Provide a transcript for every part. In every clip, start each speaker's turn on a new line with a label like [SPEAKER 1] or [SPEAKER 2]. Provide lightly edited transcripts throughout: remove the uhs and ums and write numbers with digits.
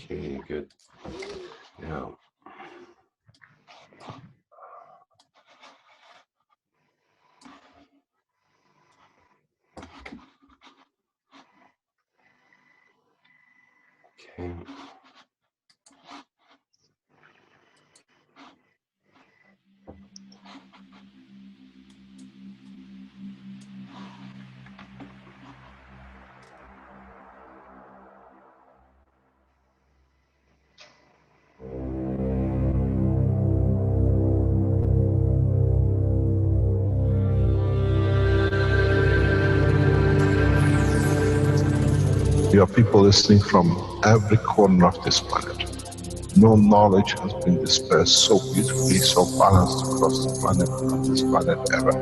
[SPEAKER 1] Okay, good. Yeah. Okay.
[SPEAKER 2] We are people listening from every corner of this planet. No knowledge has been dispersed so beautifully, so balanced across the planet, on this planet ever.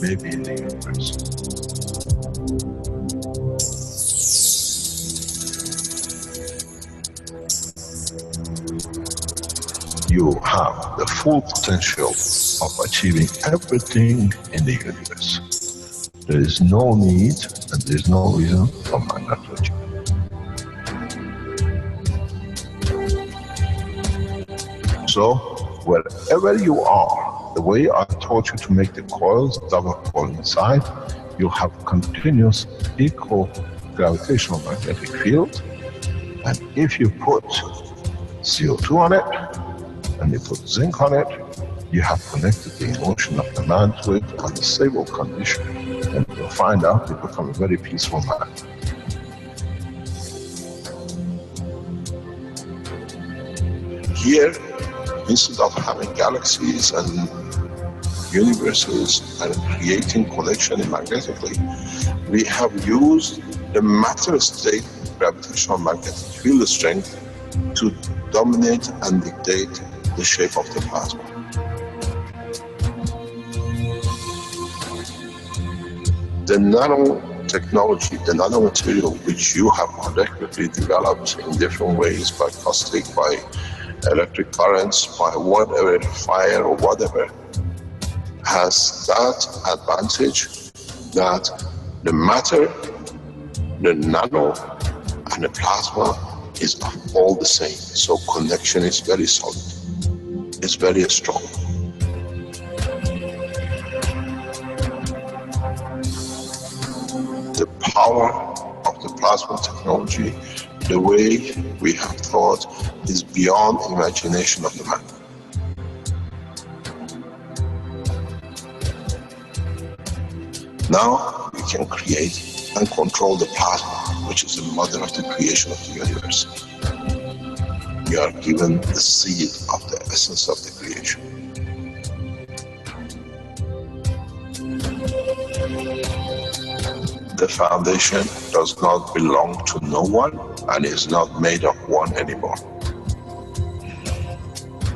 [SPEAKER 2] Maybe in the universe. You have the full potential of achieving everything in the universe. There is no need and there is no reason for man not to achieve. So, wherever you are, the way I taught you to make the coils double coil inside, you have continuous equal gravitational magnetic field, and if you put CO2 on it, and you put zinc on it, you have connected the emotion of the man to it on a stable condition, and you'll find out you become a very peaceful man. Here, instead of having galaxies and universes and creating connection magnetically, we have used the matter state gravitational magnetic field strength to dominate and dictate the shape of the plasma. The nano-technology, the nano-material which you have collectively developed in different ways, by caustic, by electric currents, by whatever, fire or whatever, has that advantage that the matter, the nano, and the plasma is all the same. So connection is very solid. It's very strong. The power of the plasma technology, the way we have thought, is beyond imagination of the man. Now we can create and control the plasma, which is the mother of the creation of the universe. We are given the seed of the essence of the creation. The foundation does not belong to no one and is not made of one anymore.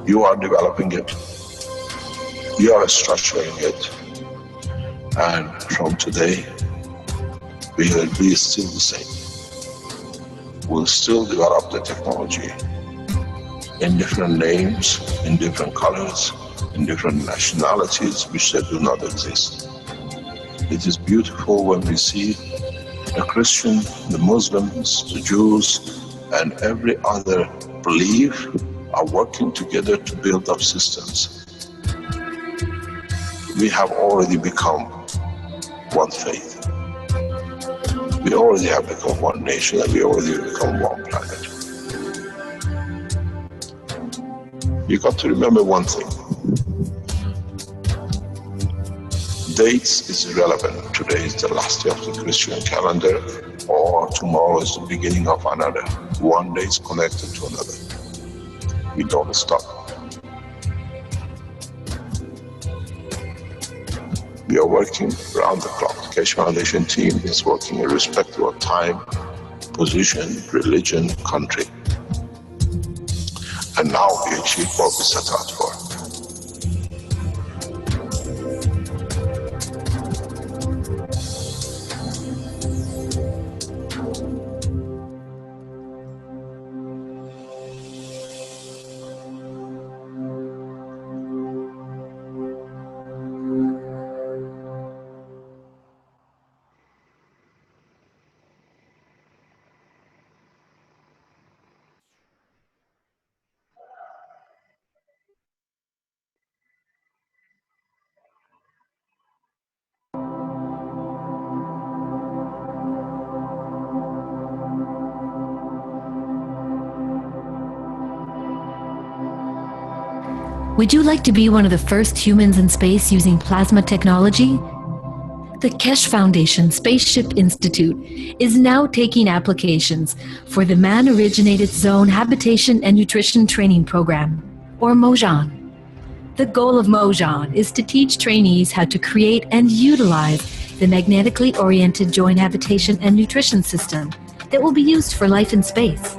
[SPEAKER 2] You are developing it. You are structuring it. And from today, we will be still the same. We'll still develop the technology in different names, in different colors, in different nationalities which they do not exist. It is beautiful when we see the Christian, the Muslims, the Jews, and every other belief are working together to build up systems. We have already become one faith. We already have become one nation, and we already become one planet. You got to remember one thing. Dates is irrelevant. Today is the last day of the Christian calendar, or tomorrow is the beginning of another. One day is connected to another. We don't stop. We are working around the clock. The Keshe Foundation team is working irrespective of time, position, religion, country. And now we achieve what we set out for.
[SPEAKER 3] Would you like to be one of the first humans in space using plasma technology? The Keshe Foundation Spaceship Institute is now taking applications for the Man-Originated Zone Habitation and Nutrition Training Program, or MOJAN. The goal of MOJAN is to teach trainees how to create and utilize the magnetically oriented joint habitation and nutrition system that will be used for life in space.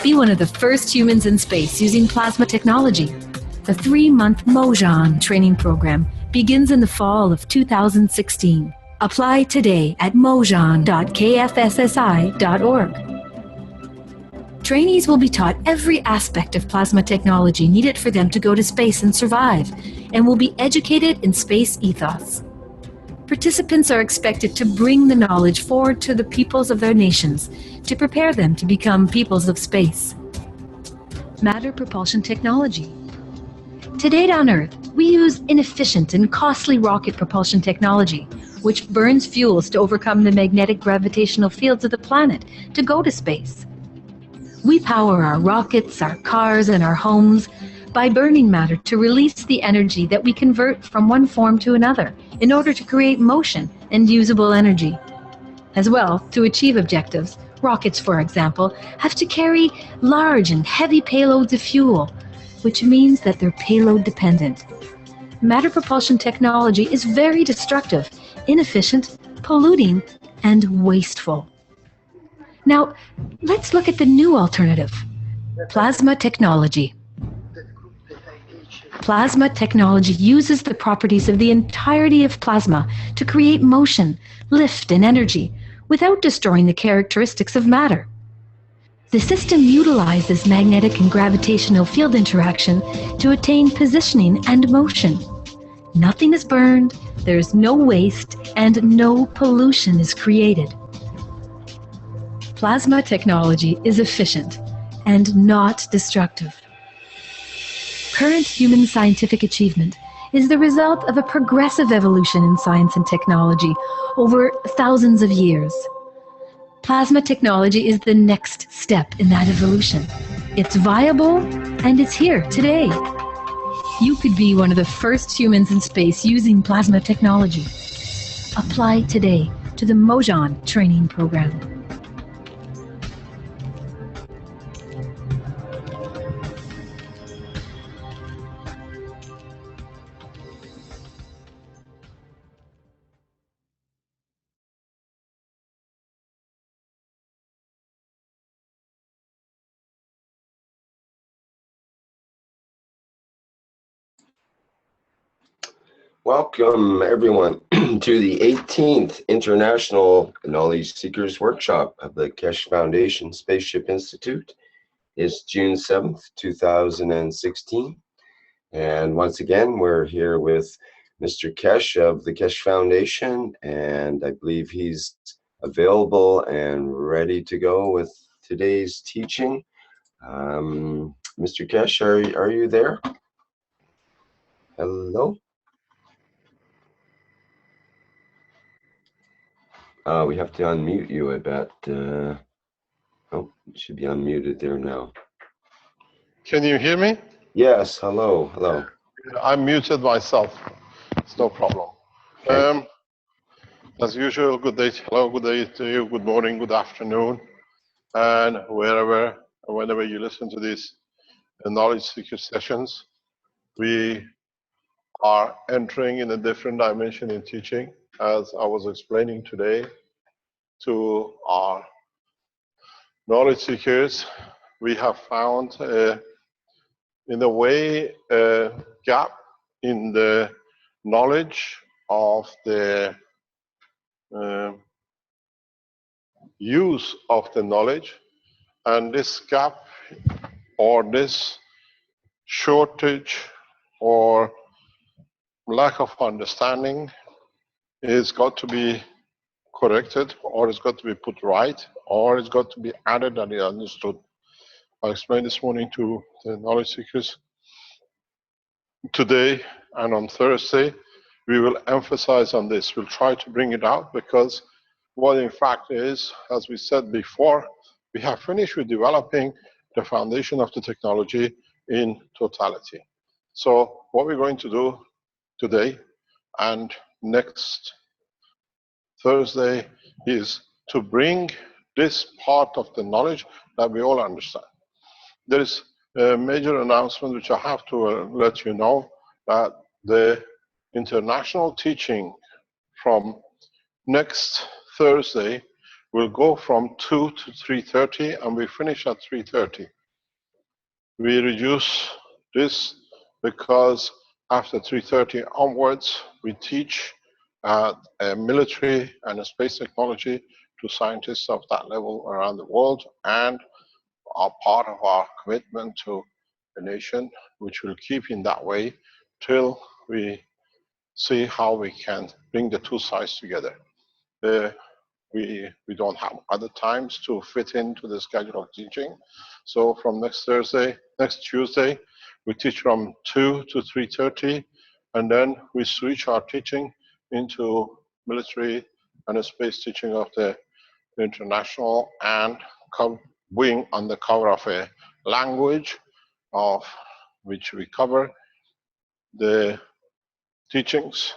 [SPEAKER 3] Be one of the first humans in space using plasma technology. The 3-month MOJAN training program begins in the fall of 2016. Apply today at mojan.kfssi.org. Trainees will be taught every aspect of plasma technology needed for them to go to space and survive, and will be educated in space ethos. Participants are expected to bring the knowledge forward to the peoples of their nations to prepare them to become peoples of space. Matter propulsion technology. To date on Earth, we use inefficient and costly rocket propulsion technology, which burns fuels to overcome the magnetic gravitational fields of the planet to go to space. We power our rockets, our cars, and our homes by burning matter to release the energy that we convert from one form to another in order to create motion and usable energy. As well, to achieve objectives, rockets, for example, have to carry large and heavy payloads of fuel, which means that they're payload dependent. Matter propulsion technology is very destructive, inefficient, polluting, and wasteful. Now, let's look at the new alternative, plasma technology. Plasma technology uses the properties of the entirety of plasma to create motion, lift, and energy without destroying the characteristics of matter. The system utilizes magnetic and gravitational field interaction to attain positioning and motion. Nothing is burned, there is no waste, and no pollution is created. Plasma technology is efficient and not destructive. Current human scientific achievement is the result of a progressive evolution in science and technology over thousands of years. Plasma technology is the next step in that evolution. It's viable and it's here today. You could be one of the first humans in space using plasma technology. Apply today to the MOJAN training program.
[SPEAKER 1] Welcome, everyone, to the 18th International Knowledge Seekers Workshop of the Keshe Foundation Spaceship Institute. It's June 7th, 2016. And once again, we're here with Mr. Keshe of the Keshe Foundation, and I believe he's available and ready to go with today's teaching. Mr. Keshe, are you there? Hello? We have to unmute you, I bet. Oh, you should be unmuted there now.
[SPEAKER 4] Can you hear me?
[SPEAKER 1] Yes, hello, hello.
[SPEAKER 4] I muted myself. It's no problem.
[SPEAKER 1] Okay.
[SPEAKER 4] As usual, good day, hello, good day to you, good morning, good afternoon, and whenever you listen to these knowledge seeker sessions, we are entering in a different dimension in teaching. As I was explaining today to our knowledge seekers, we have found in a way a gap in the knowledge of the use of the knowledge, and this gap or this shortage or lack of understanding is got to be corrected, or it's got to be put right, or it's got to be added and understood. I explained this morning to the knowledge seekers. Today and on Thursday, we will emphasize on this. We'll try to bring it out, because what in fact is, as we said before, we have finished with developing the foundation of the technology. in totality. So what we're going to do today and next Thursday is to bring this part of the knowledge that we all understand. There is a major announcement which I have to let you know, that the international teaching from next Thursday will go from 2 to 3:30 and we finish at 3:30. We reduce this because after 3:30 onwards, we teach military and space technology to scientists of that level around the world, and are part of our commitment to the nation, which will keep in that way till we see how we can bring the two sides together. We don't have other times to fit into the schedule of teaching. So from next Tuesday, we teach from 2 to 3:30, and then we switch our teaching into military and space teaching of the international, and wing on the cover of a language of which we cover. The teachings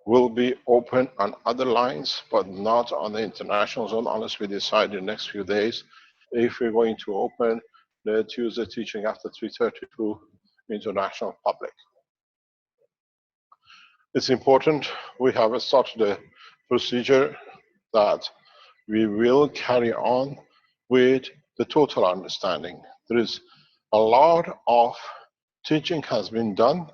[SPEAKER 4] will be open on other lines, but not on the international zone unless we decide in the next few days if we're going to open the Tuesday teaching after 3:30 to international public. It's important we have started a procedure that we will carry on with the total understanding. There is a lot of teaching has been done,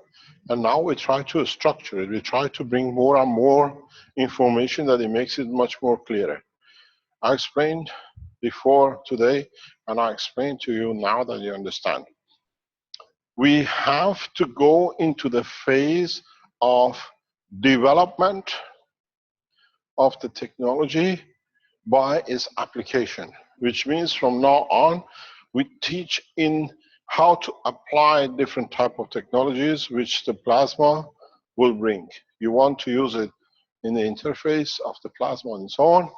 [SPEAKER 4] and now we try to structure it. We try to bring more and more information that it makes it much more clearer. I explained before today, and I explain to you now that you understand. We have to go into the phase of development of the technology by its application, which means from now on, we teach in how to apply different type of technologies which the plasma will bring. You want to use it in the interface of the plasma and so on,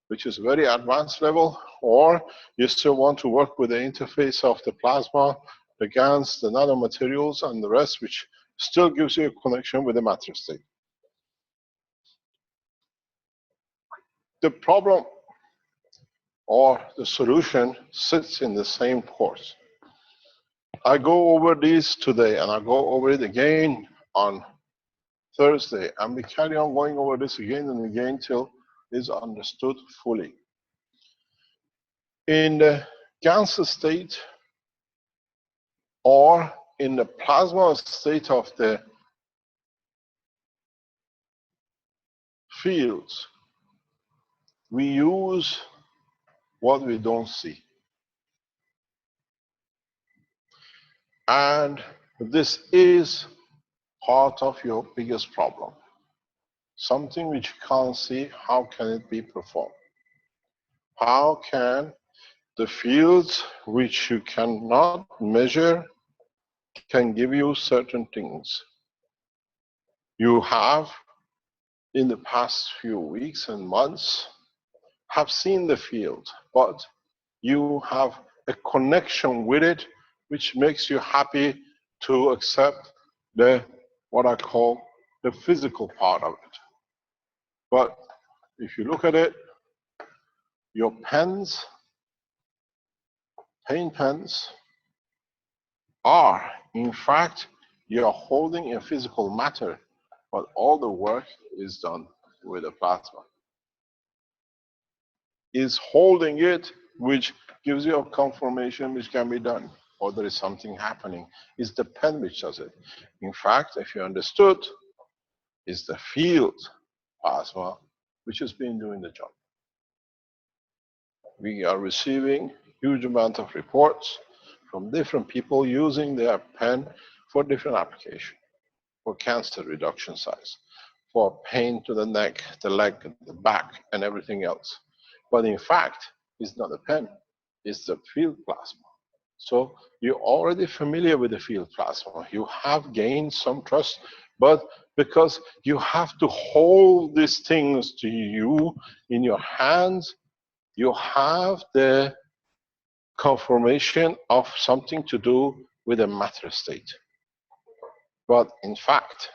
[SPEAKER 4] which is very advanced level, or you still want to work with the interface of the plasma, the GANs, the nanomaterials, and the rest, which still gives you a connection with the matter state. The problem or the solution sits in the same course. I go over these today, and I go over it again on Thursday, and we carry on going over this again and again till it's understood fully. In the GANs state or in the plasma state of the fields, we use what we don't see. And this is part of your biggest problem. Something which you can't see, how can it be performed? How can the fields which you cannot measure can give you certain things? You have, in the past few weeks and months, have seen the field, but you have a connection with it which makes you happy to accept the, what I call, the physical part of it. But if you look at it, your pens, paint pens, are, in fact, you're holding a physical matter, but all the work is done with a plasma. Is holding it, which gives you a confirmation which can be done, or there is something happening. It's the pen which does it. In fact, if you understood, it's the field plasma which has been doing the job. We are receiving huge amount of reports from different people using their pen for different applications, for cancer reduction size, for pain to the neck, the leg, the back, and everything else. But in fact, it's not a pen, it's the field plasma. So you're already familiar with the field plasma. You have gained some trust, but because you have to hold these things to you in your hands, you have the confirmation of something to do with a matter state. But in fact,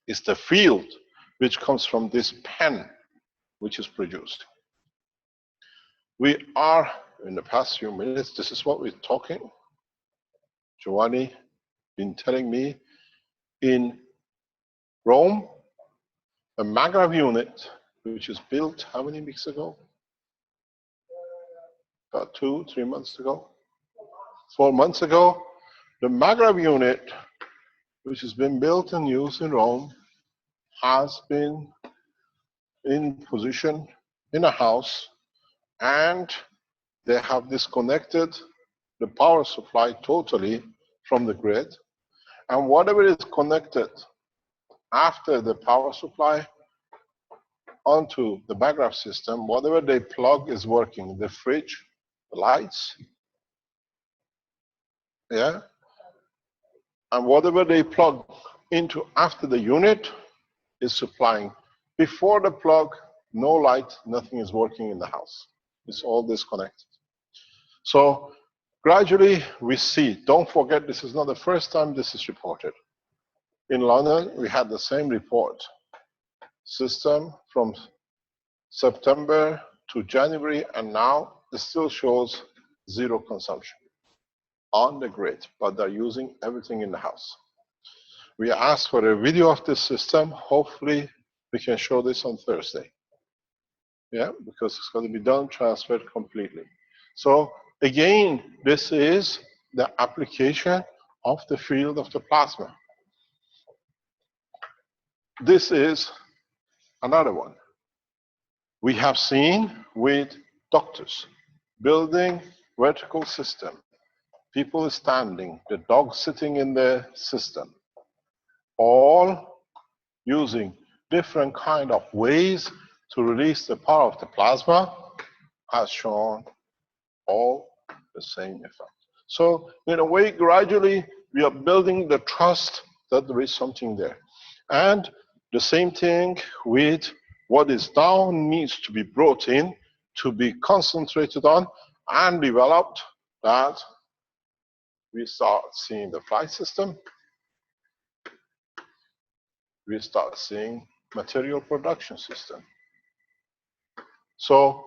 [SPEAKER 4] it's the field which comes from this pen which is produced. We are, in the past few minutes, this is what we're talking. Giovanni been telling me, in Rome, a maggrav unit, which is built how many weeks ago? About 2-3 months ago? 4 months ago, the maggrav unit, which has been built and used in Rome, has been in position in a house, and they have disconnected the power supply totally from the grid, and whatever is connected after the power supply onto the maggrav system, whatever they plug is working. The fridge, the lights, yeah, and whatever they plug into after the unit is supplying. Before the plug, no light, nothing is working in the house. It's all disconnected. So gradually we see, don't forget, this is not the first time this is reported. In London, we had the same report. System from September to January, and now it still shows zero consumption on the grid, but they're using everything in the house. We asked for a video of this system. Hopefully we can show this on Thursday. Yeah, because it's going to be done, transferred completely. So again, this is the application of the field of the plasma. This is another one. We have seen with doctors building vertical system, people standing, the dog sitting in the system, all using different kind of ways to release the power of the plasma, has shown all the same effect. So in a way, gradually we are building the trust that there is something there. And the same thing with what is now needs to be brought in, to be concentrated on and developed, that we start seeing the flight system, we start seeing material production system. So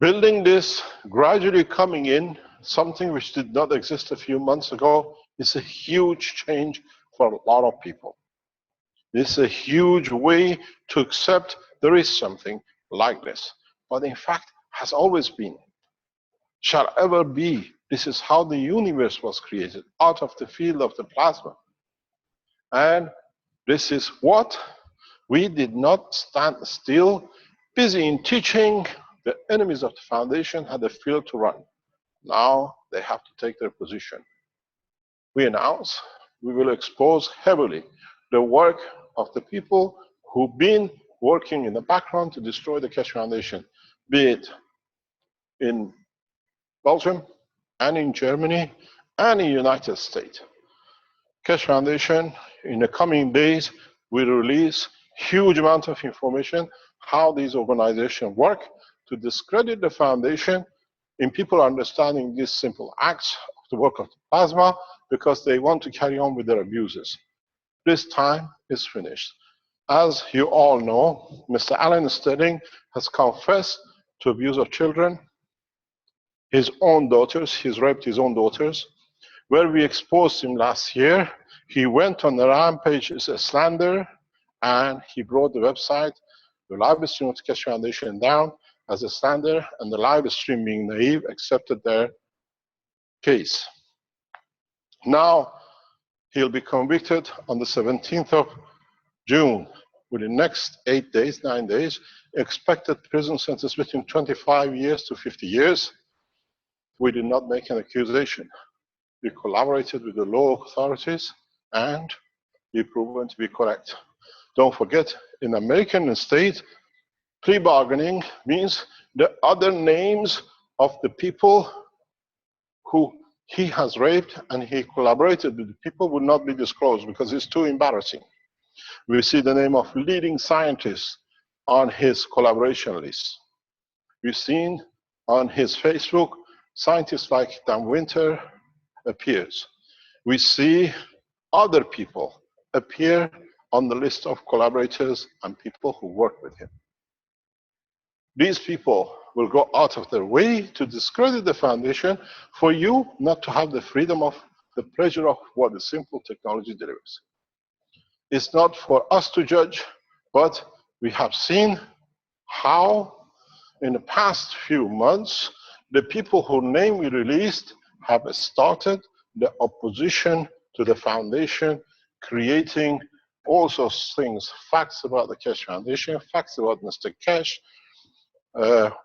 [SPEAKER 4] building this, gradually coming in, something which did not exist a few months ago, is a huge change for a lot of people. It's a huge way to accept there is something like this. But in fact, has always been, shall ever be. This is how the universe was created, out of the field of the plasma. And this is what we did not stand still, busy in teaching. The enemies of the foundation had a field to run. Now they have to take their position. We announce we will expose heavily the work of the people who've been working in the background to destroy the Keshe Foundation, be it in Belgium and in Germany and in the United States. Keshe Foundation, in the coming days, will release huge amount of information how these organizations work to discredit the foundation in people understanding these simple acts of the work of the plasma, because they want to carry on with their abuses. This time is finished. As you all know, Mr. Alan Sterling has confessed to abuse of children, his own daughters. He's raped his own daughters. Where we exposed him last year, he went on the rampage as a slander, and he brought the website, the live stream of the Keshe Foundation, down as a slander, and the live stream, being naive, accepted their case. Now he'll be convicted on the 17th of June. Within the next 8 days, 9 days, expected prison sentence between 25 years to 50 years. We did not make an accusation. We collaborated with the law authorities, and we proven to be correct. Don't forget, in American state, plea-bargaining means the other names of the people who he has raped and he collaborated with the people would not be disclosed because it's too embarrassing. We see the name of leading scientists on his collaboration list. We've seen on his Facebook, scientists like Dan Winter appears. we see other people appear on the list of collaborators and people who work with him. These people will go out of their way to discredit the foundation for you not to have the freedom of the pleasure of what the simple technology delivers. It's not for us to judge, but we have seen how in the past few months, the people whose name we released have started the opposition to the foundation, creating all sorts of things, facts about the Keshe Foundation, facts about Mr. Keshe,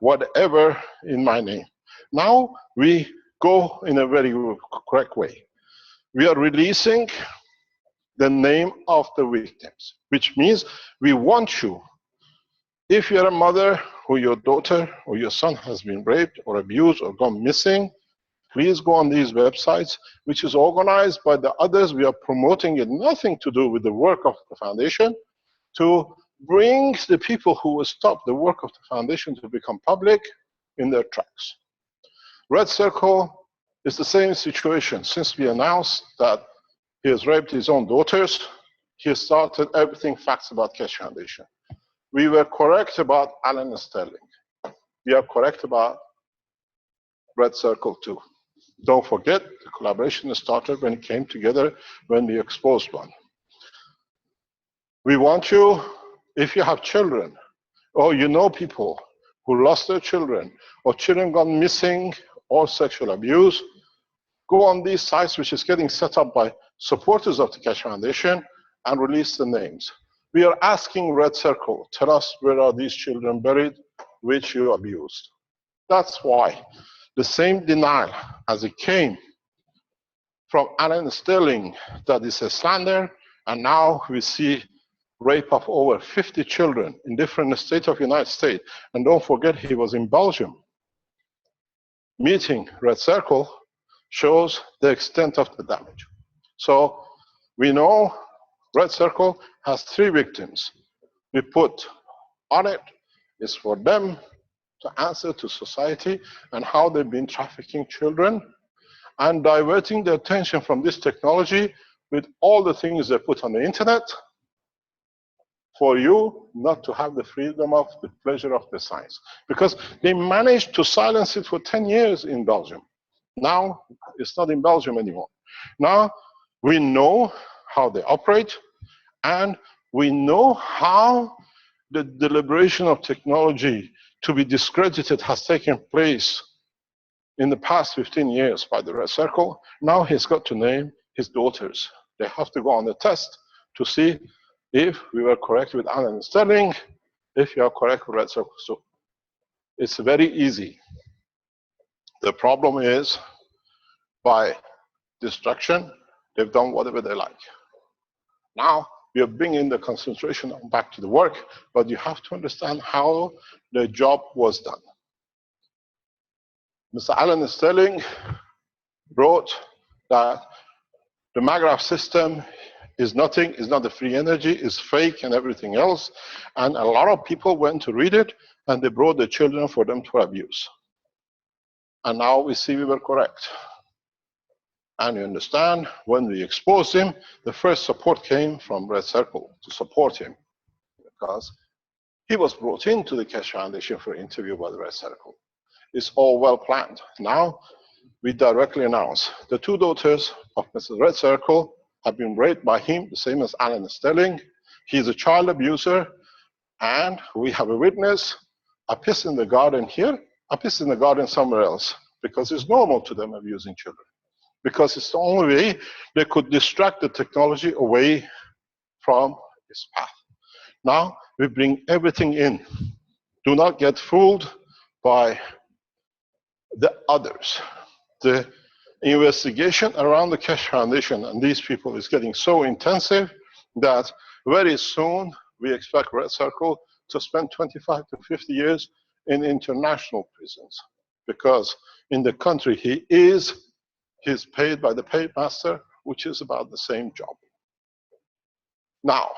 [SPEAKER 4] whatever in my name. Now we go in a very correct way. We are releasing the name of the victims, which means we want you, if you're a mother or your daughter or your son has been raped or abused or gone missing, please go on these websites, which is organized by the others. We are promoting it, nothing to do with the work of the foundation, to bring the people who will stop the work of the foundation to become public in their tracks. Red Circle is the same situation. Since we announced that he has raped his own daughters, he has started everything facts about Keshe Foundation. We were correct about Alan Sterling. We are correct about Red Circle too. Don't forget, the collaboration started when it came together, when we exposed one. We want you, if you have children, or you know people who lost their children, or children gone missing, or sexual abuse, go on these sites, which is getting set up by supporters of the Keshe Foundation, and release the names. We are asking Red Circle, tell us where are these children buried, which you abused. That's why the same denial as it came from Alan Sterling, that is a slander, and now we see rape of over 50 children in different states of the United States. And don't forget, he was in Belgium. Meeting Red Circle shows the extent of the damage. So we know Red Circle has 3 victims. We put on it is for them to answer to society and how they've been trafficking children and diverting the attention from this technology with all the things they put on the internet for you not to have the freedom of the pleasure of the science. Because they managed to silence it for 10 years in Belgium. Now it's not in Belgium anymore. Now we know how they operate, and we know how the deliberation of technology to be discredited has taken place in the past 15 years by the Red Circle. Now he's got to name his daughters. They have to go on the test to see if we were correct with Alan Sterling, if you are correct with Red Circle. So it's very easy. The problem is, by destruction, they've done whatever they like. Now we are bringing the concentration back to the work, but you have to understand how the job was done. Mr. Alan Sterling wrote that the Magrath system is nothing, is not a free energy, is fake and everything else. And a lot of people went to read it, and they brought the children for them to abuse. And now we see we were correct. And you understand, when we exposed him, the first support came from Red Circle to support him, because he was brought into the Keshe Foundation for interview by the Red Circle. It's all well planned. Now we directly announce the 2 daughters of Mr. Red Circle have been raped by him, the same as Alan Sterling. He's a child abuser, and we have a witness, a piss in the garden here, a piss in the garden somewhere else, because it's normal to them abusing children. Because it's the only way they could distract the technology away from its path. Now we bring everything in. Do not get fooled by the others. The investigation around the Keshe Foundation and these people is getting so intensive that very soon we expect Red Circle to spend 25 to 50 years in international prisons. Because in the country he's paid by the paymaster, which is about the same job. Now,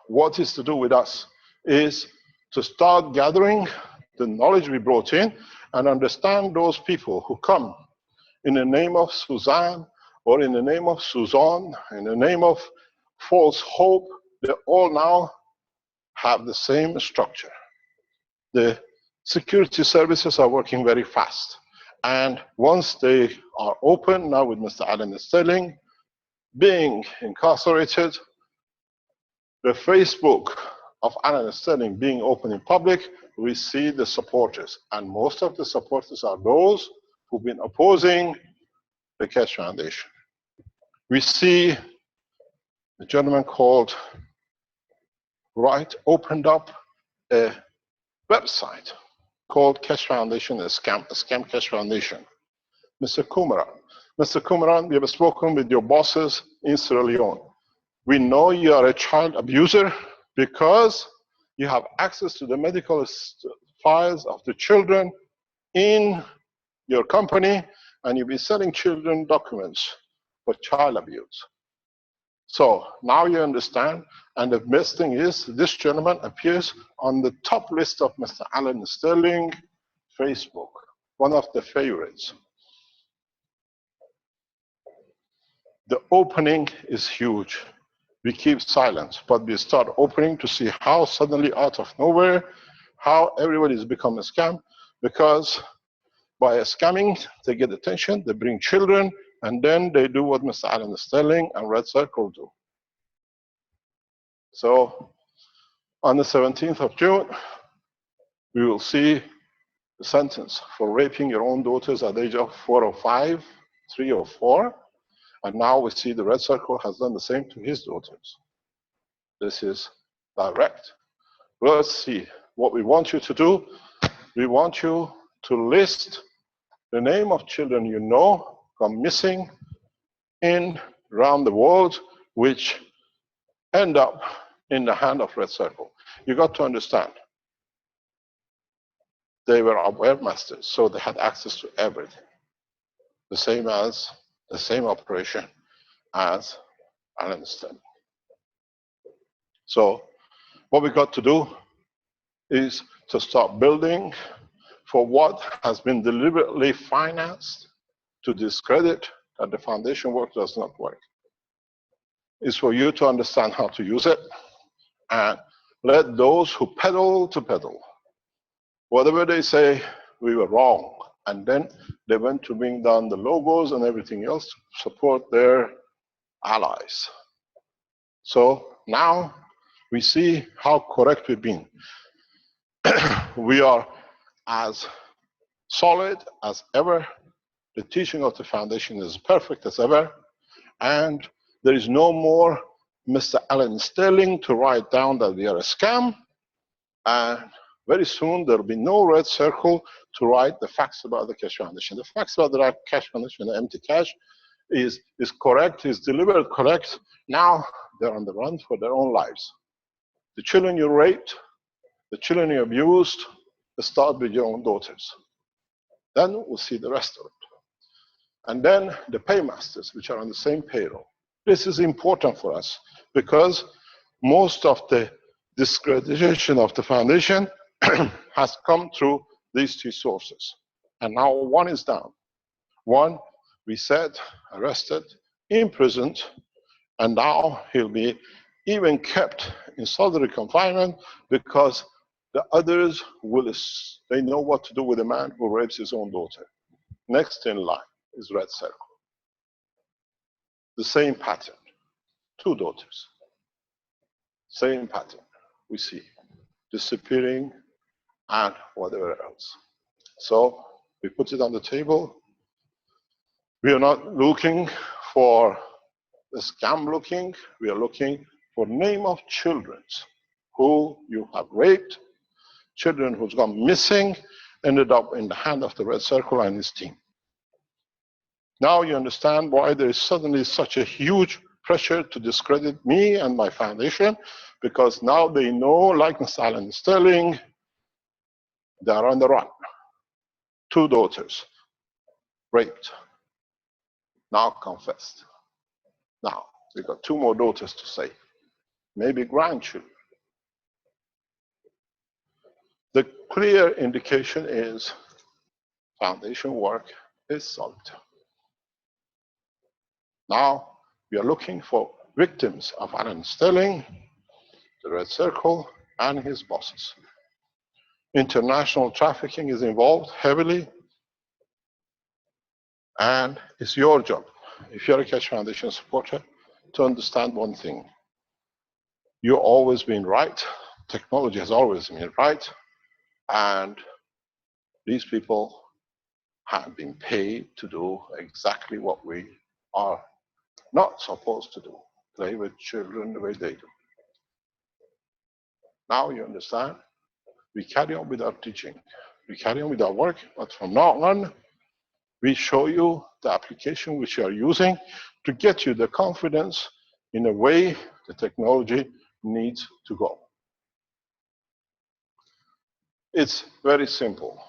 [SPEAKER 4] what is to do with us is to start gathering the knowledge we brought in and understand those people who come in the name of Suzanne or in the name of Suzanne, in the name of false hope, they all now have the same structure. The security services are working very fast. And once they are open, now with Mr. Alan Sterling being incarcerated, the Facebook of Alan Sterling being open in public, we see the supporters. And most of the supporters are those who've been opposing the Keshe Foundation. We see a gentleman called Wright opened up a website called Keshe Foundation, a scam Keshe Foundation. Mr. Kumaran, we have spoken with your bosses in Sierra Leone. We know you are a child abuser because you have access to the medical files of the children in your company, and you'll be selling children documents for child abuse. So now you understand, and the best thing is this gentleman appears on the top list of Mr. Alan Sterling Facebook, one of the favorites. The opening is huge. We keep silence, but we start opening to see how suddenly out of nowhere, how everybody's become a scam, because by scamming, they get attention, they bring children, and then they do what Mr. Alan Sterling and Red Circle do. So on the 17th of June, we will see the sentence for raping your own daughters at the age of 4 or 5, 3 or 4. And now we see the Red Circle has done the same to his daughters. This is direct. Let's see. What we want you to do, we want you to list the name of children you know gone missing in around the world, which end up in the hand of Red Circle. You got to understand, they were our webmasters, so they had access to everything. The same operation as Alan Sterling. So what we got to do is to start building for what has been deliberately financed to discredit that the foundation work does not work. Is for you to understand how to use it and let those who peddle to peddle. Whatever they say, we were wrong. And then they went to bring down the logos and everything else to support their allies. So now we see how correct we've been. We are as solid as ever. The teaching of the foundation is perfect as ever. And there is no more Mr. Alan Sterling to write down that we are a scam. And very soon there will be no Red Circle to write the facts about the Keshe Foundation. The facts about the Keshe Foundation, the empty cash, is correct, is delivered correct. Now they're on the run for their own lives. The children you raped, the children you abused, start with your own daughters. Then we'll see the rest of it. And then the paymasters, which are on the same payroll. This is important for us because most of the discreditation of the foundation has come through these two sources. And now one is down. One, we said, arrested, imprisoned, and now he'll be even kept in solitary confinement because the others they know what to do with a man who rapes his own daughter. Next in line is Red Circle. The same pattern. 2 daughters. Same pattern we see. Disappearing and whatever else. So we put it on the table. We are not looking for the scam looking. We are looking for name of children who you have raped, children who's gone missing, ended up in the hand of the Red Circle and his team. Now you understand why there is suddenly such a huge pressure to discredit me and my foundation, because now they know, like Mr. Alan Sterling, they are on the run. 2 daughters, raped, now confessed. Now, we got 2 more daughters to say, maybe grandchildren. The clear indication is foundation work is solid. Now, we are looking for victims of Alan Sterling, the Red Circle, and his bosses. International trafficking is involved heavily, and it's your job, if you're a Keshe Foundation supporter, to understand one thing. You've always been right. Technology has always been right. And these people have been paid to do exactly what we are not supposed to do, play with children the way they do. Now you understand? We carry on with our teaching. We carry on with our work, but from now on, we show you the application which you are using to get you the confidence in a way the technology needs to go. It's very simple.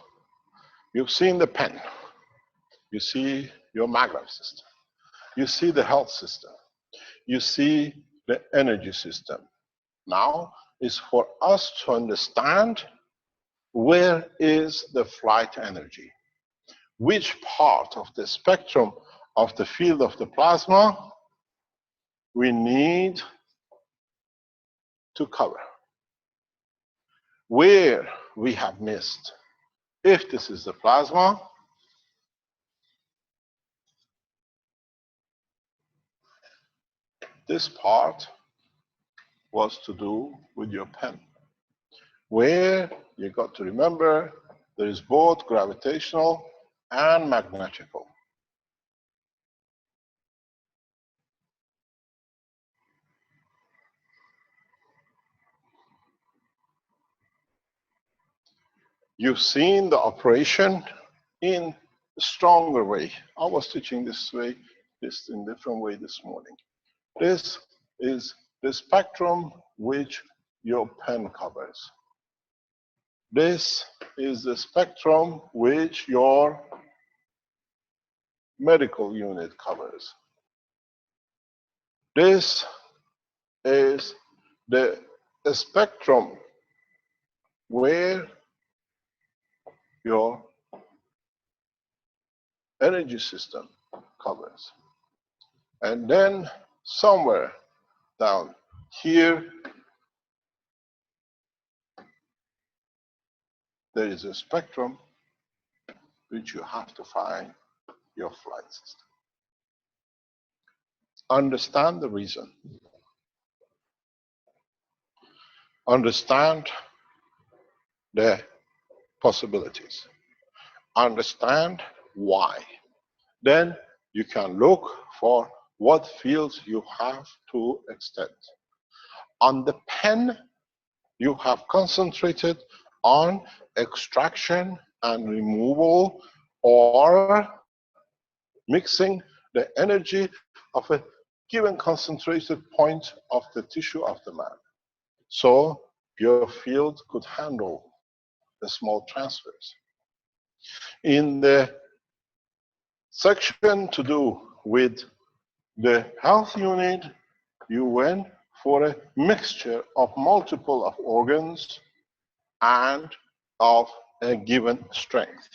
[SPEAKER 4] You've seen the pen. You see your maglev system. You see the health system. You see the energy system. Now is for us to understand where is the flight energy, which part of the spectrum of the field of the plasma we need to cover, where we have missed. If this is the plasma, this part was to do with your pen, where you got to remember there is both gravitational and magnetical. You've seen the operation in a stronger way. I was teaching this way, this in a different way this morning. This is the spectrum which your pen covers. This is the spectrum which your medical unit covers. This is the spectrum where your energy system covers. And then somewhere down here, there is a spectrum which you have to find your flight system. Understand the reason. Understand the possibilities. Understand why. Then you can look for what fields you have to extend. On the pen, you have concentrated on extraction and removal or mixing the energy of a given concentrated point of the tissue of the man. So your field could handle the small transfers. In the section to do with the health unit, you went for a mixture of multiple of organs and of a given strength.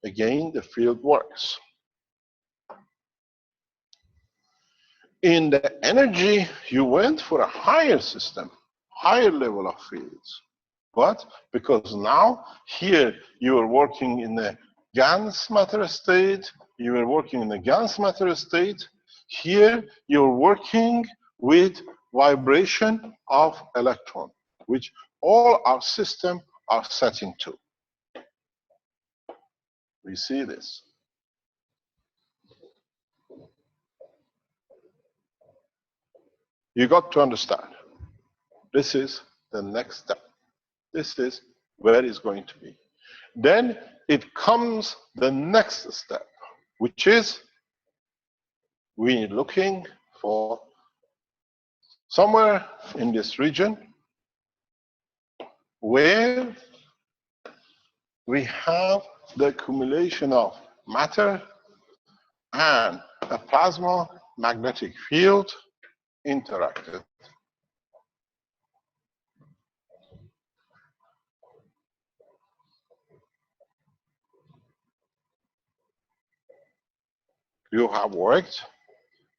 [SPEAKER 4] Again, the field works. In the energy, you went for a higher system, higher level of fields. But because now here you are working in the GANS matter state, you are working in the GANS matter state, here you're working with vibration of electron, which all our system are setting to. We see this. You got to understand, this is the next step. This is where it's going to be. Then it comes the next step, which is we're looking for somewhere in this region where we have the accumulation of matter and a plasma magnetic field interacted. You have worked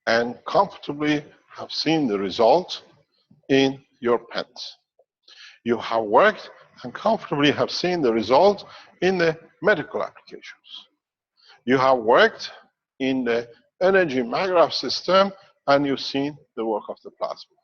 [SPEAKER 4] and comfortably have seen the result in your pens. You have worked and comfortably have seen the result in the medical applications. You have worked in the energy maggraph system and you've seen the work of the plasma.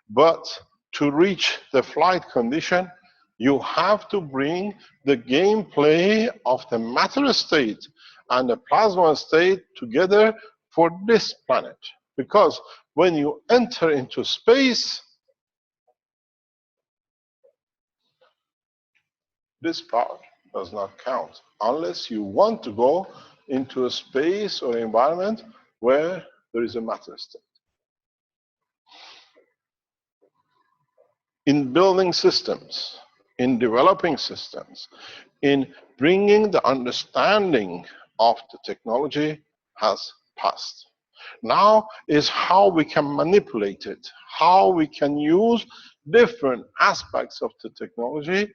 [SPEAKER 4] But to reach the flight condition, you have to bring the gameplay of the matter state and the plasma state together for this planet. Because when you enter into space, this part does not count unless you want to go into a space or environment where there is a matter state. In building systems, in developing systems, in bringing the understanding of the technology has passed. Now is how we can manipulate it, how we can use different aspects of the technology,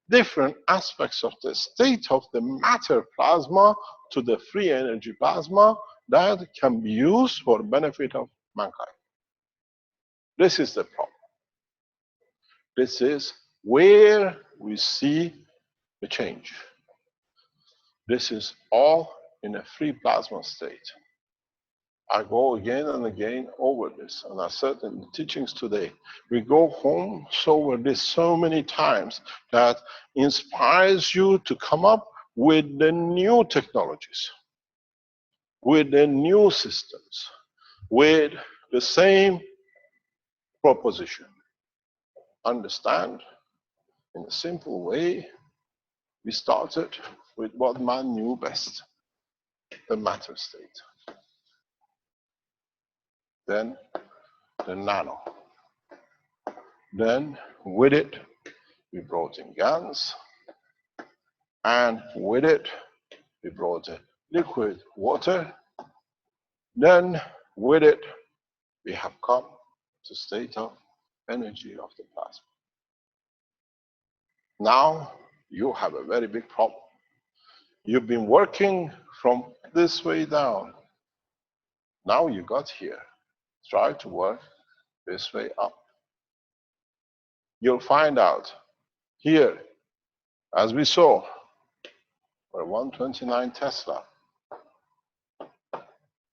[SPEAKER 4] different aspects of the state of the matter plasma to the free energy plasma that can be used for the benefit of mankind. This is the problem. This is where we see the change. This is all in a free plasma state. I go again and again over this, and I said in the teachings today, we go home over this so many times that inspires you to come up with the new technologies, with the new systems, with the same proposition. Understand, in a simple way, we started with what man knew best, the matter state. Then the nano. Then with it, we brought in guns, and with it, we brought in liquid water. Then with it, we have come to state of energy of the plasma. Now you have a very big problem. You've been working from this way down. Now you got here. Try to work this way up. You'll find out here, as we saw, for 129 Tesla,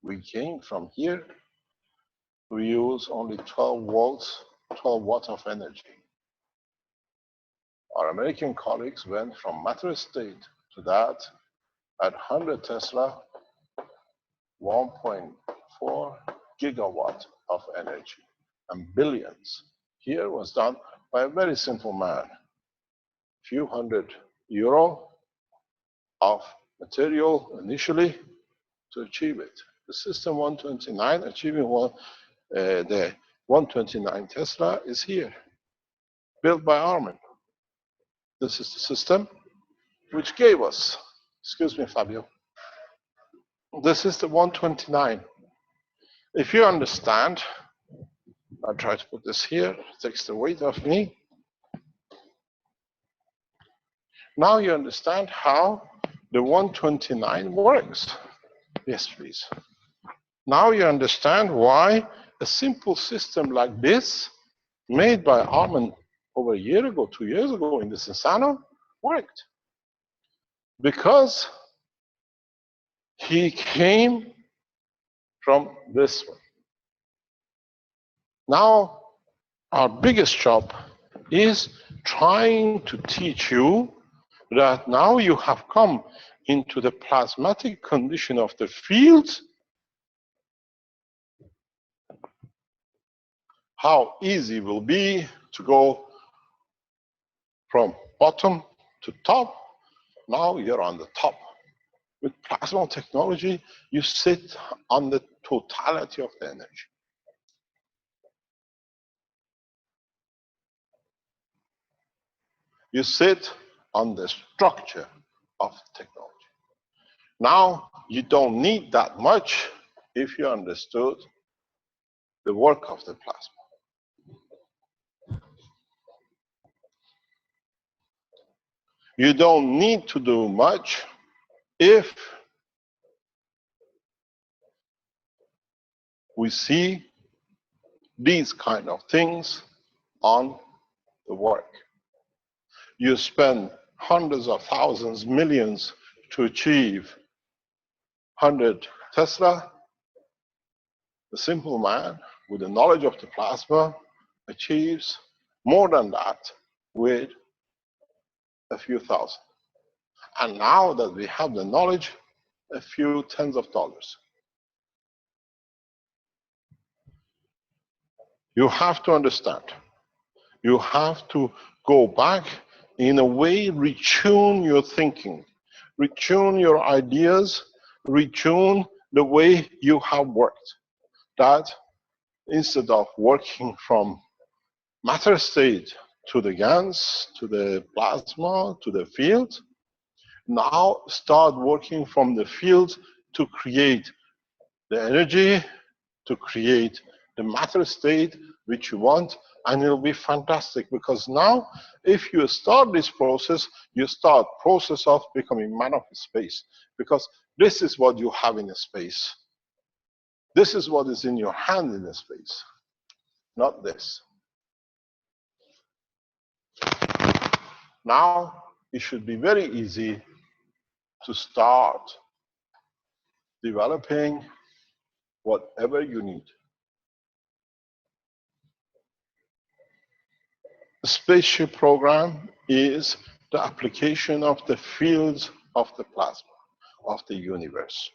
[SPEAKER 4] we came from here, we use only 12 volts, 12 watts of energy. Our American colleagues went from matter state to that at 100 Tesla, 1.4 gigawatt of energy, and billions. Here was done by a very simple man. Few hundred euro of material initially to achieve it. The system 129, achieving the 129 Tesla is here, built by Armin. This is the system which gave us, excuse me, Fabio. This is the 129. If you understand, I'll try to put this here, it takes the weight off me. Now you understand how the 129 works. Yes, please. Now you understand why a simple system like this, made by Armin over a year ago, 2 years ago in the Sensano, worked. Because he came from this one. Now, our biggest job is trying to teach you that now you have come into the plasmatic condition of the field, how easy it will be to go from bottom to top. Now you're on the top. With plasma technology, you sit on the totality of the energy. You sit on the structure of technology. Now, you don't need that much if you understood the work of the plasma. You don't need to do much if we see these kind of things on the work. You spend hundreds of thousands, millions to achieve 100 Tesla. The simple man with the knowledge of the plasma achieves more than that with a few thousand. And now that we have the knowledge, a few tens of dollars. You have to understand. You have to go back, in a way, retune your thinking, retune your ideas, retune the way you have worked. That instead of working from matter state to the GANs, to the plasma, to the field, now start working from the field to create the energy, to create the matter state which you want, and it'll be fantastic, because now if you start this process, you start process of becoming man of space, because this is what you have in a space. This is what is in your hand in a space, not this. Now it should be very easy to start developing whatever you need. The spaceship program is the application of the fields of the plasma, of the universe.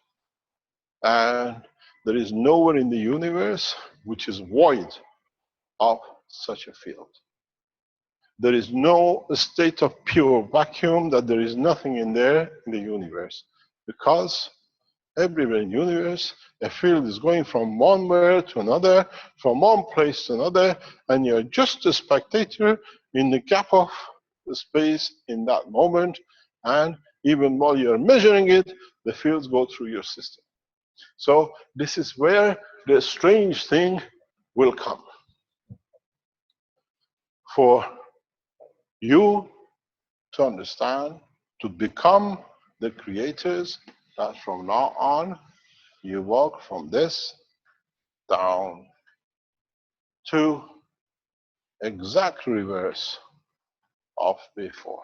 [SPEAKER 4] And there is nowhere in the universe which is void of such a field. There is no state of pure vacuum that there is nothing in there in the universe, because everywhere in the universe, a field is going from one where to another, from one place to another, and you're just a spectator in the gap of the space in that moment, and even while you're measuring it, the fields go through your system. So this is where the strange thing will come. For you to understand, to become the creators, that from now on, you walk from this down to exact reverse of before.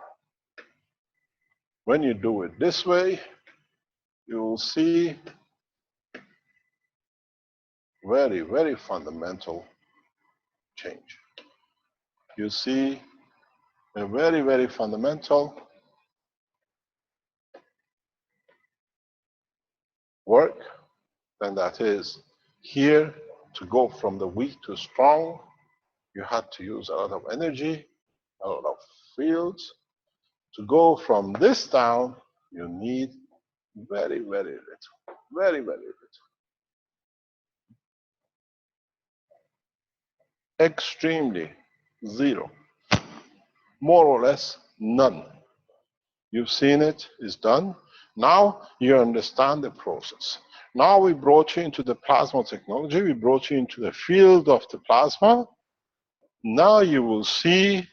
[SPEAKER 4] When you do it this way, you will see very, very fundamental change. You see a very, very fundamental work, and that is here to go from the weak to strong. You had to use a lot of energy, a lot of fields. To go from this down, you need very, very little, very, very little. Extremely zero, more or less none. You've seen it, it's done. Now you understand the process. Now we brought you into the plasma technology, we brought you into the field of the plasma. Now you will see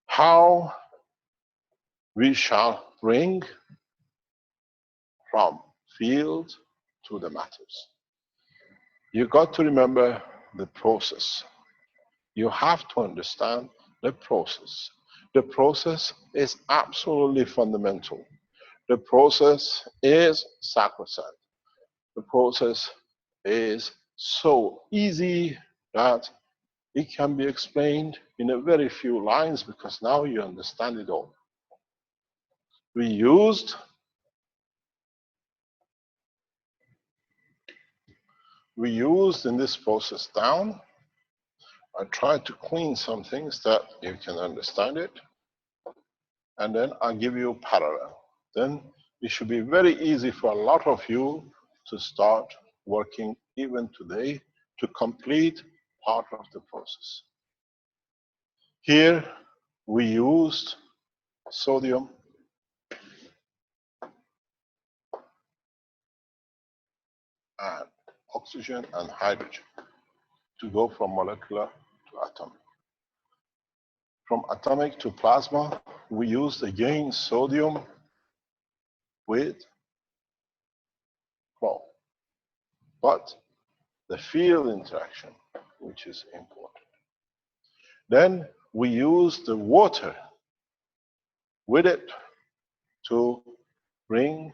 [SPEAKER 4] how we shall bring from field to the matters. You got to remember the process. You have to understand the process. The process is absolutely fundamental. The process is sacrosanct. The process is so easy that it can be explained in a very few lines, because now you understand it all. We used in this process down. I tried to clean some things that you can understand it, and then I'll give you parallel. Then it should be very easy for a lot of you to start working even today to complete part of the process. Here we used sodium and oxygen and hydrogen to go from molecular to atomic. From atomic to plasma, we used again sodium with chlorine. But the field interaction, which is important. Then we use the water with it to bring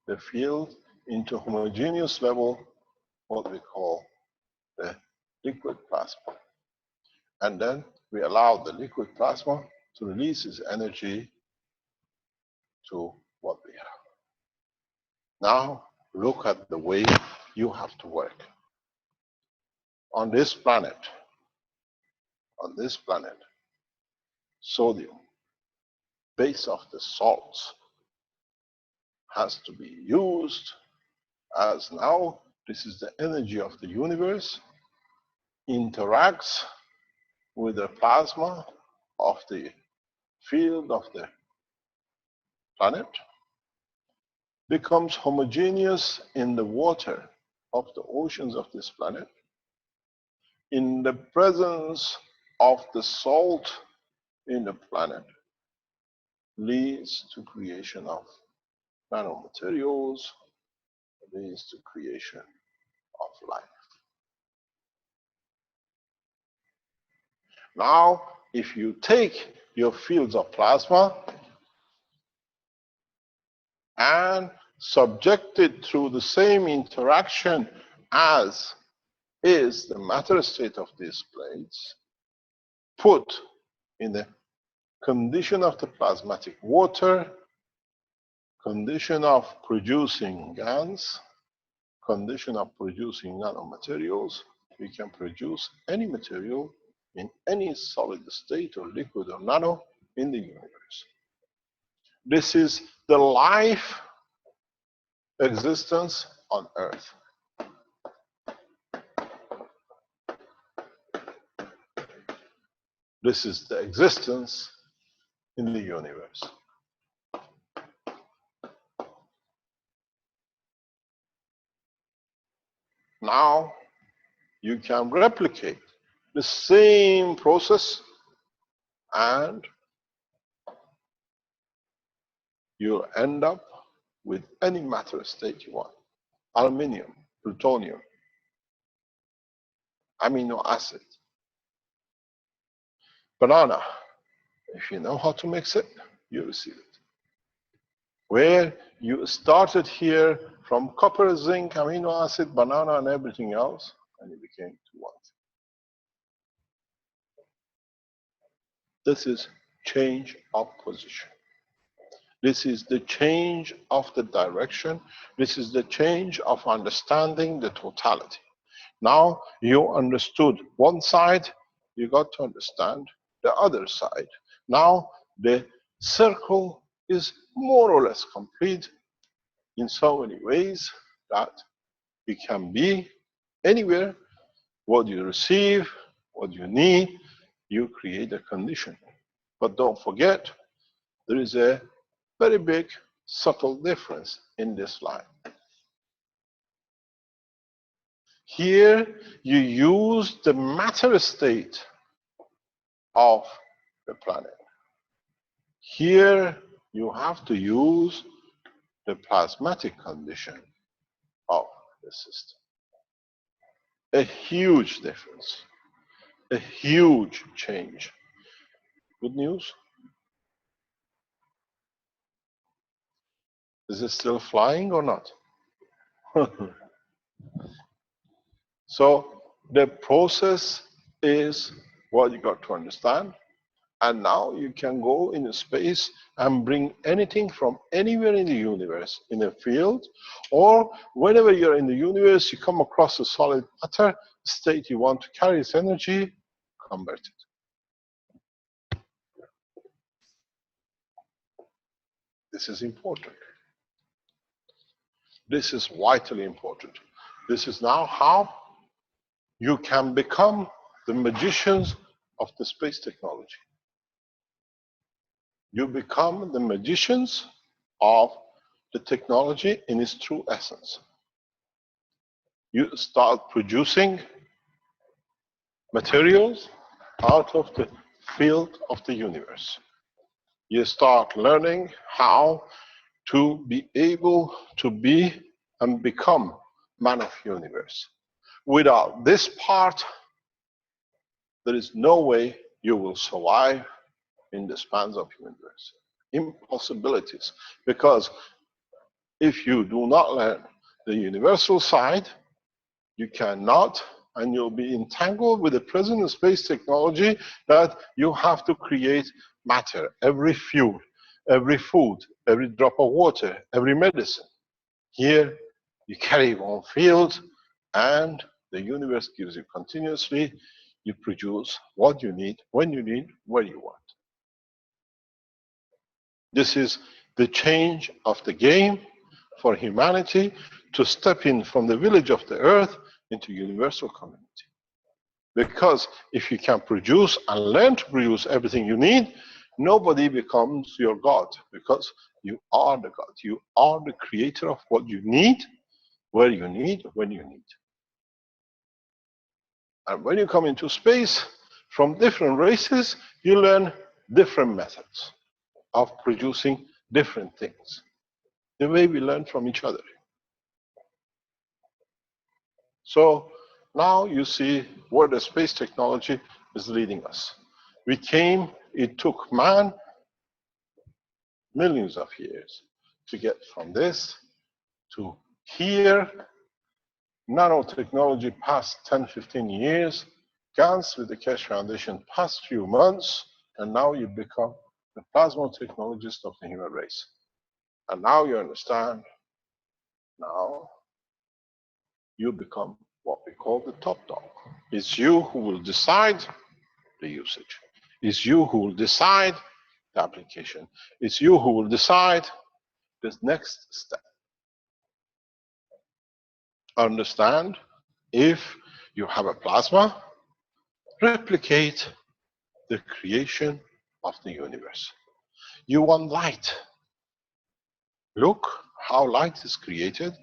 [SPEAKER 4] the field into homogeneous level, what we call the liquid plasma. And then we allow the liquid plasma to release its energy to what we have. Now look at the way you have to work. On this planet, sodium, base of the salts, has to be used as now this is the energy of the universe, interacts with the plasma of the field of the planet, becomes homogeneous in the water of the oceans of this planet, in the presence of the salt in the planet, leads to creation of nanomaterials, leads to creation of life. Now, if you take your fields of plasma and subject it through the same interaction as is the matter state of these plates, put in the condition of the plasmatic water, condition of producing GANs, condition of producing nanomaterials, we can produce any material in any solid state or liquid or nano in the universe. This is the life existence on Earth. This is the existence in the universe. Now you can replicate the same process and you'll end up with any matter state you want. Aluminium, plutonium, amino acid, banana. If you know how to mix it, you receive it. Where you started here from copper, zinc, amino acid, banana, and everything else, and you became to one. This is change of position. This is the change of the direction. This is the change of understanding the totality. Now you understood one side, you got to understand the other side. Now the circle is more or less complete in so many ways that it can be anywhere. What you receive, what you need, you create a condition. But don't forget, there is a very big subtle difference in this line. Here you use the matter state of the planet. Here you have to use the plasmatic condition of the system. A huge difference, a huge change. Good news? Is it still flying or not? So the process is what you got to understand. And now you can go in space and bring anything from anywhere in the universe in a field, or whenever you're in the universe, you come across a solid matter state you want to carry its energy, convert it. This is important. This is vitally important. This is now how you can become the magicians of the space technology. You become the magicians of the technology in its true essence. You start producing materials out of the field of the universe. You start learning how to be able to be and become man of universe. Without this part, there is no way you will survive in the spans of universe. Impossibilities. Because if you do not learn the universal side, you cannot, and you'll be entangled with the present space technology that you have to create matter, every fuel, every food, every drop of water, every medicine. Here, you carry one field, and the universe gives you continuously. You produce what you need, when you need, where you want. This is the change of the game for humanity to step in from the village of the earth into universal community. Because if you can produce and learn to produce everything you need, nobody becomes your God, because you are the God. You are the creator of what you need, where you need, when you need. And when you come into space, from different races, you learn different methods of producing different things. The way we learn from each other. So now you see where the space technology is leading us. We came, it took man millions of years to get from this to here. Nanotechnology past 10, 15 years, GANs with the Keshe Foundation past few months, and now you become the plasma technologist of the human race. And now you understand, now you become what we call the top dog. It's you who will decide the usage. It's you who will decide the application. It's you who will decide this next step. Understand, if you have a plasma, replicate the creation of the universe. You want light. Look how light is created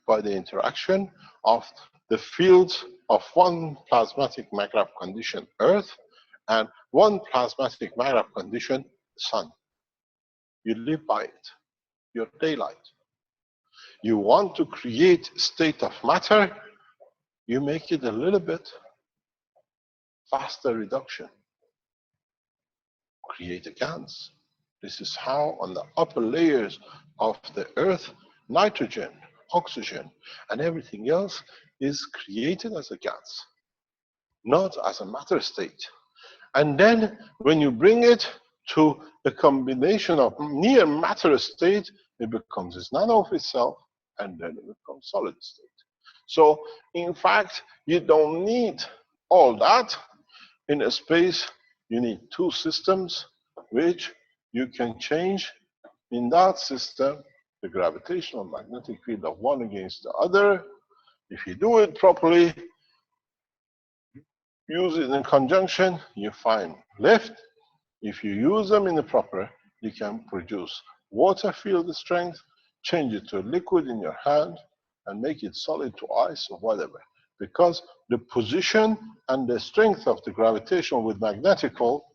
[SPEAKER 4] by the interaction of the fields of one plasmatic magravity condition, Earth, and one plasmatic magravity condition, Sun. You live by it, your daylight. You want to create state of matter, you make it a little bit faster reduction. Create a GANs. This is how on the upper layers of the Earth, nitrogen, oxygen, and everything else is created as a GANs, not as a matter state. And then when you bring it to the combination of near matter state, it becomes this nano of itself, and then it becomes solid state. So in fact, you don't need all that. In a space, you need two systems which you can change in that system the gravitational magnetic field of one against the other. If you do it properly, use it in conjunction, you find lift. If you use them in the proper, you can produce water field strength, change it to a liquid in your hand, and make it solid to ice or whatever. Because the position and the strength of the gravitational with magnetical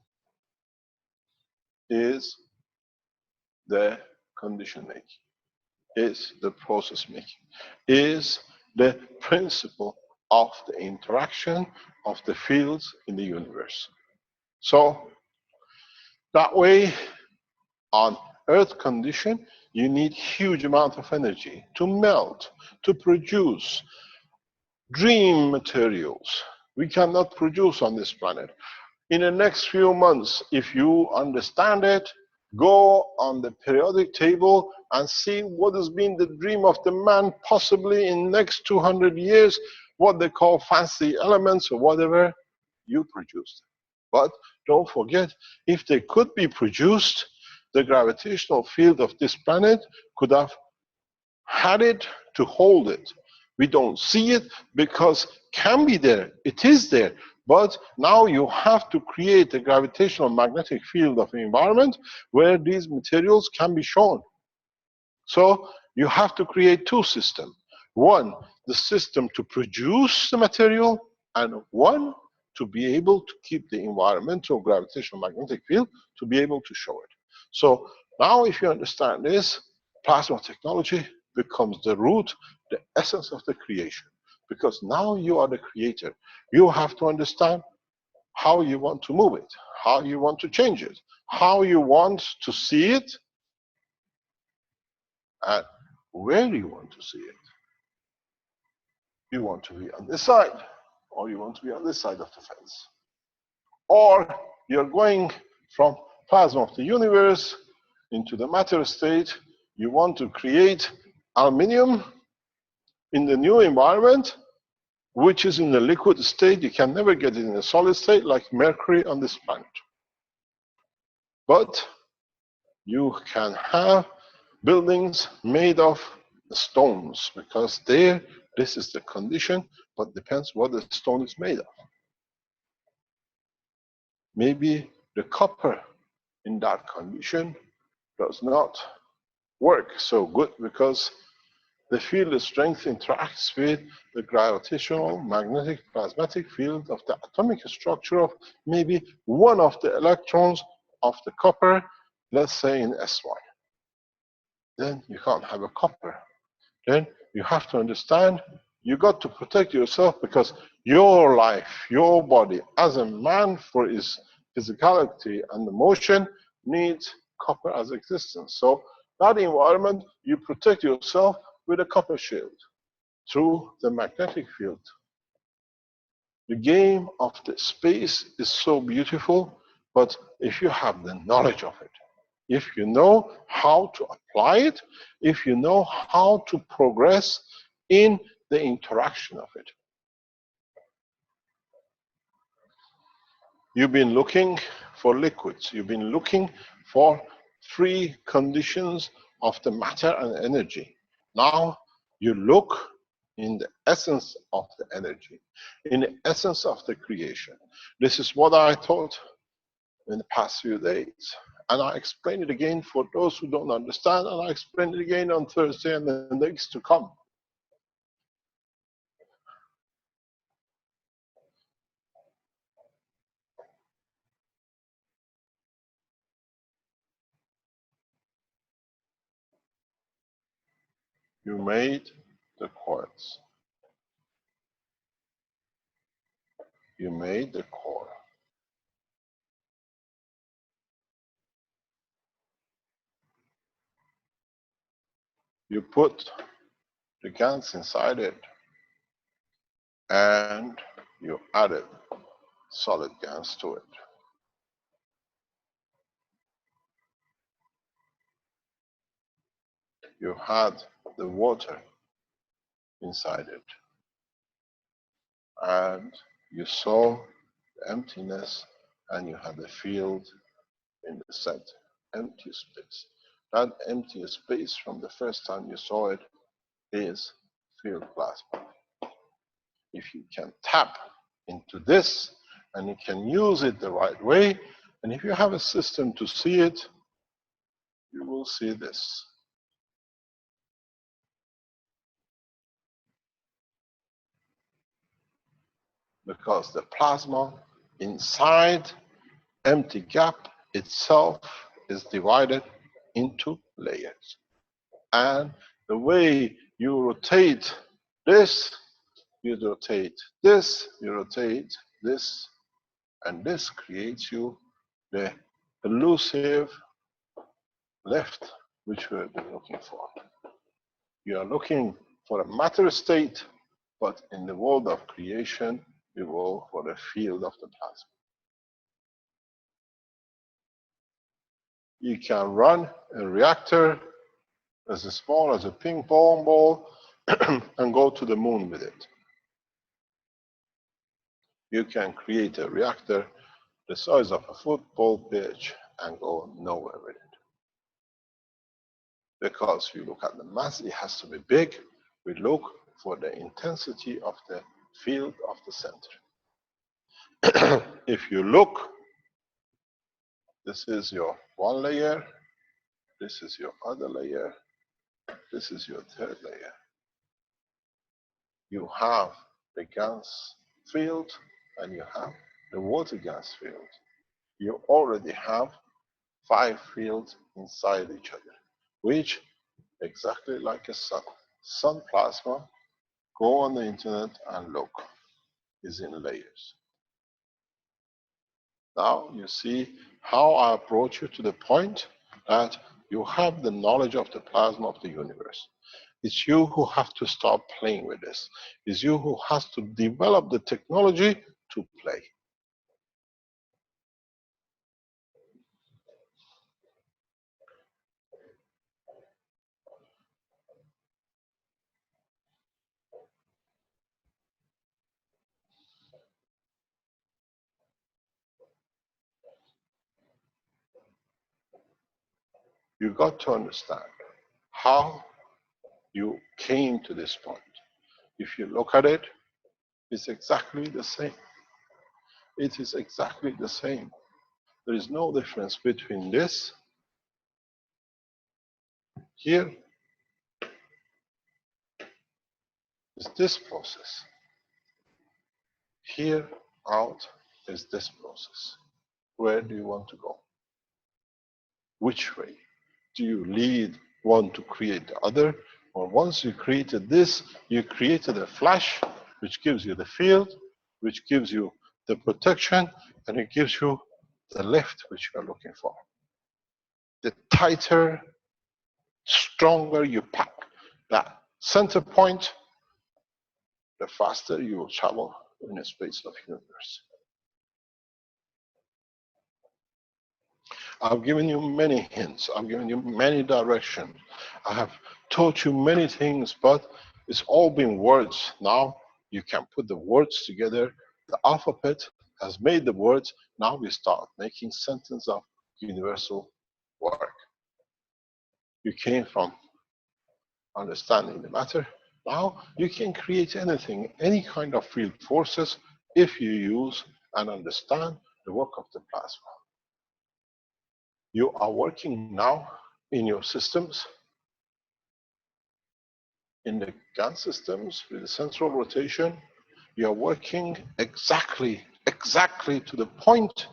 [SPEAKER 4] is the condition making, is the process making, is the principle of the interaction of the fields in the universe. So that way, on Earth condition, you need huge amount of energy to melt, to produce dream materials. We cannot produce on this planet. In the next few months, if you understand it, go on the periodic table and see what has been the dream of the man possibly in the next 200 years, what they call fancy elements or whatever, you produced. But don't forget, if they could be produced, the gravitational field of this planet could have had it to hold it. We don't see it because it can be there, it is there. But now you have to create a gravitational magnetic field of the environment where these materials can be shown. So you have to create two systems. One, the system to produce the material, and one, to be able to keep the environmental gravitational magnetic field to be able to show it. So now if you understand this, plasma technology becomes the root, the essence of the creation. because now you are the creator. You have to understand how you want to move it, how you want to change it, how you want to see it, and where you want to see it. You want to be on this side, or you want to be on this side of the fence. Or you're going from plasma of the universe into the matter state. You want to create aluminium in the new environment, which is in the liquid state. You can never get it in a solid state like mercury on this planet. But you can have buildings made of stones, because there, this is the condition, but depends what the stone is made of. Maybe the copper in that condition does not work so good because the field strength interacts with the gravitational, magnetic, plasmatic field of the atomic structure of maybe one of the electrons of the copper, let's say in SY. Then you can't have a copper. Then you have to understand you got to protect yourself, because your life, your body as a man for its physicality and emotion needs copper as existence. So that environment, you protect yourself with a copper shield through the magnetic field. The game of the space is so beautiful, but if you have the knowledge of it, if you know how to apply it, if you know how to progress in the interaction of it. You've been looking for liquids. You've been looking for three conditions of the matter and energy. Now you look in the essence of the energy, in the essence of the creation. This is what I taught in the past few days. And I explain it again for those who don't understand, and I explain it again on Thursday and the next to come. You made the quartz. You made the core. You put the GANs inside it, and you added solid GANs to it. You had the water inside it, and you saw the emptiness, and you had the field in the center, empty space. That empty space from the first time you saw it is field plasma. If you can tap into this and you can use it the right way, and if you have a system to see it, you will see this. Because the plasma inside empty gap itself is divided into layers. And the way you rotate this, you rotate this, you rotate this, and this creates you the elusive lift which we're looking for. You are looking for a matter state, but in the world of creation, you go for the field of the plasma. You can run a reactor as small as a ping pong ball and go to the moon with it. You can create a reactor the size of a football pitch and go nowhere with it. Because we look at the mass, it has to be big. We look for the intensity of the field of the center. If you look, this is your one layer, this is your other layer, this is your third layer. You have the gas field and you have the water gas field. You already have 5 fields inside each other, which exactly like a sun. Sun plasma Go on the internet and look. It's in layers. Now you see how I approach you to the point that you have the knowledge of the plasma of the universe. It's you who have to start playing with this. It's you who has to develop the technology to play. You got to understand how you came to this point. If you look at it, it's exactly the same. It is exactly the same. There is no difference between this here is this process. Here out is this process. Where do you want to go? Which way? Do you lead one to create the other? Or once you created this, you created a flash, which gives you the field, which gives you the protection, and it gives you the lift which you are looking for. The tighter, stronger you pack that center point, the faster you will travel in the space of the universe. I've given you many hints. I've given you many directions. I have taught you many things, but it's all been words. Now you can put the words together. The alphabet has made the words. Now we start making sentences of universal work. You came from understanding the matter. Now you can create anything, any kind of field forces, if you use and understand the work of the plasma. You are working now in your systems, in the gun systems with the central rotation. You are working exactly to the point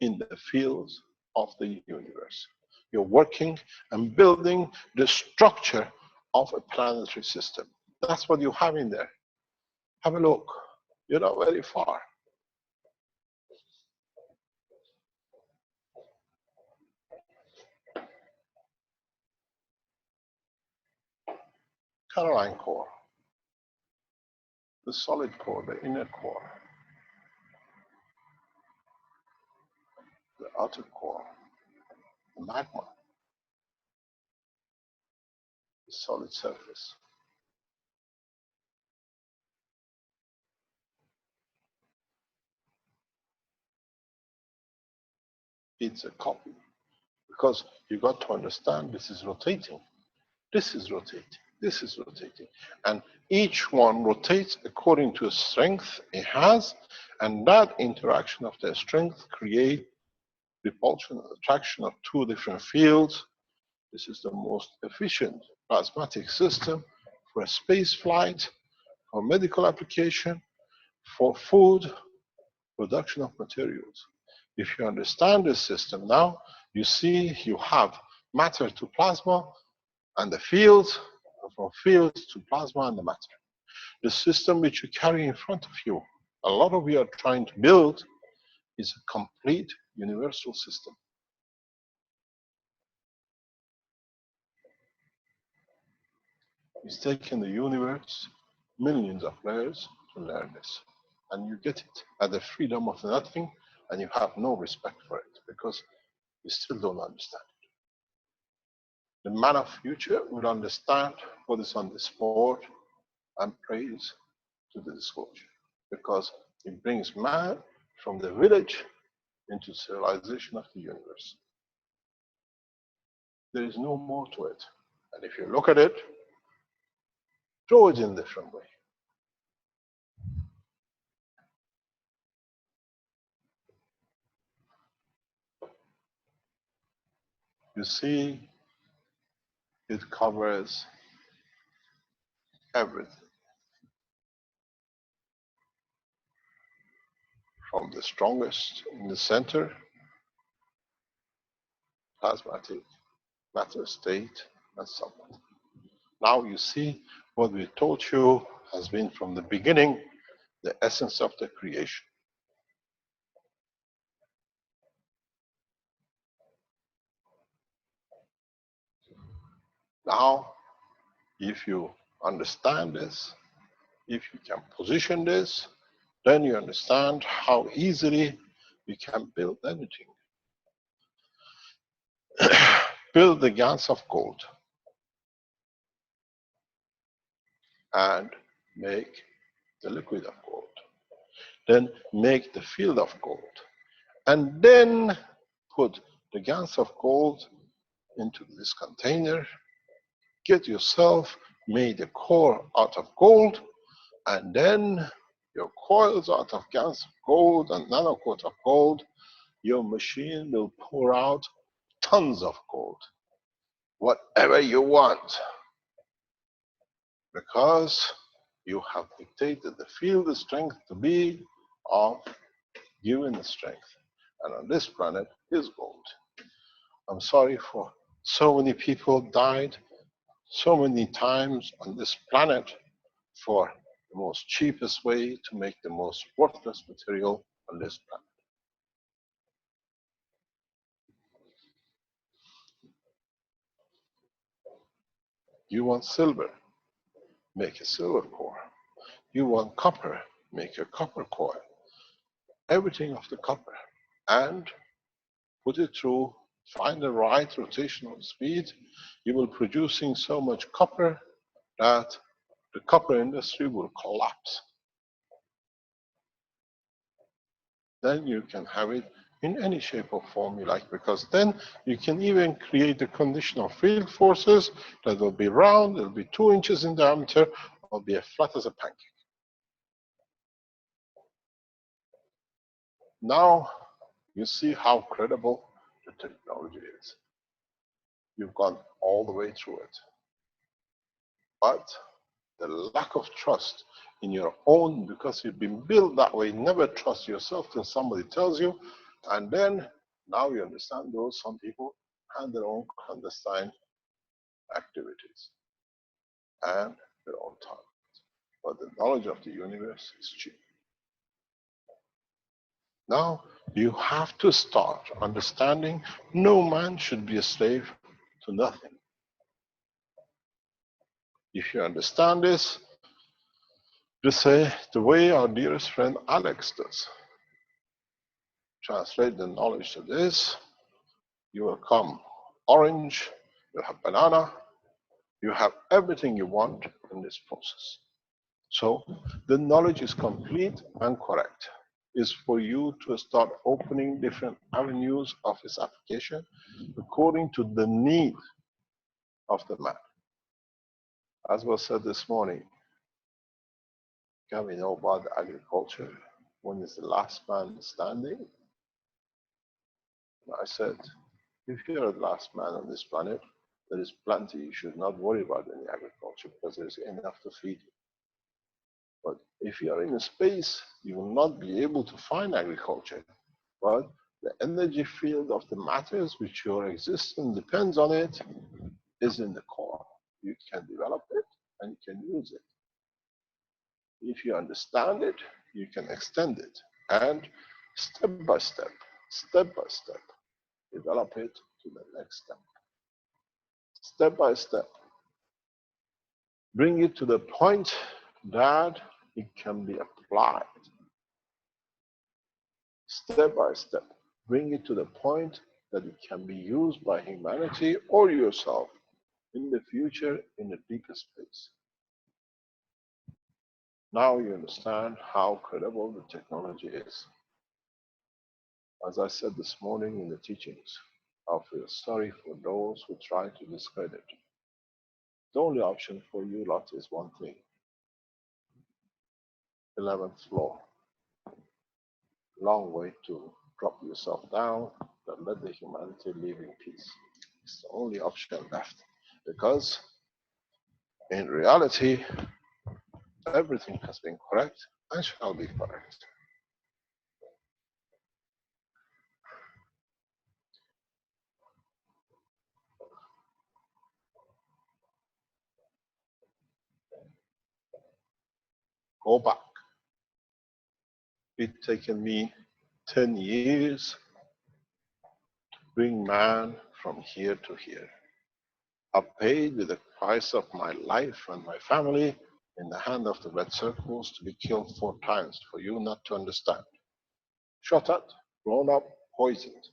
[SPEAKER 4] in the fields of the universe. You're working and building the structure of a planetary system. That's what you have in there. Have a look. You're not very far. Caroline core, the solid core, the inner core, the outer core, the magma, the solid surface. It's a copy, because you got to understand this is rotating, this is rotating, this is rotating, and each one rotates according to the strength it has, and that interaction of their strength create repulsion and attraction of two different fields. This is the most efficient plasmatic system for a space flight, for medical application, for food, production of materials. If you understand this system now, you see you have matter to plasma and the fields, and from fields to plasma and the matter. The system which you carry in front of you, a lot of you are trying to build, is a complete universal system. It's taken the universe millions of layers to learn this. And you get it at the freedom of nothing, and you have no respect for it because you still don't understand it. The man of future will understand what is on this board and praise to the disclosure, because it brings man from the village into civilization of the universe. There is no more to it. And if you look at it, throw it in a different way. You see, it covers everything. From the strongest in the center, plasmatic, matter state, and so on. Now you see what we taught you has been from the beginning the essence of the creation. Now, if you understand this, if you can position this, then you understand how easily we can build anything. Build the gans of gold and make the liquid of gold. Then make the field of gold. And then put the gans of gold into this container. Get yourself made a core out of gold, and then your coils out of gans of gold and nanocoat of gold. Your machine will pour out tons of gold, whatever you want, because you have dictated the field strength to be of given strength. And on this planet is gold. I'm sorry for so many people died so many times on this planet for the most cheapest way to make the most worthless material on this planet. You want silver, make a silver core. You want copper, make a copper core. Everything of the copper. And put it through, find the right rotational speed. You will producing so much copper that the copper industry will collapse. Then you can have it in any shape or form you like, because then you can even create the conditional field forces that will be round, it'll be 2 inches in diameter, or be as flat as a pancake. Now you see how credible the technology is. You've gone all the way through it. But the lack of trust in your own, because you've been built that way, never trust yourself till somebody tells you, and then now you understand those some people have their own clandestine activities and their own time. But the knowledge of the universe is cheap. Now you have to start understanding no man should be a slave to nothing. If you understand this, just say the way our dearest friend Alex does. Translate the knowledge to this, you will come orange, you have banana, you have everything you want in this process. So the knowledge is complete and correct. It's for you to start opening different avenues of its application according to the need of the man. As was said this morning, can we know about agriculture when it's the last man standing? I said, if you're the last man on this planet, there is plenty. You should not worry about any agriculture because there's enough to feed you. But if you are in a space, you will not be able to find agriculture. But the energy field of the matters which your existence depends on it is in the core. You can develop it and you can use it. If you understand it, you can extend it. And step by step, develop it to the next step. Step by step. Bring it to the point that it can be applied. Step by step. Bring it to the point that it can be used by humanity or yourself in the future in a deeper space. Now you understand how credible the technology is. As I said this morning in the teachings, I feel sorry for those who try to discredit. The only option for you lot is one thing. 11th floor. Long way to drop yourself down, but let the humanity live in peace. It's the only option left. Because in reality, everything has been correct and shall be correct. go back. It's taken me 10 years to bring man from here to here. I paid with the price of my life and my family in the hand of the red circles to be killed 4 times for you not to understand. Shot at, blown up, poisoned.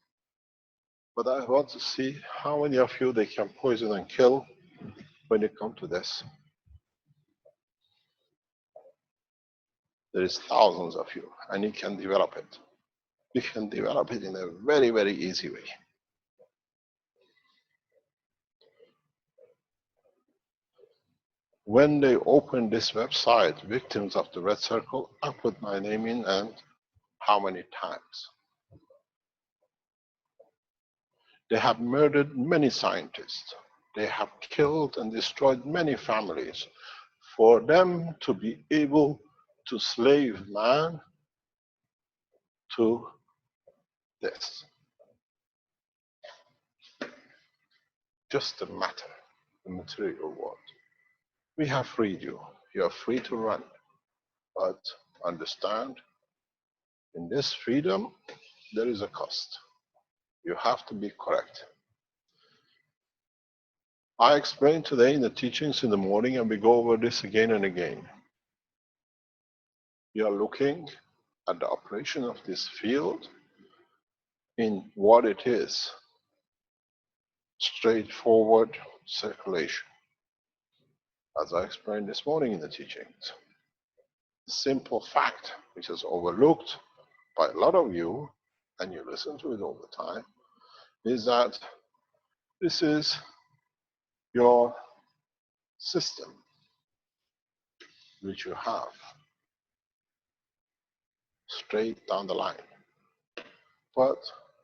[SPEAKER 4] But I want to see how many of you they can poison and kill when it comes to this. There is thousands of you, and you can develop it. You can develop it in a very, very easy way. When they opened this website, Victims of the Red Circle, I put my name in, and how many times? They have murdered many scientists. They have killed and destroyed many families for them to be able to slave man to this. Just the matter, the material world. We have freed you. You are free to run. But understand, in this freedom, there is a cost. You have to be correct. I explained today in the teachings in the morning, and we go over this again and again. You are looking at the operation of this field in what it is. Straightforward circulation. As I explained this morning in the teachings. The simple fact, which is overlooked by a lot of you, and you listen to it all the time, is that this is your system which you have straight down the line. But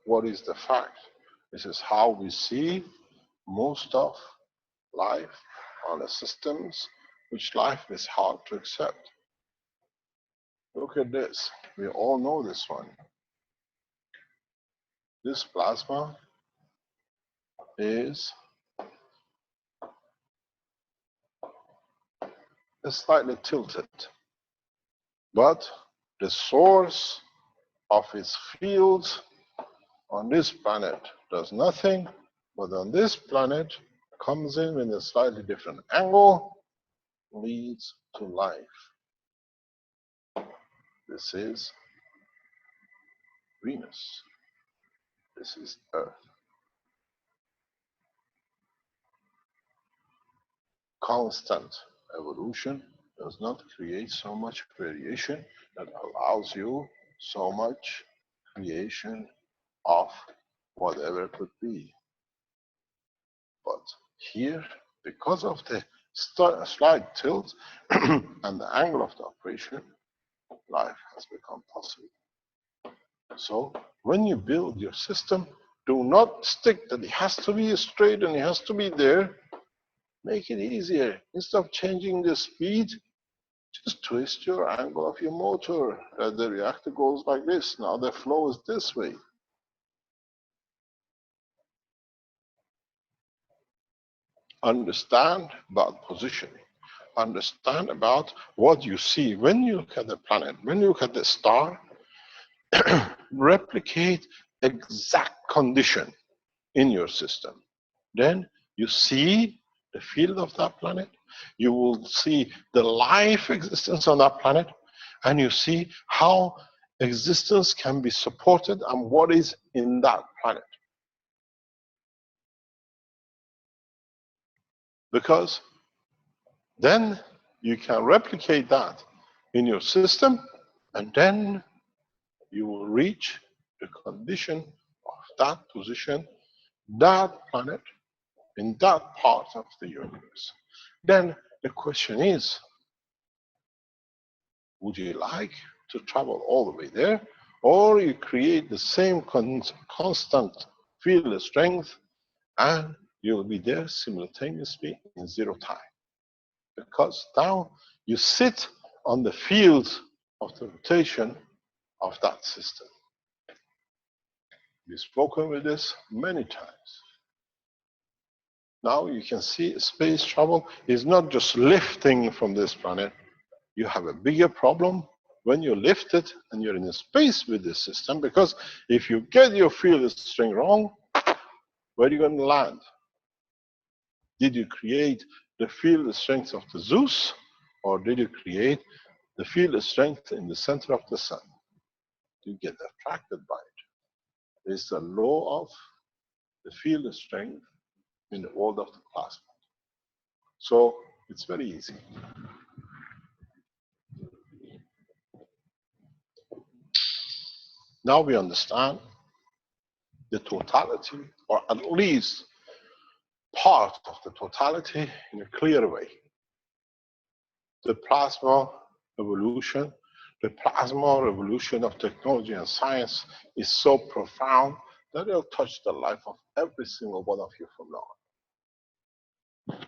[SPEAKER 4] what is the fact? This is how we see most of life on the systems which life is hard to accept. Look at this. We all know this one. This plasma is slightly tilted, but the source of its fields on this planet does nothing, but on this planet comes in a slightly different angle, leads to life. This is Venus. This is Earth. Constant evolution does not create so much variation that allows you so much creation of whatever it could be. But here, because of the slight tilt and the angle of the operation, life has become possible. So when you build your system, do not stick that it has to be straight and it has to be there. Make it easier. Instead of changing the speed, just twist your angle of your motor. The reactor goes like this. Now the flow is this way. Understand about positioning. Understand about what you see when you look at the planet, when you look at the star. Replicate exact condition in your system. Then you see the field of that planet. You will see the life existence on that planet, and you see how existence can be supported and what is in that planet. Because then you can replicate that in your system, and then you will reach the condition of that position, that planet, in that part of the universe. Then the question is, would you like to travel all the way there, or you create the same constant field strength and you'll be there simultaneously in zero time? Because now you sit on the field of the rotation of that system. We've spoken with this many times. Now you can see space travel is not just lifting from this planet, You have a bigger problem when you lift it and you're in a space with this system, because if you get your field strength wrong, where are you going to land? Did you create the field strength of the Zeus, or did you create the field strength in the center of the sun? You get attracted by it. It's the law of the field strength in the world of the plasma. So it's very easy. Now we understand the totality, or at least part of the totality, in a clear way. The plasma evolution, the plasma revolution of technology and science is so profound that it'll touch the life of every single one of you from now on.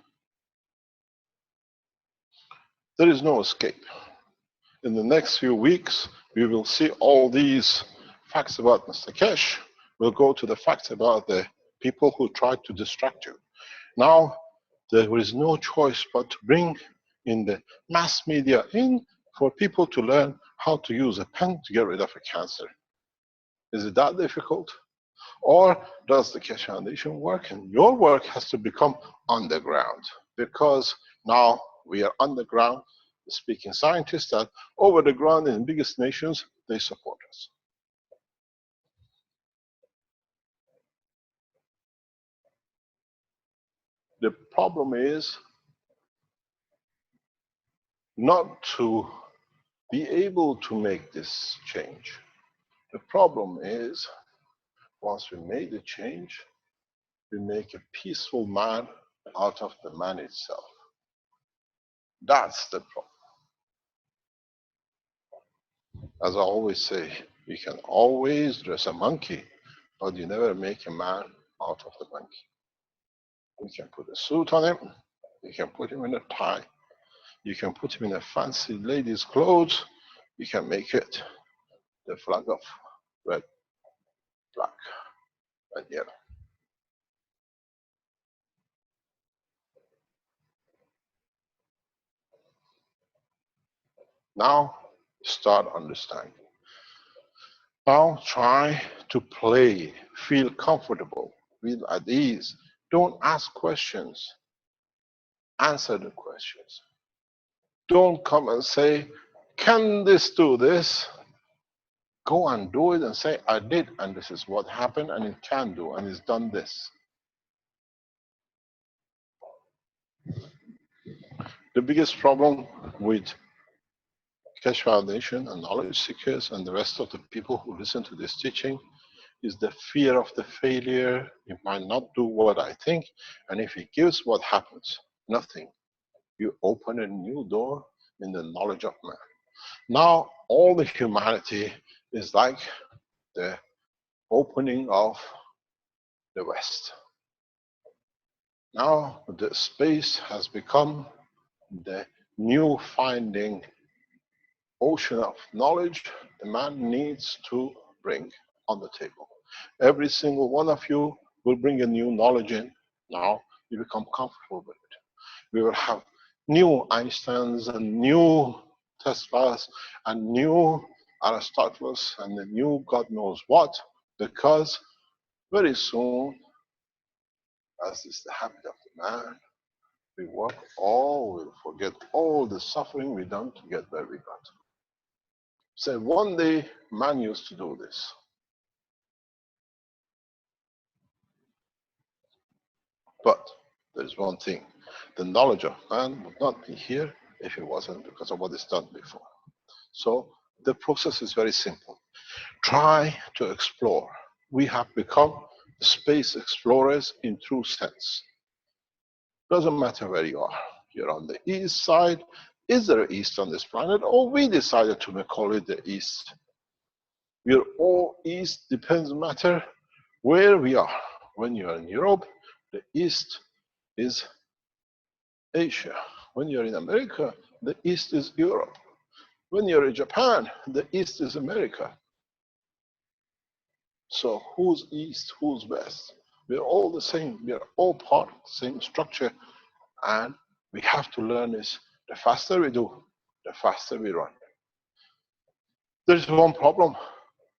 [SPEAKER 4] There is no escape. In the next few weeks, we will see all these facts about Mr. Keshe. We'll go to the facts about the people who tried to distract you. Now, there is no choice but to bring in the mass media in for people to learn how to use a pen to get rid of a cancer. Is it that difficult? Or does the Keshe Foundation work? And your work has to become underground, because now we are underground speaking scientists that over the ground in the biggest nations, they support us. The problem is not to be able to make this change. The problem is, once we made the change, we make a peaceful man out of the man itself. That's the problem. As I always say, you can always dress a monkey, but you never make a man out of the monkey. You can put a suit on him, you can put him in a tie, you can put him in a fancy lady's clothes, you can make it the flag of red, black, and yellow. Now, start understanding. Now try to play, feel comfortable, feel at ease. Don't ask questions, answer the questions. Don't come and say, can this do this? Go and do it and say, I did, and this is what happened, and it can do, and it's done this. The biggest problem with Keshe Foundation and knowledge seekers and the rest of the people who listen to this teaching is the fear of the failure. It might not do what I think, and if it gives, what happens? Nothing. You open a new door in the knowledge of man. Now all the humanity is like the opening of the West. Now the space has become the new finding ocean of knowledge the man needs to bring on the table. Every single one of you will bring a new knowledge in. Now you become comfortable with it. We will have new Einsteins and new Teslas and new Aristotles and the new God knows what, because very soon, as is the habit of the man, we will forget all the suffering we done to get where we got. So one day, man used to do this. But there's one thing. The knowledge of man would not be here if it wasn't because of what is done before. So the process is very simple. Try to explore. We have become space explorers in true sense. Doesn't matter where you are. You're on the east side. Is there an east on this planet? Or we decided to call it the east. We're all east, depends matter where we are. When you're in Europe, the east is Asia. When you're in America, the east is Europe. When you're in Japan, the east is America. So who's east, who's west? We're all the same. We're all part of the same structure. And we have to learn this. The faster we do, the faster we run. There's one problem,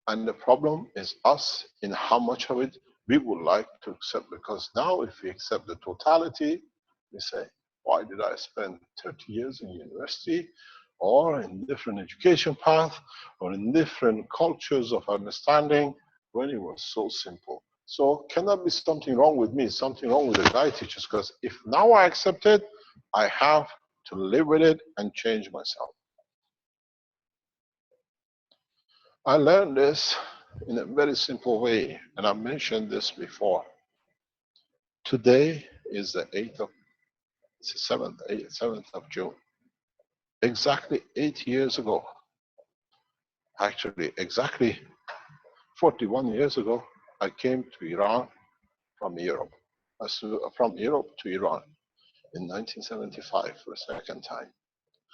[SPEAKER 4] and the problem is us in how much of it we would like to accept. Because now if we accept the totality, we say, why did I spend 30 years in university or in different education paths or in different cultures of understanding when it was so simple? So cannot be something wrong with me, something wrong with the guy teachers, because if now I accept it, I have to live with it and change myself. I learned this in a very simple way, and I mentioned this before. Today is the 7th of June. Exactly 8 years ago, actually exactly 41 years ago, I came to Iran from Europe. From Europe to Iran in 1975 for a second time,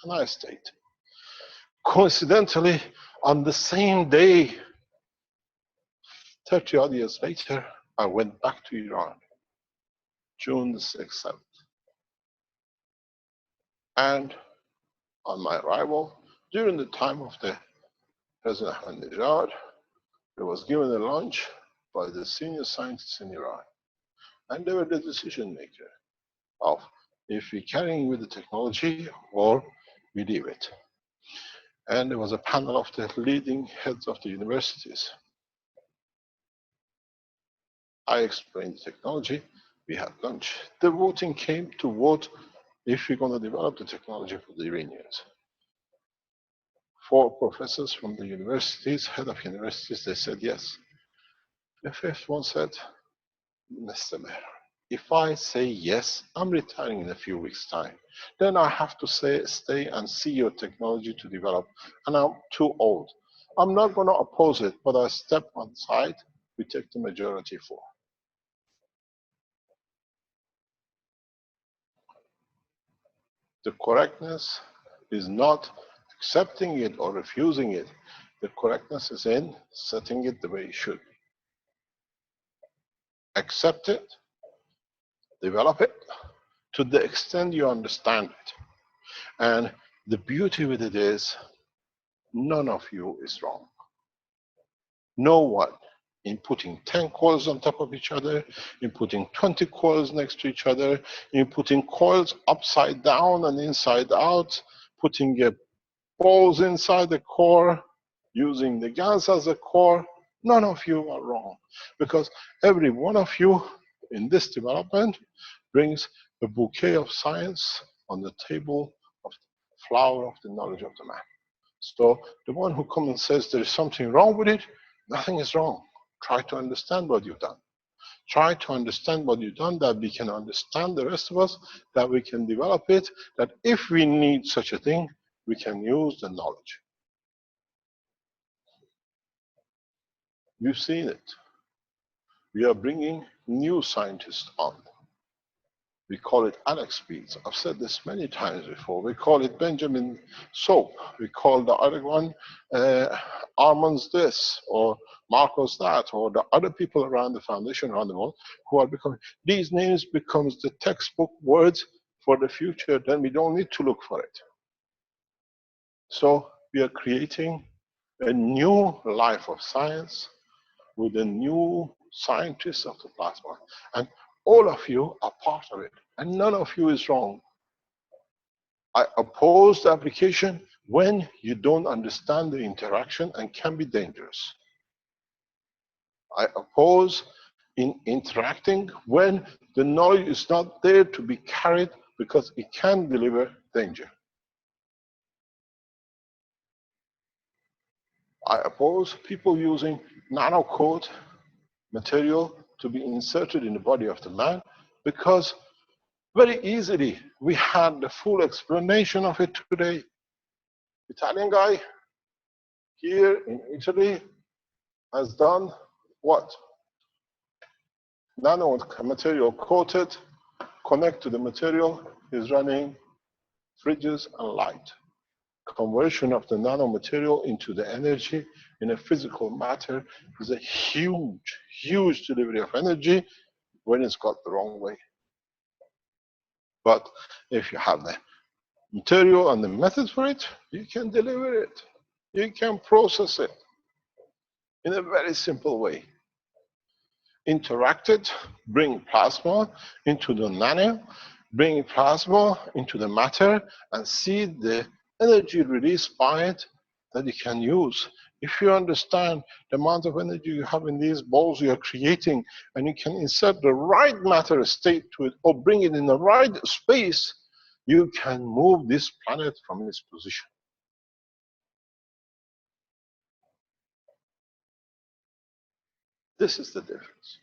[SPEAKER 4] and I stayed. Coincidentally, on the same day, 30 odd years later, I went back to Iran, June the 6th, 7th. And on my arrival, during the time of the President Ahmadinejad, I was given a lunch by the senior scientists in Iran. And they were the decision maker of if we carrying with the technology or we leave it. And there was a panel of the leading heads of the universities. I explained the technology, we had lunch. The voting came to vote if we're going to develop the technology for the Iranians. 4 professors from the universities, head of universities, they said yes. The fifth one said, Mr. Mayor, if I say yes, I'm retiring in a few weeks' time. Then I have to stay and see your technology to develop, and I'm too old. I'm not going to oppose it, but I step on side, we take the majority for. The correctness is not accepting it or refusing it. The correctness is in setting it the way it should be. Accept it, develop it to the extent you understand it. And the beauty with it is, none of you is wrong. No one, in putting 10 coils on top of each other, in putting 20 coils next to each other, in putting coils upside down and inside out, putting balls inside the core, using the gas as a core, none of you are wrong. Because every one of you in this development brings a bouquet of science on the table of the flower of the knowledge of the man. So the one who comes and says there is something wrong with it, nothing is wrong. Try to understand what you've done. Try to understand what you've done, that we can understand the rest of us, that we can develop it, that if we need such a thing, we can use the knowledge. We've seen it. We are bringing new scientists on. We call it Alex Beats. I've said this many times before. We call it Benjamin Soap. We call the other one Armand's this, or Marcos that, or the other people around the foundation around the world who are becoming. These names becomes the textbook words for the future. Then we don't need to look for it. So we are creating a new life of science with a new scientists of the plasma. And all of you are part of it, and none of you is wrong. I oppose the application when you don't understand the interaction and can be dangerous. I oppose in interacting when the knowledge is not there to be carried because it can deliver danger. I oppose people using nano-code material to be inserted in the body of the man, because very easily we had the full explanation of it today. Italian guy here in Italy has done what? Nano material coated, connect to the material, is running fridges and light. Conversion of the nano material into the energy in a physical matter is a huge, huge delivery of energy when it's got the wrong way. But if you have the material and the method for it, you can deliver it. You can process it in a very simple way. Interact it, bring plasma into the nano, bring plasma into the matter, and see the energy released by it that you can use. If you understand the amount of energy you have in these balls you are creating, and you can insert the right matter state to it, or bring it in the right space, you can move this planet from its position. This is the difference.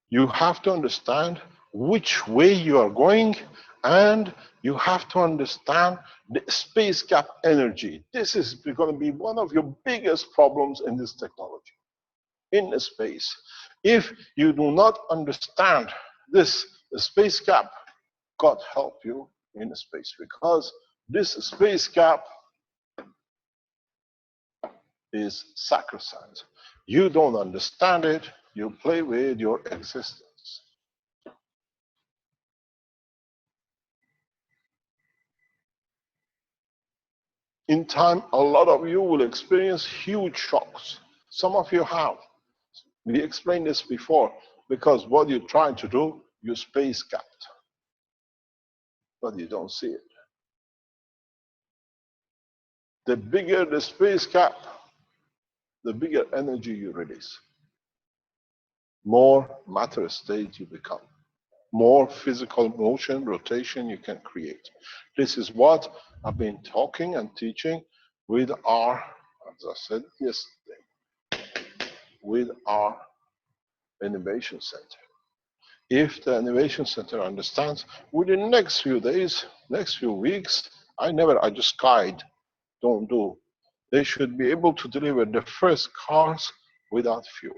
[SPEAKER 4] You have to understand which way you are going, and you have to understand the space gap energy. This is going to be one of your biggest problems in this technology, in the space. If you do not understand this, the space gap, God help you in space, because this space gap is sacrosanct. You don't understand it, you play with your existence. In time, a lot of you will experience huge shocks. Some of you have. We explained this before, because what you're trying to do, you space gapped, but you don't see it. The bigger the space gap, the bigger energy you release. More matter state you become. More physical motion, rotation you can create. This is what I've been talking and teaching with our, as I said yesterday, with our Innovation Center. If the Innovation Center understands, within the next few days, next few weeks, I just guide, don't do. They should be able to deliver the first cars without fuel.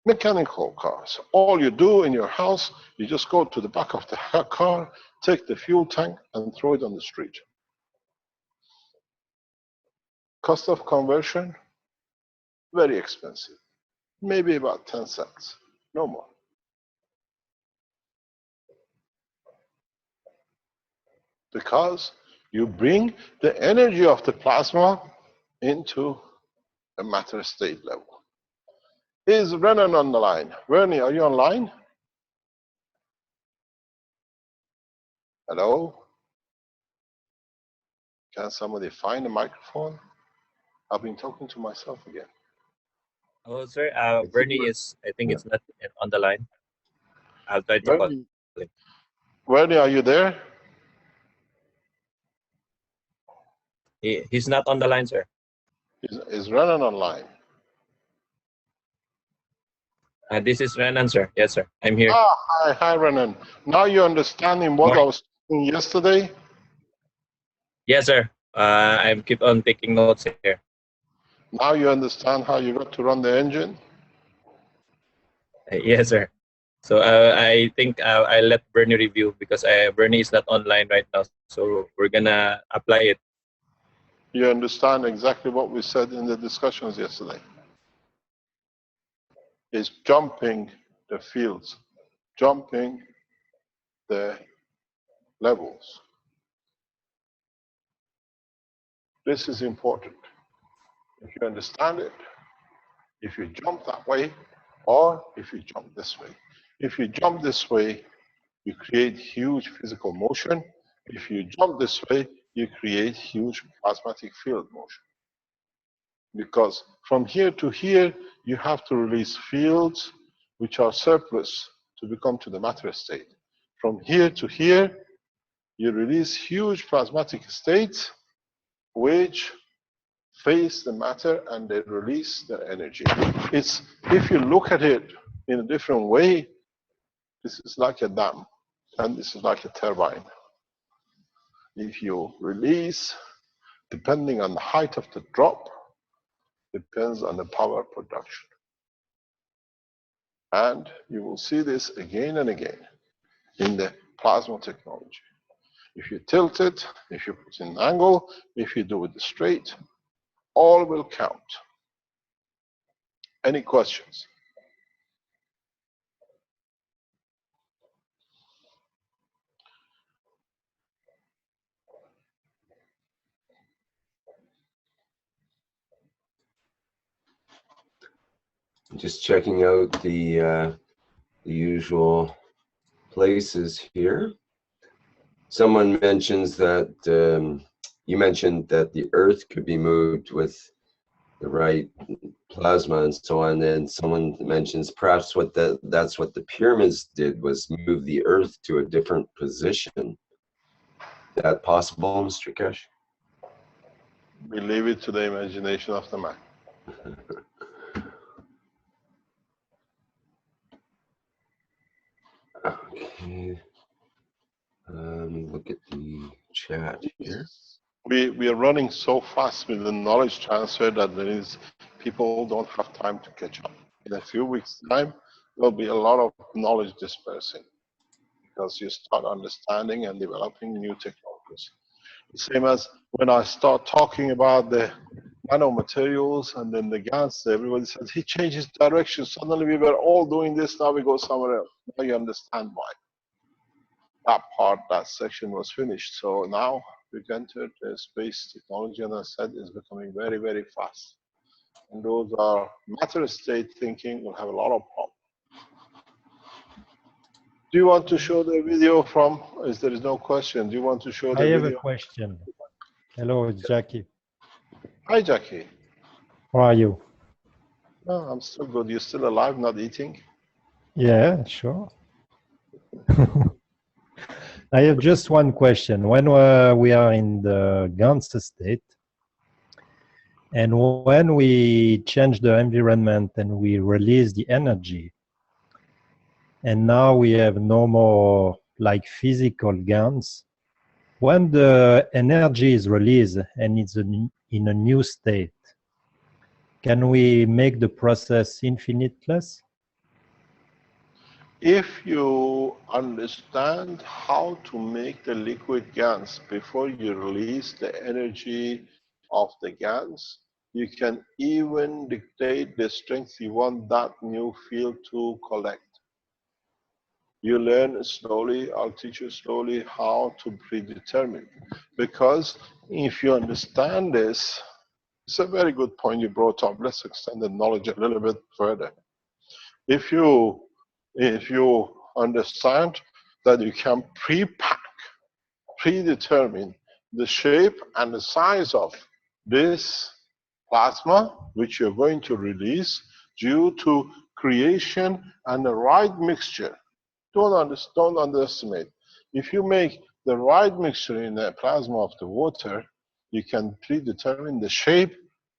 [SPEAKER 4] Mechanical cars. All you do in your house, you just go to the back of the car, take the fuel tank, and throw it on the street. Cost of conversion, very expensive. Maybe about 10 cents, no more. Because you bring the energy of the plasma into a matter state level. Is Renan on the line? Vernie, are you online? Hello? Can somebody find a microphone? I've been talking to myself again.
[SPEAKER 5] Oh, sir. Bernie is, I think it's not on the line. I'll try to call him.
[SPEAKER 4] Vernie, are you there?
[SPEAKER 5] He's not on the line, sir.
[SPEAKER 4] Is Renan online?
[SPEAKER 5] This is Renan, sir. Yes, sir. I'm here.
[SPEAKER 4] Hi, Renan. Now you're understanding what I was saying yesterday?
[SPEAKER 5] Yes, sir. I keep on taking notes here.
[SPEAKER 4] Now you understand how you got to run the engine?
[SPEAKER 5] Yes, sir. So I think I'll let Bernie review, because Bernie is not online right now. So we're gonna apply it.
[SPEAKER 4] You understand exactly what we said in the discussions yesterday. Is jumping the fields, jumping the levels. This is important. If you understand it, if you jump that way, or if you jump this way. If you jump this way, you create huge physical motion. If you jump this way, you create huge plasmatic field motion. Because from here to here, you have to release fields which are surplus to become to the matter state. From here to here, you release huge plasmatic states which face the matter and they release the energy. It's, if you look at it in a different way, this is like a dam and this is like a turbine. If you release, depending on the height of the drop, depends on the power production. And you will see this again and again in the plasma technology. If you tilt it, if you put in an angle, if you do it straight, all will count. Any questions?
[SPEAKER 1] Just checking out the usual places here. Someone mentions that you mentioned that the Earth could be moved with the right plasma and so on. And someone mentions perhaps that's what the pyramids did, was move the Earth to a different position. Is that possible, Mr. Keshe?
[SPEAKER 4] We leave it to the imagination of the man.
[SPEAKER 1] Okay. Look at the chat here.
[SPEAKER 4] We are running so fast with the knowledge transfer that people don't have time to catch up. In a few weeks' time, there'll be a lot of knowledge dispersing because you start understanding and developing new technologies. The same as when I start talking about the nano-materials and then the gas, everybody says, he changed his direction. Suddenly we were all doing this, now we go somewhere else. Now you understand why. That section was finished. So now we've entered the space technology, and as I said, is becoming very, very fast. And those are matter state thinking will have a lot of problems. Do you want to show the video from, if there is no question, do you want to show the video?
[SPEAKER 6] I have a question. Hello, it's Jackie.
[SPEAKER 4] Hi, Jackie.
[SPEAKER 6] How are you?
[SPEAKER 4] No, I'm still good. You're still alive, not eating?
[SPEAKER 6] Yeah, sure. I have just one question. When we are in the GANS state, and when we change the environment and we release the energy, and now we have no more like physical GANS, when the energy is released and it's in a new state, can we make the process infiniteless?
[SPEAKER 4] If you understand how to make the liquid GANs before you release the energy of the GANs, you can even dictate the strength you want that new field to collect. You learn slowly, I'll teach you slowly how to predetermine. Because if you understand this, it's a very good point you brought up. Let's extend the knowledge a little bit further. If you understand that you can predetermine the shape and the size of this plasma, which you're going to release due to creation and the right mixture. Don't underestimate. If you make the right mixture in the plasma of the water, you can predetermine the shape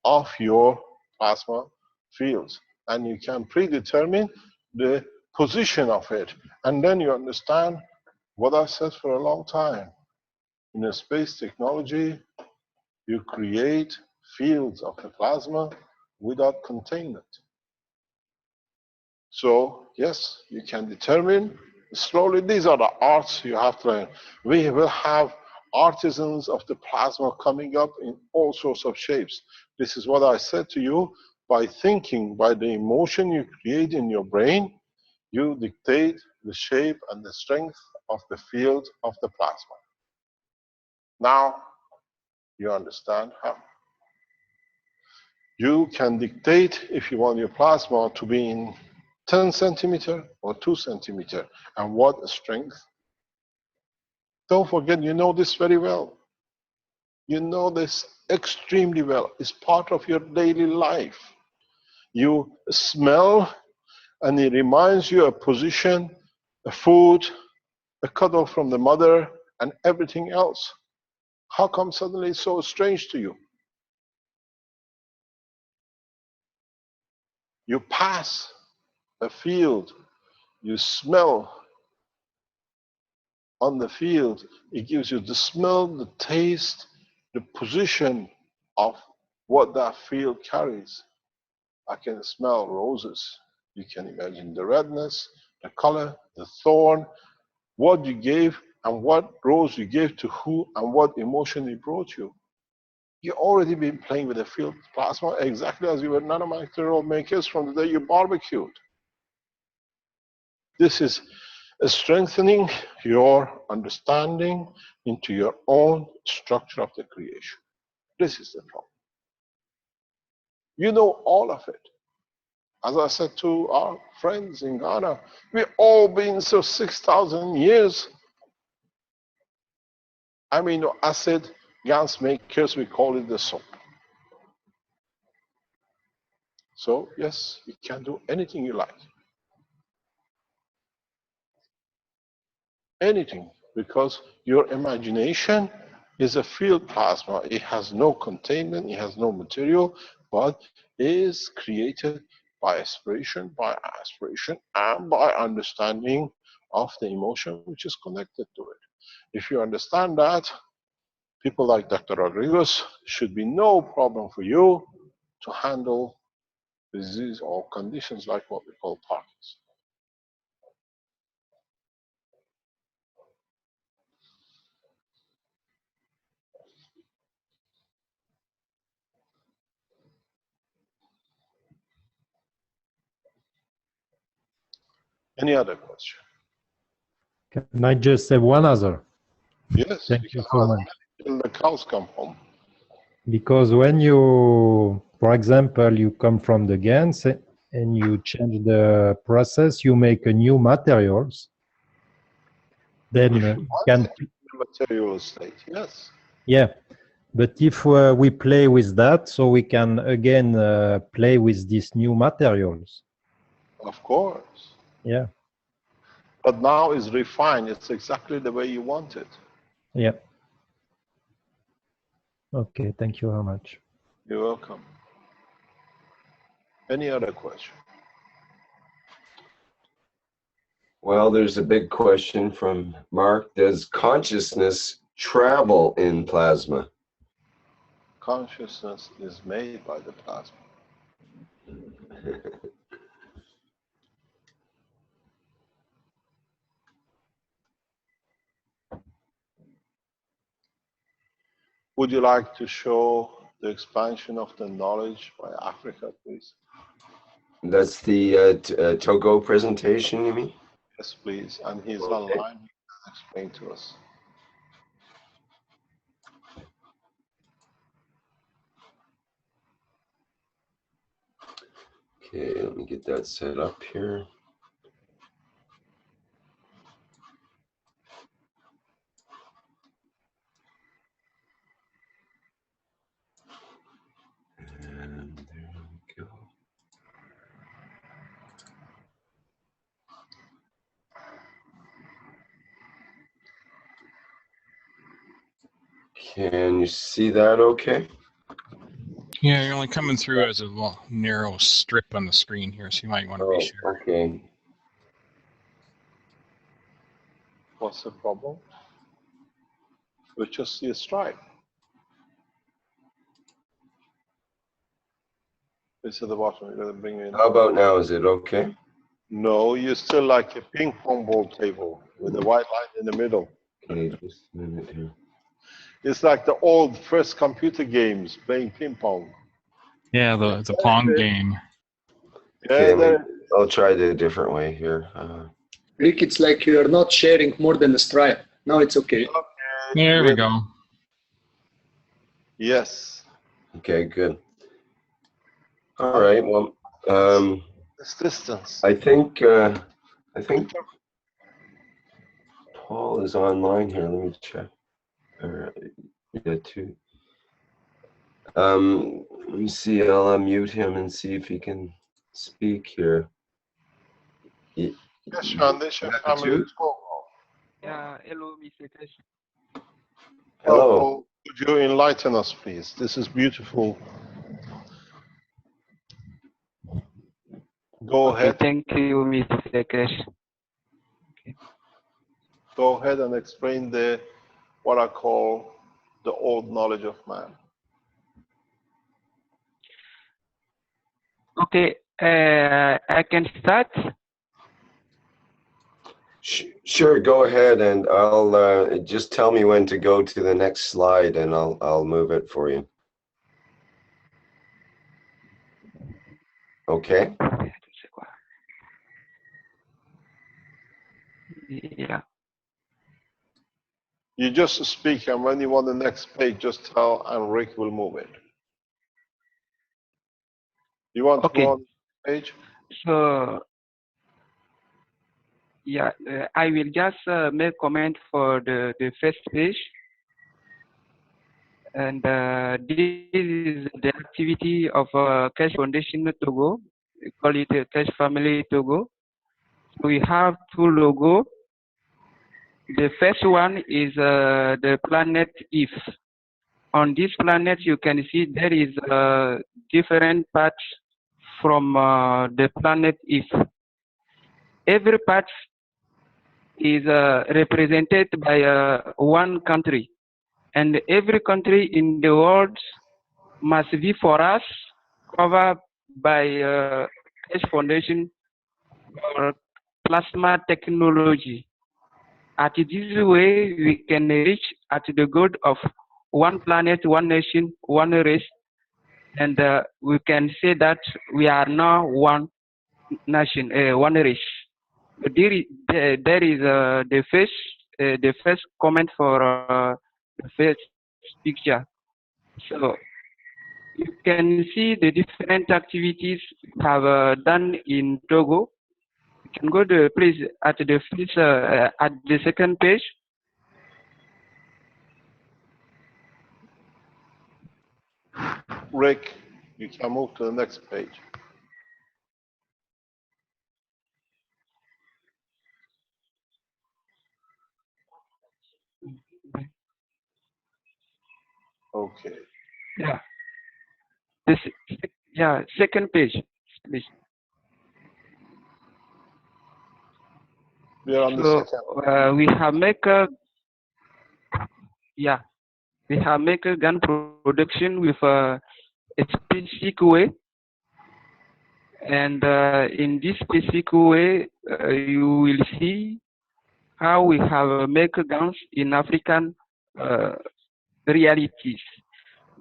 [SPEAKER 4] of your plasma fields. And you can predetermine the position of it. And then you understand what I said for a long time. In the space technology, you create fields of the plasma without containment. So, yes, you can determine slowly. These are the arts you have to learn. We will have artisans of the plasma coming up in all sorts of shapes. This is what I said to you. By thinking, by the emotion you create in your brain, you dictate the shape and the strength of the field of the plasma. Now, you understand how. You can dictate if you want your plasma to be in 10 centimeter or 2 centimeter, and what strength. Don't forget, you know this very well. You know this extremely well. It's part of your daily life. You smell, and it reminds you a position, a food, a cuddle from the mother, and everything else. How come suddenly it's so strange to you? You pass a field, you smell on the field, it gives you the smell, the taste, the position of what that field carries. I can smell roses. You can imagine the redness, the color, the thorn, what you gave and what rose you gave to who and what emotion it brought you. You already been playing with the field plasma exactly as you were nanomaterial makers from the day you barbecued. This is strengthening your understanding into your own structure of the creation. This is the problem. You know all of it. As I said to our friends in Ghana, we've all been so 6,000 years amino acid gas makers, we call it the soap. So yes, you can do anything you like. Anything, because your imagination is a field plasma. It has no containment, it has no material, but is created by aspiration, and by understanding of the emotion which is connected to it. If you understand that, people like Dr. Rodriguez should be no problem for you to handle disease or conditions like what we call Parkinson's. Any other question?
[SPEAKER 6] Can I just say one other?
[SPEAKER 4] Yes,
[SPEAKER 6] Thank you so much.
[SPEAKER 4] Till the cows come home.
[SPEAKER 6] Because when you, for example, you come from the GANs and you change the process, you make a new materials, then you can,
[SPEAKER 4] Material state, yes.
[SPEAKER 6] yeah. But if we play with that, so we can again play with these new materials.
[SPEAKER 4] Of course.
[SPEAKER 6] Yeah.
[SPEAKER 4] But now it's refined. It's exactly the way you want it.
[SPEAKER 6] Yeah. Okay, thank you very much.
[SPEAKER 4] You're welcome. Any other question?
[SPEAKER 1] Well, there's a big question from Mark. Does consciousness travel in plasma?
[SPEAKER 4] Consciousness is made by the plasma. Would you like to show the expansion of the knowledge by Africa, please?
[SPEAKER 1] That's the Togo presentation, you mean?
[SPEAKER 4] Yes, please. And he's
[SPEAKER 1] Okay.
[SPEAKER 4] online. He can explain to us.
[SPEAKER 1] Okay, let me get that set up here. And there we go. Can you see that okay?
[SPEAKER 7] Yeah, you're only coming through as a little narrow strip on the screen here, so you might want to be sure.
[SPEAKER 1] Okay.
[SPEAKER 4] What's the problem? We just see a stripe. It's at the bottom. You're going to bring it in.
[SPEAKER 1] How about now? Is it okay?
[SPEAKER 4] No, you're still like a ping pong ball table with a white line in the middle.
[SPEAKER 1] Okay, just a minute here.
[SPEAKER 4] It's like the old first computer games playing ping pong.
[SPEAKER 7] Yeah, the Pong game.
[SPEAKER 1] Okay,
[SPEAKER 4] Yeah,
[SPEAKER 1] I'll try it a different way here.
[SPEAKER 8] Rick, it's like you're not sharing more than a stripe. Now it's okay.
[SPEAKER 7] There we go.
[SPEAKER 4] yes.
[SPEAKER 1] Okay, good. All right. Well,
[SPEAKER 4] This distance.
[SPEAKER 1] I think Paul is online here. Let me check. Yeah, too. Let me see. I'll unmute him and see if he can speak here.
[SPEAKER 4] Keshe Foundation Family Togo.
[SPEAKER 9] Yeah, hello, Mr. Keshe.
[SPEAKER 1] Hello.
[SPEAKER 4] Paul, could you enlighten us, please? This is beautiful. Go
[SPEAKER 9] Okay,
[SPEAKER 4] ahead.
[SPEAKER 9] thank you, Mr. Keshe.
[SPEAKER 4] Go ahead and explain what I call the old knowledge of man.
[SPEAKER 9] Okay, I can start.
[SPEAKER 1] Sure, go ahead, and I'll just tell me when to go to the next slide, and I'll move it for you. Okay.
[SPEAKER 9] Yeah.
[SPEAKER 4] You just speak, and when you want the next page, just tell, and Rick will move it. You want to
[SPEAKER 9] Okay.
[SPEAKER 4] go on the page?
[SPEAKER 9] So yeah, I will just make comment for the first page. And this is the activity of Keshe Foundation Togo. We call it Keshe Family Togo. We have two logos. The first one is the planet If. On this planet, you can see there is different parts from the planet If. Every part is represented by one country, and every country in the world must be for us covered by Keshe Foundation for plasma technology. At this way, we can reach at the goal of one planet, one nation, one race, and we can say that we are now one nation, one race. There is the first comment for the first picture. So you can see the different activities we have done in Togo. You can go to please at the second page.
[SPEAKER 4] Rick, you can move to the next page. Okay.
[SPEAKER 9] Yeah. Second page, please.
[SPEAKER 4] We are on the second.
[SPEAKER 9] We have make a gun production with a specific way, and in this specific way, you will see how we have make guns in African realities.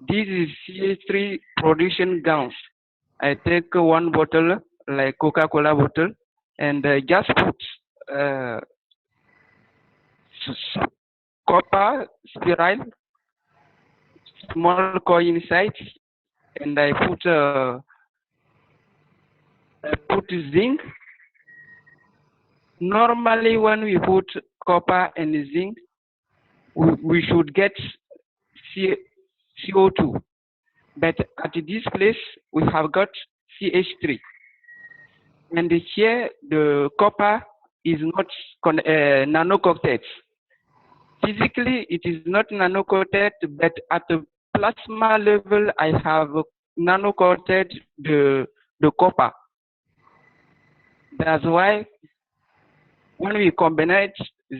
[SPEAKER 9] This is CH3 production guns. I take one bottle, like Coca-Cola bottle, and just put copper spiral, small coin inside, and I put zinc. Normally, when we put copper and zinc, we should get CO2. But at this place, we have got CH3. And here, the copper is not nano-coated. Physically, it is not nano-coated, but at the plasma level, I have nano-coated the copper. That's why when we combine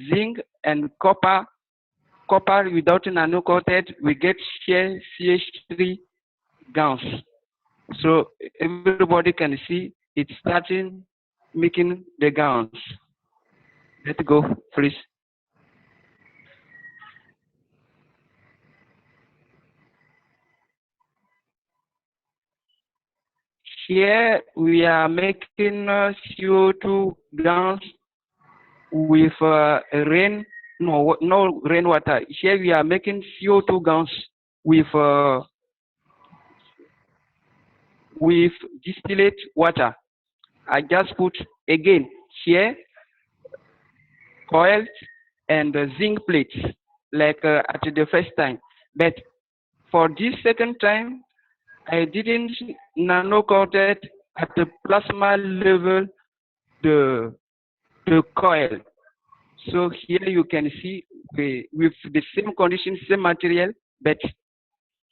[SPEAKER 9] zinc and copper without nano-coated, we get here CH3 guns. So everybody can see it's starting making the guns. Let's go, please. Here we are making CO2 guns with no rainwater. Here we are making CO2 guns with distillate water. I just put again here coils and zinc plates like at the first time. But for this second time, I didn't nano-coated at the plasma level the coil. So here you can see with the same condition, same material, but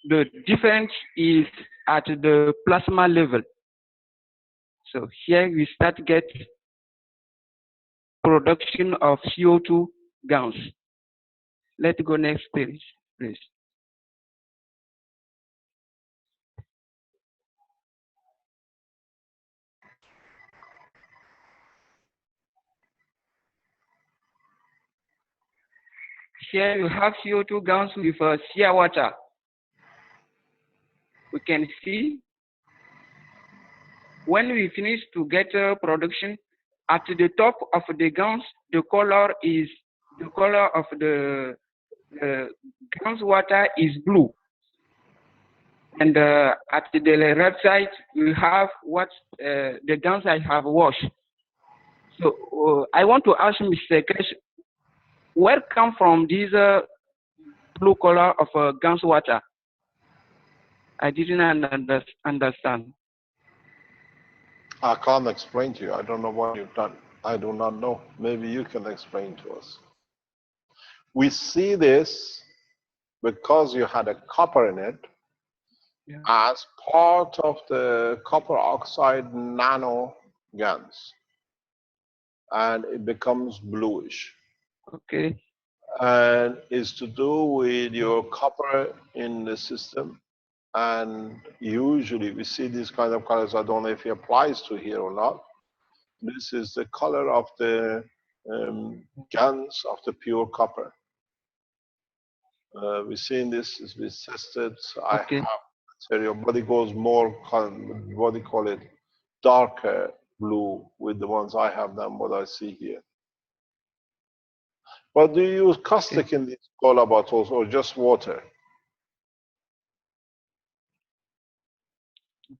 [SPEAKER 9] the difference is at the plasma level. So here we start get production of CO2 guns. Let's go next page, please. Here you have CO2 guns with seawater. We can see when we finish to get production, at the top of the guns, the color of the guns water is blue. And at the left side, we have what the guns I have washed. So I want to ask Mr. Keshe, where come from this blue color of guns water? I didn't understand.
[SPEAKER 4] I can't explain to you. I don't know what you've done. I do not know. Maybe you can explain to us. We see this because you had a copper in it as part of the copper oxide nano GaNs, and it becomes bluish.
[SPEAKER 9] Okay.
[SPEAKER 4] And it's to do with your copper in the system. And usually we see these kind of colors. I don't know if it applies to here or not. This is the color of the GaNs of the pure copper. We've seen this, it's been tested. I have material, but it goes more, what do you call it, darker blue with the ones I have than what I see here. But do you use caustic in these cola bottles or just water?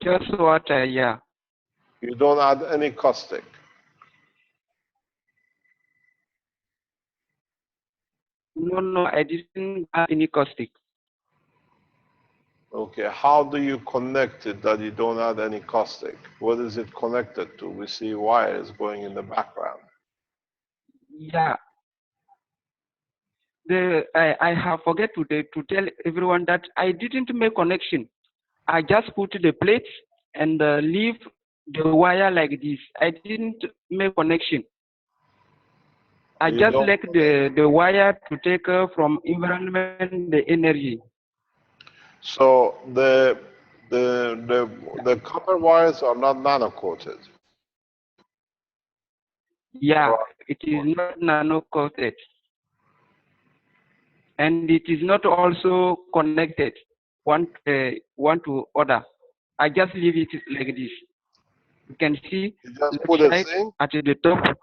[SPEAKER 9] Just water, yeah.
[SPEAKER 4] You don't add any caustic?
[SPEAKER 9] No, I didn't add any caustic.
[SPEAKER 4] Okay, how do you connect it that you don't add any caustic? What is it connected to? We see wires going in the background.
[SPEAKER 9] Yeah. I have forget to tell everyone that I didn't make connection. I just put the plate and leave the wire like this. I didn't make connection. I just let the wire to take from environment the energy.
[SPEAKER 4] So the copper wires are not nano-coated?
[SPEAKER 9] Yeah, it is not nano-coated. And it is not also connected one to other. I just leave it like this. You can see
[SPEAKER 4] you just put a zinc
[SPEAKER 9] at the top.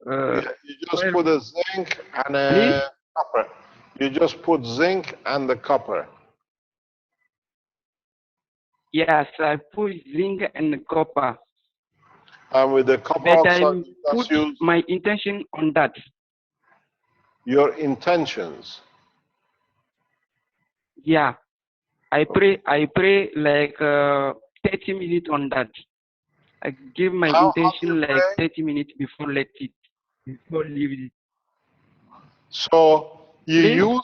[SPEAKER 4] You just put a zinc and a copper. You just put zinc and the copper.
[SPEAKER 9] Yes, I put zinc and copper.
[SPEAKER 4] And with the copper
[SPEAKER 9] but
[SPEAKER 4] oxide,
[SPEAKER 9] I
[SPEAKER 4] you just
[SPEAKER 9] put
[SPEAKER 4] use
[SPEAKER 9] my intention on that.
[SPEAKER 4] your intentions.
[SPEAKER 9] Yeah, I pray like 30 minutes on that. I give my intention like 30 minutes before leave it.
[SPEAKER 4] So you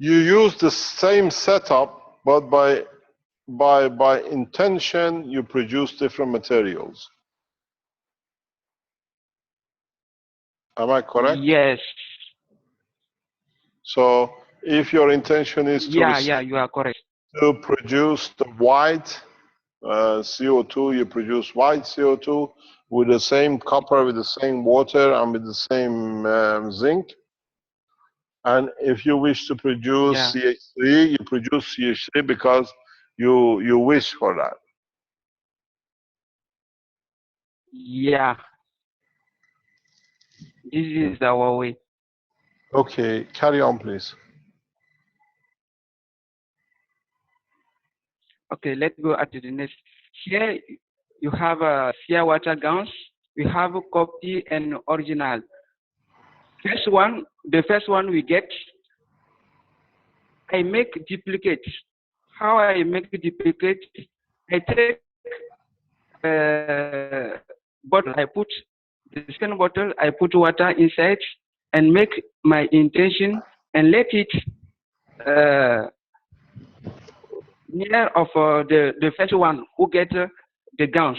[SPEAKER 4] use the same setup, but by intention you produce different materials. Am I correct?
[SPEAKER 9] Yes.
[SPEAKER 4] So if your intention is to
[SPEAKER 9] you are correct.
[SPEAKER 4] To produce the white CO2, you produce white CO2 with the same copper, with the same water, and with the same zinc. And if you wish to produce CH3, you produce CH3 because you wish for that.
[SPEAKER 9] Yeah. This is our way.
[SPEAKER 4] Okay, carry on, please.
[SPEAKER 9] Okay, let's go at the next. Here you have a shear water gowns. We have a copy and original. The first one we get, I make duplicates. How I make duplicates? I take bottle. I put the second bottle. I put water inside and make my intention and let it near of the first one who get the gowns.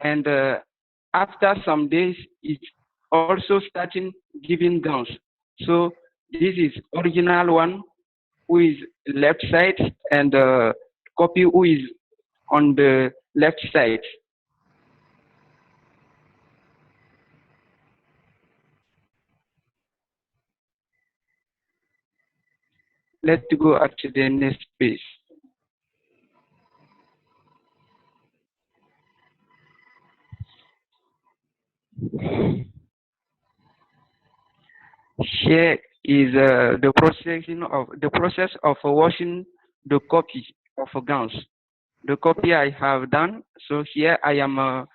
[SPEAKER 9] And after some days, it's also starting giving gowns. So this is original one who is left side and copy who is on the left side. Let's go up to the next page. Here is the process of washing the copy of guns. The copy I have done. So here I am I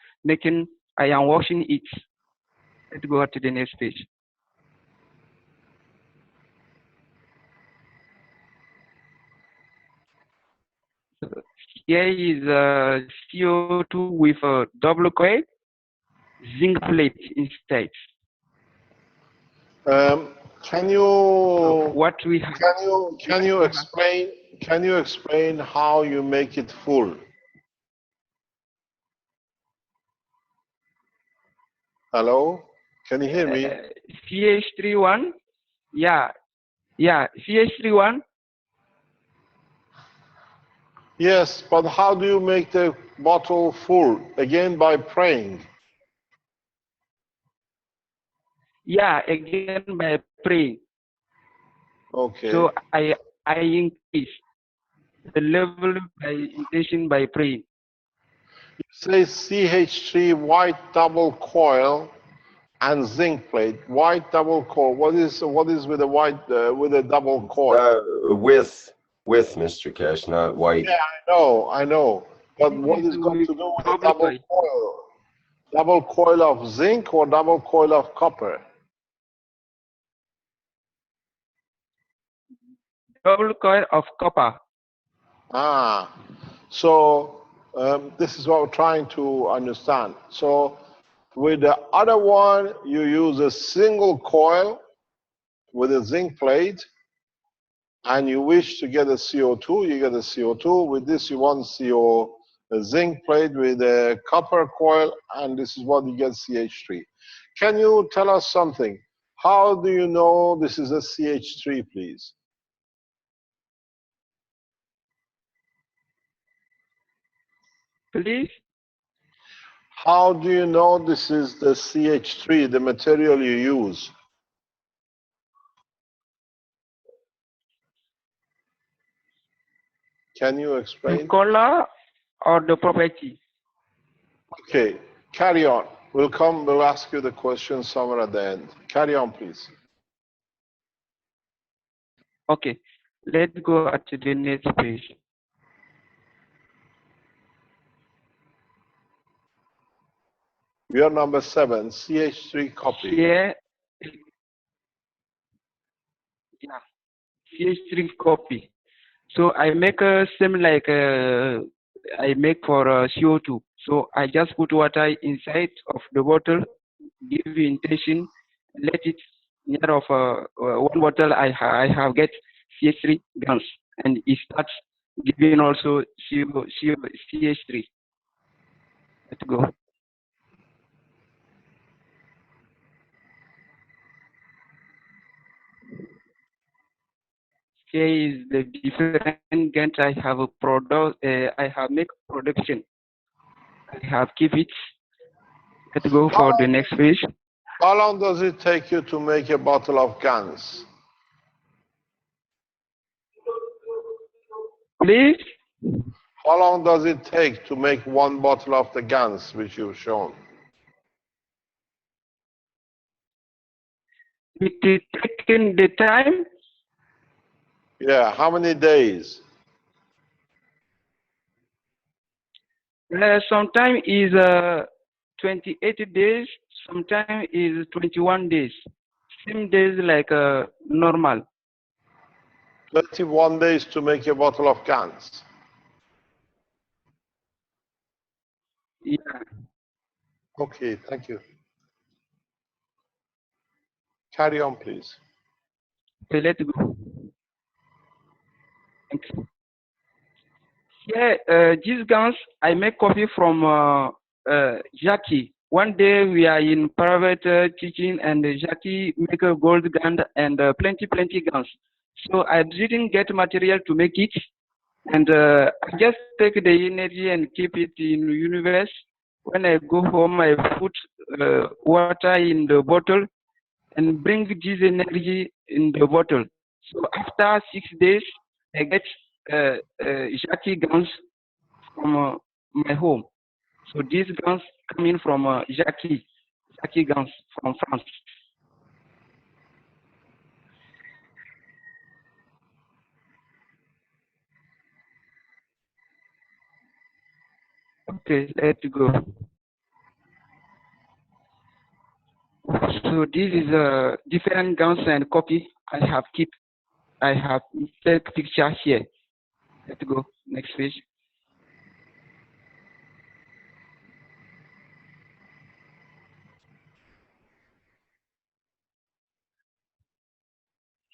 [SPEAKER 9] am washing it. Let's go to the next page. So here is CO2 with a double coil, zinc plate inside.
[SPEAKER 4] Can you
[SPEAKER 9] What we have,
[SPEAKER 4] can you explain how you make it full? Hello, can you hear me?
[SPEAKER 9] CH31, yeah, CH31.
[SPEAKER 4] Yes, but how do you make the bottle full? Again, by praying.
[SPEAKER 9] Yeah, again by praying.
[SPEAKER 4] Okay.
[SPEAKER 9] So I increase the level by intention by praying.
[SPEAKER 4] It says CH3 white double coil and zinc plate. White double coil. What is with the white with a double coil?
[SPEAKER 1] With Mr. Keshe, not white.
[SPEAKER 4] Yeah, I know. But what is got to do with a double coil? Double coil of zinc or double coil of copper?
[SPEAKER 9] Double coil of copper.
[SPEAKER 4] Ah, so this is what we're trying to understand. So with the other one, you use a single coil with a zinc plate, and you wish to get a CO2, you get a CO2. With this, you want a zinc plate with a copper coil, and this is what you get, CH3. Can you tell us something? How do you know this is a CH3, please?
[SPEAKER 9] Please?
[SPEAKER 4] How do you know this is the CH3, the material you use? Can you explain?
[SPEAKER 9] The color or the property?
[SPEAKER 4] Okay, carry on. We'll ask you the question somewhere at the end. Carry on, please.
[SPEAKER 9] Okay, let's go to the next page.
[SPEAKER 4] We are number 7, CH3 copy.
[SPEAKER 9] Here, yeah, CH3 copy. So I make a same like I make for CO2. So I just put water inside of the bottle, give intention, let it near of one bottle. I have get CH3 gans, and it starts giving also CH3. Let's go. Here is the different gans I have a product. I have make production. I have keep it. Let's go for the next page.
[SPEAKER 4] How long does it take you to make a bottle of Gans?
[SPEAKER 9] Please?
[SPEAKER 4] How long does it take to make one bottle of the Gans which you've shown?
[SPEAKER 9] It is taking the time.
[SPEAKER 4] Yeah, how many days?
[SPEAKER 9] Sometimes is 28 days, sometimes is 21 days. Same days like normal.
[SPEAKER 4] 21 days to make a bottle of Gans.
[SPEAKER 9] Yeah.
[SPEAKER 4] Okay, thank you. Carry on, please.
[SPEAKER 9] Okay, let's go. Thanks. Yeah, these guns, I make copy from Jackie. One day we are in private teaching, and Jackie make a gold gun and plenty guns. So I didn't get material to make it, and I just take the energy and keep it in universe. When I go home, I put water in the bottle and bring this energy in the bottle. So after 6 days, I get Jackie guns from my home. So these guns coming from Jackie guns from France. Okay, let's go. So this is a different guns and copy. I have take picture here. Let's go next page.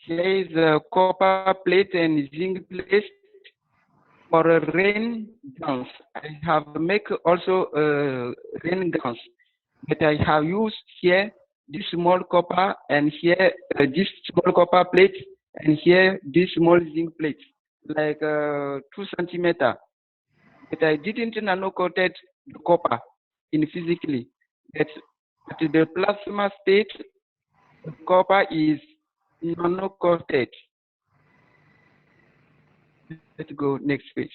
[SPEAKER 9] Here is a copper plate and zinc plate for a rain guns. I have make also rain guns, but I have used here this small copper and here this small copper plate and here this small zinc plate, like 2 centimeter. But I didn't nano-coated the copper in physically. But at the plasma state, the copper is nano-coated. Let's go next page.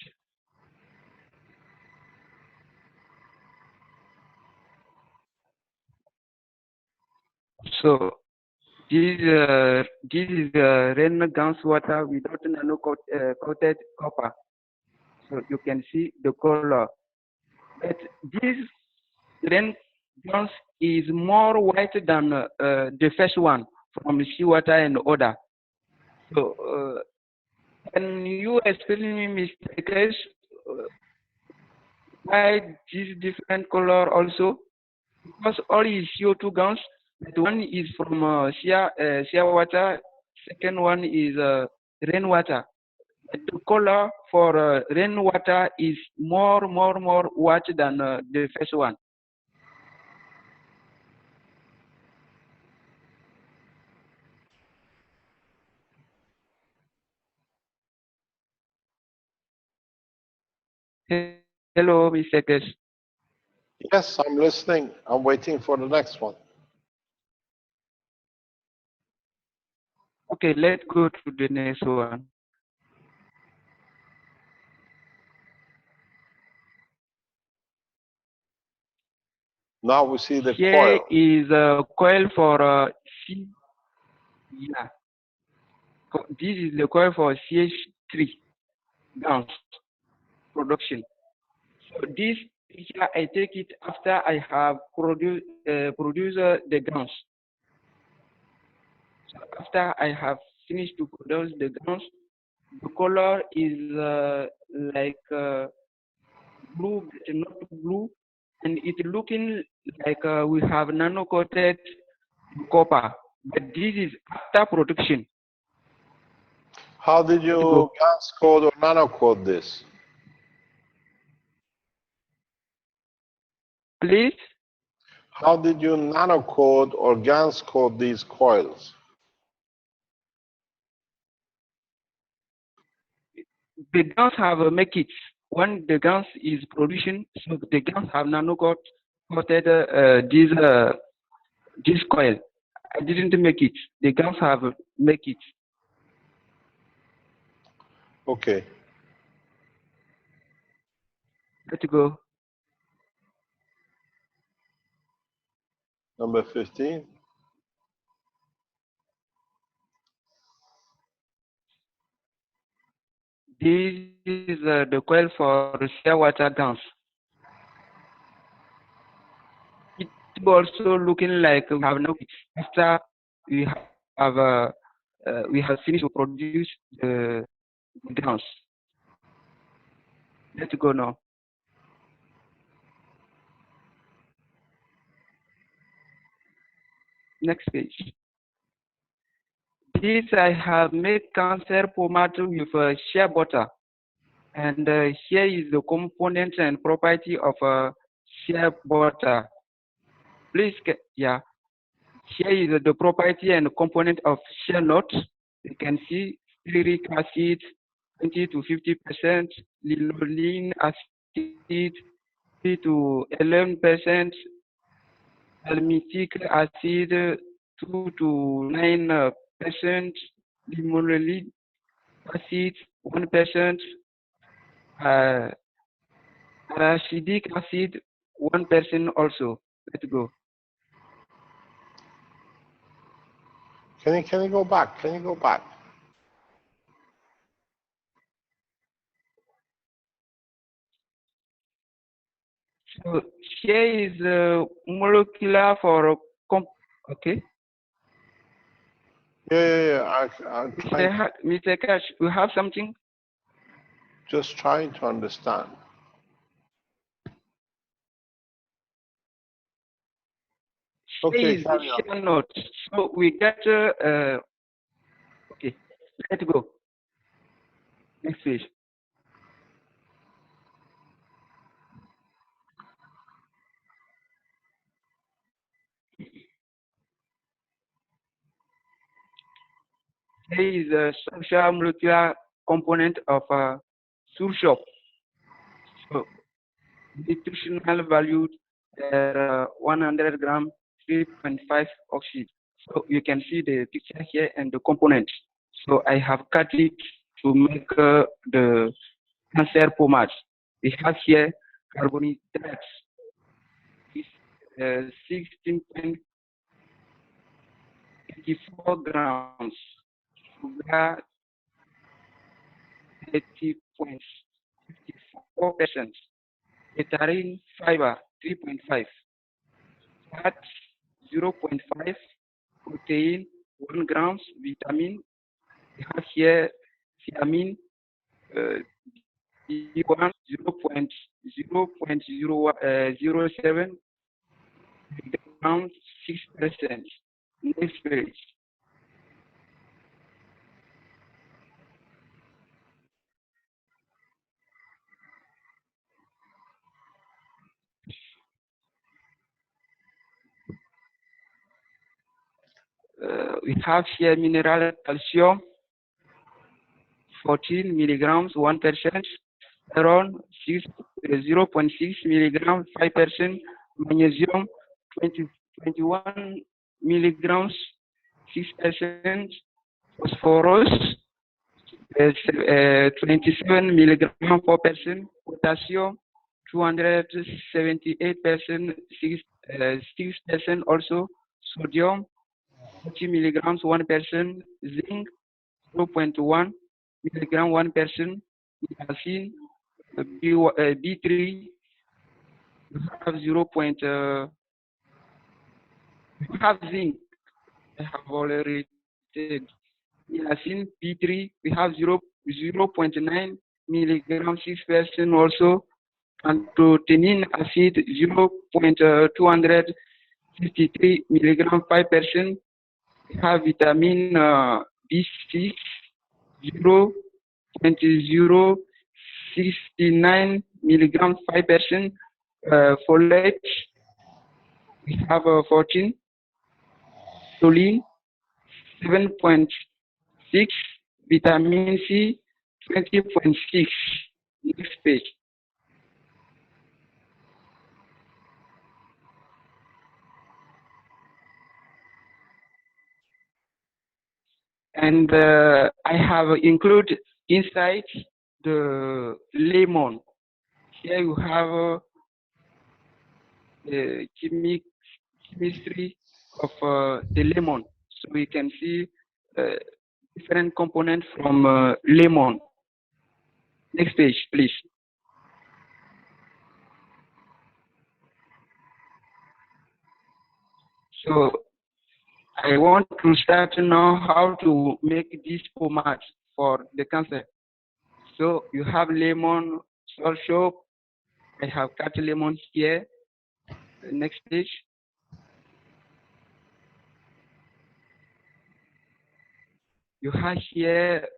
[SPEAKER 9] So this is rain guns water without nano-coated copper. So you can see the color. But this rain guns is more white than the first one from seawater and odor. So can you explain me, Mr. Keshe, why this different color also? Because all is CO2 guns, but one is from sea water, second one is rainwater. The color for rainwater is more white than the first one. Hello, Mr. Keshe.
[SPEAKER 4] Yes, I'm listening. I'm waiting for the next one.
[SPEAKER 9] Okay, let's go to the next one.
[SPEAKER 4] Now we see the
[SPEAKER 9] Here
[SPEAKER 4] coil.
[SPEAKER 9] is a coil for yeah. This is the coil for CH3 guns production. So this picture I take it after I have produced the guns. So after I have finished to produce the guns, the color is like blue, but not blue, and it looking like we have nano-coated copper. But this is after production.
[SPEAKER 4] How did you gas code or nano code this?
[SPEAKER 9] Please?
[SPEAKER 4] How did you nano code or gas code these coils?
[SPEAKER 9] The guns have make it. When the guns is producing, so the guns have nano-coated this coil. I didn't make it. The guns have make it.
[SPEAKER 4] Okay.
[SPEAKER 9] Let's go.
[SPEAKER 4] Number 15.
[SPEAKER 9] This is the coil for seawater guns. It also looking like we have no after we have finished to produce the guns. Let's go now. Next page. This I have made cancer pomade with shea butter, and here is the component and property of shea butter. Please, yeah. Here is the property and component of shea nut. You can see stearic acid, 20 to 50%, linoleic acid, 3 to 11%, palmitic acid, 2 to 9%, linoleic acid, 1%, arachidic acid, 1% also. Let's go.
[SPEAKER 4] Can you go back? Can you go back?
[SPEAKER 9] So here is molecular for okay.
[SPEAKER 4] Yeah. I'm trying,
[SPEAKER 9] Mr. Cash, you have something?
[SPEAKER 4] just trying to understand. Okay,
[SPEAKER 9] Here is
[SPEAKER 4] carry on.
[SPEAKER 9] share note. So we get okay. Let's go. Next page. Here is a structure molecular component of surshop. So nutritional value 100 gram 3.5 oxide. So you can see the picture here and the components. So I have cut it to make the cancer pomade. We have here carbohydrates, 16.84 grams, sugar 30.54%, heparin fiber 3.5, fat 0.5, protein 1 grams, vitamin. We have here thiamine B1 0.07 grams 6%. Next page. We have here mineral calcium 14 milligrams 1%, around 0.6 milligram 5%, magnesium 21 milligrams 6%, phosphorus 27 milligram 4%, potassium 278% 6% also, sodium 40 milligrams 1%, zinc 0.1 milligram 1%, niacin B3 you have 0. You have zinc. I have already said. Niacin B3 we have 0.9 milligram 6% also, and protein acid 0.253 milligram 5%. We have vitamin B6 0.069 milligram 5%. Folate we have 14. Choline 7.6. Vitamin C 20.6. Next page. And I have included inside the lemon. Here you have the chemistry of the lemon. So we can see different components from lemon. Next page, please. So I want to start now how to make this pomade for the cancer. So you have lemon, salt soap. I have cut lemon here. The next page. You have here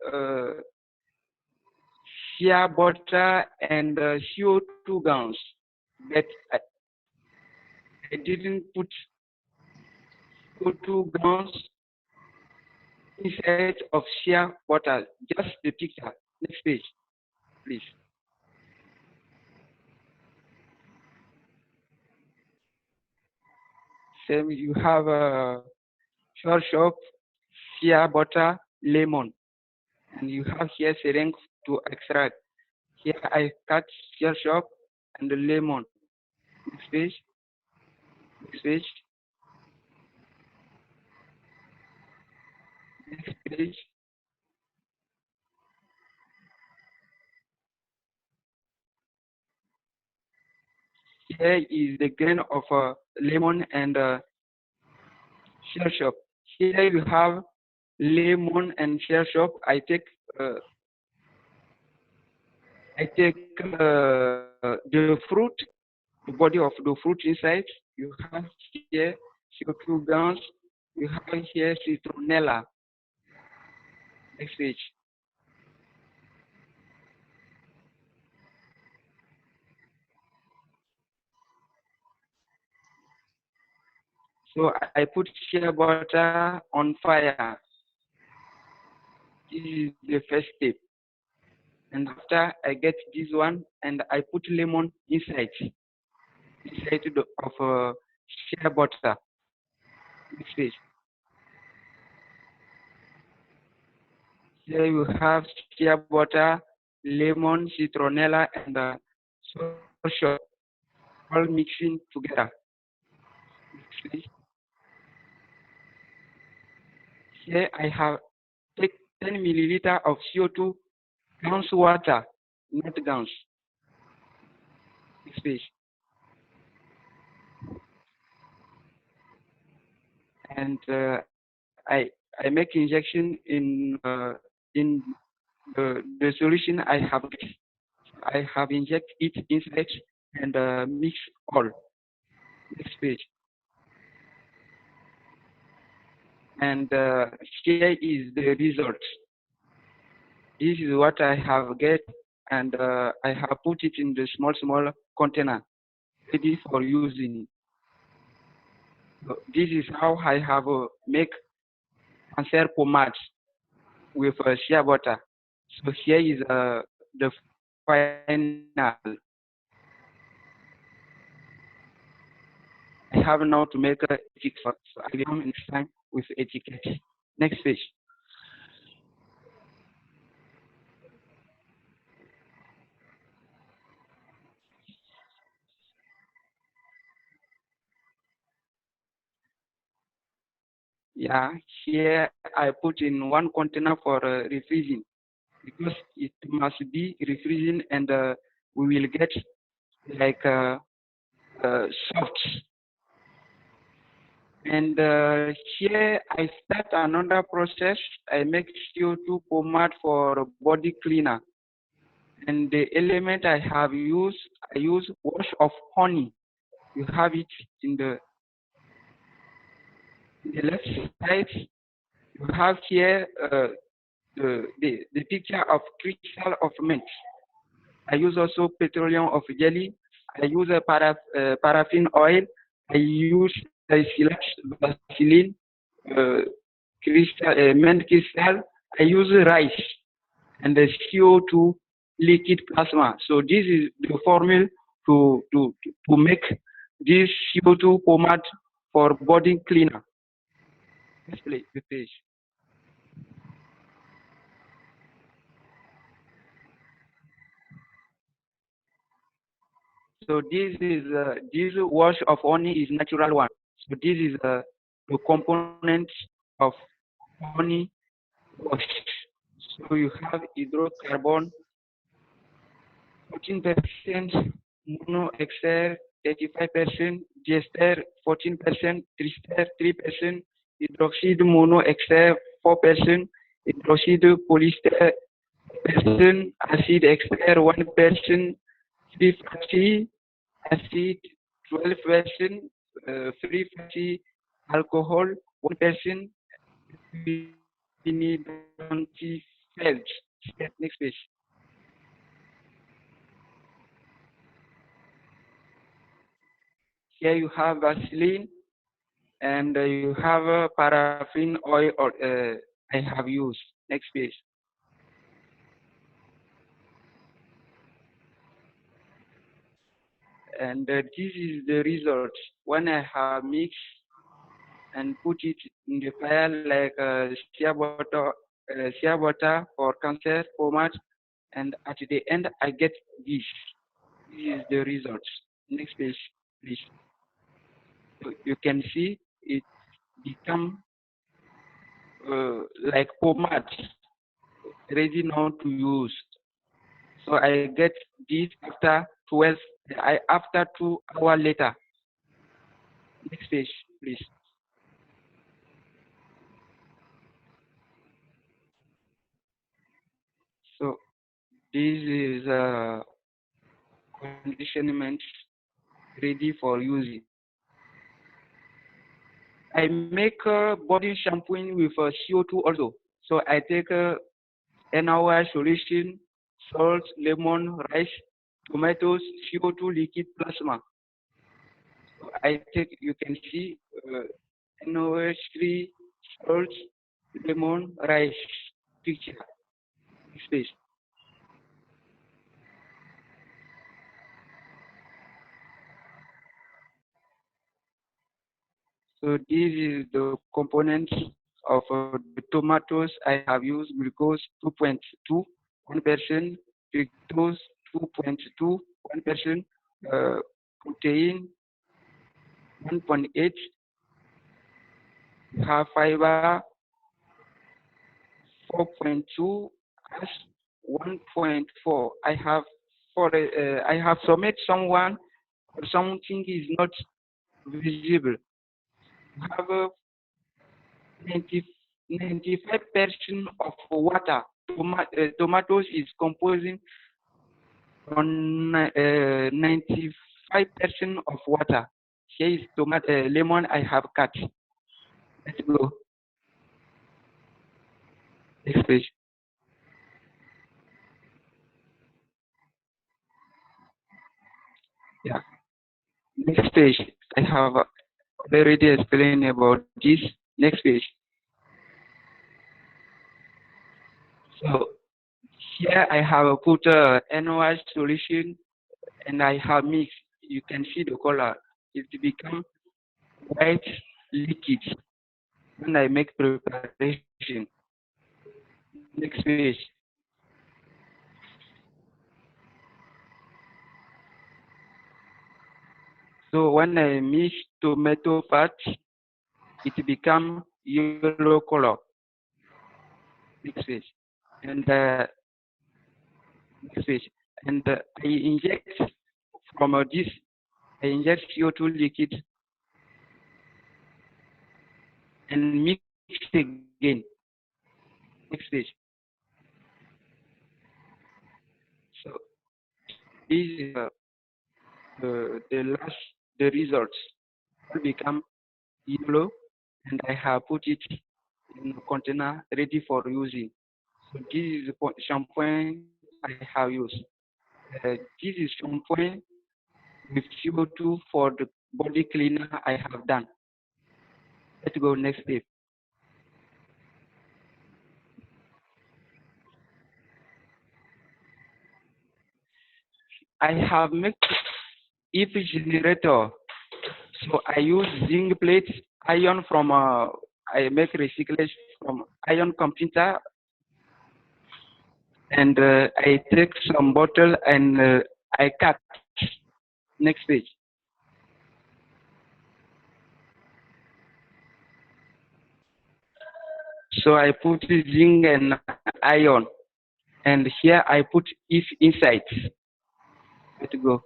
[SPEAKER 9] shea butter and CO2 guns, but I didn't put CO2 guns inside of shea butter, just the picture. Next page, please. Same, you have a short shop, shea butter, lemon, and you have here syringe to extract. Here I cut shea shop and the lemon. Next page. Next page. Next page. here is the grain of lemon and shell shock. Here you have lemon and shell shock. I take the fruit, the body of the fruit inside. You have here CO2 gas. You have here citronella. Next page. So I put shea butter on fire. This is the first step. And after I get this one, and I put lemon inside of shea butter. Next page. Here you have shea butter, lemon, citronella, and social all mixing together. Next page. Here I have take 10 milliliter of CO2 gallons water, not gallons. Next page. And I make injection in the solution I have. I have inject it inside and mix all. Next page. And here is the result. This is what I have get, and I have put it in the small container ready for using. So this is how I have make cancer pomade with shea butter. So here is the final. I have now to make a etiquette. So I will come next time with etiquette. Next page. Yeah, here I put in one container for refreezing because it must be refreezing, and we will get like soft. And here I start another process. I make CO2 pomade for body cleaner. And the element I have used, I use wash of honey. You have it in the left side. You have here the picture of crystal of mint. I use also petroleum of jelly. I use a paraffin oil. I use Vaseline, mint crystal. I use rice and the CO2 liquid plasma. So this is the formula to make this CO2 pomade for body cleaner. Let's play the page. So this is this wash of honey is natural one. So this is the component of honey wash. So you have hydrocarbon 14%, monoester 35%, diester 14%, triester 3%, hydroxide monoester 4%, hydroxide polyester percent, acid ester 1%, free fatty acid 12%, free fatty alcohol 1%, vinidontifeld. Next page. Here you have Vaseline, and you have a paraffin oil I have used. Next page. And this is the result when I have mixed and put it in the fire like shea butter for cancer pomade, and at the end I get this. This is the result. Next page, please. So you can see it become like pomade, ready now to use. So I get this after 12 After 2 hours later. Next page, please. So this is conditionment ready for using. I make body shampooing with CO2 also. So I take NaOH solution, salt, lemon, rice, tomatoes, CO2 liquid plasma. So I take, you can see NaOH3, salt, lemon, rice picture. Space. So this is the components of the tomatoes. I have used glucose 2.2, 1%, fructose 2.2, 1%, protein 1.8, have fiber 4.2, as 1.4. I have submit someone or something is not visible. Have 95% of water. Tomatoes is composing on 95% of water. Here is lemon I have cut. Let's go. Next page. Yeah. Next page. I have already explained about this. Next page. So here I have put NaOH solution and I have mixed. You can see the color. It become white liquid when I make preparation. Next page. So when I mix tomato fat, it become yellow color. Next page. And next page. And I inject from this. I inject CO2 liquid and mix again. Next page. So this is the results will become yellow, and I have put it in a container ready for using. So this is the shampoo I have used. This is shampoo with CO2 for the body cleaner I have done. Let's go next step. I have made if generator. So I use zinc plates, iron from I make recyclage from iron computer, and I take some bottle and I cut. Next page. So I put zinc and iron, and here I put if inside. Let's go.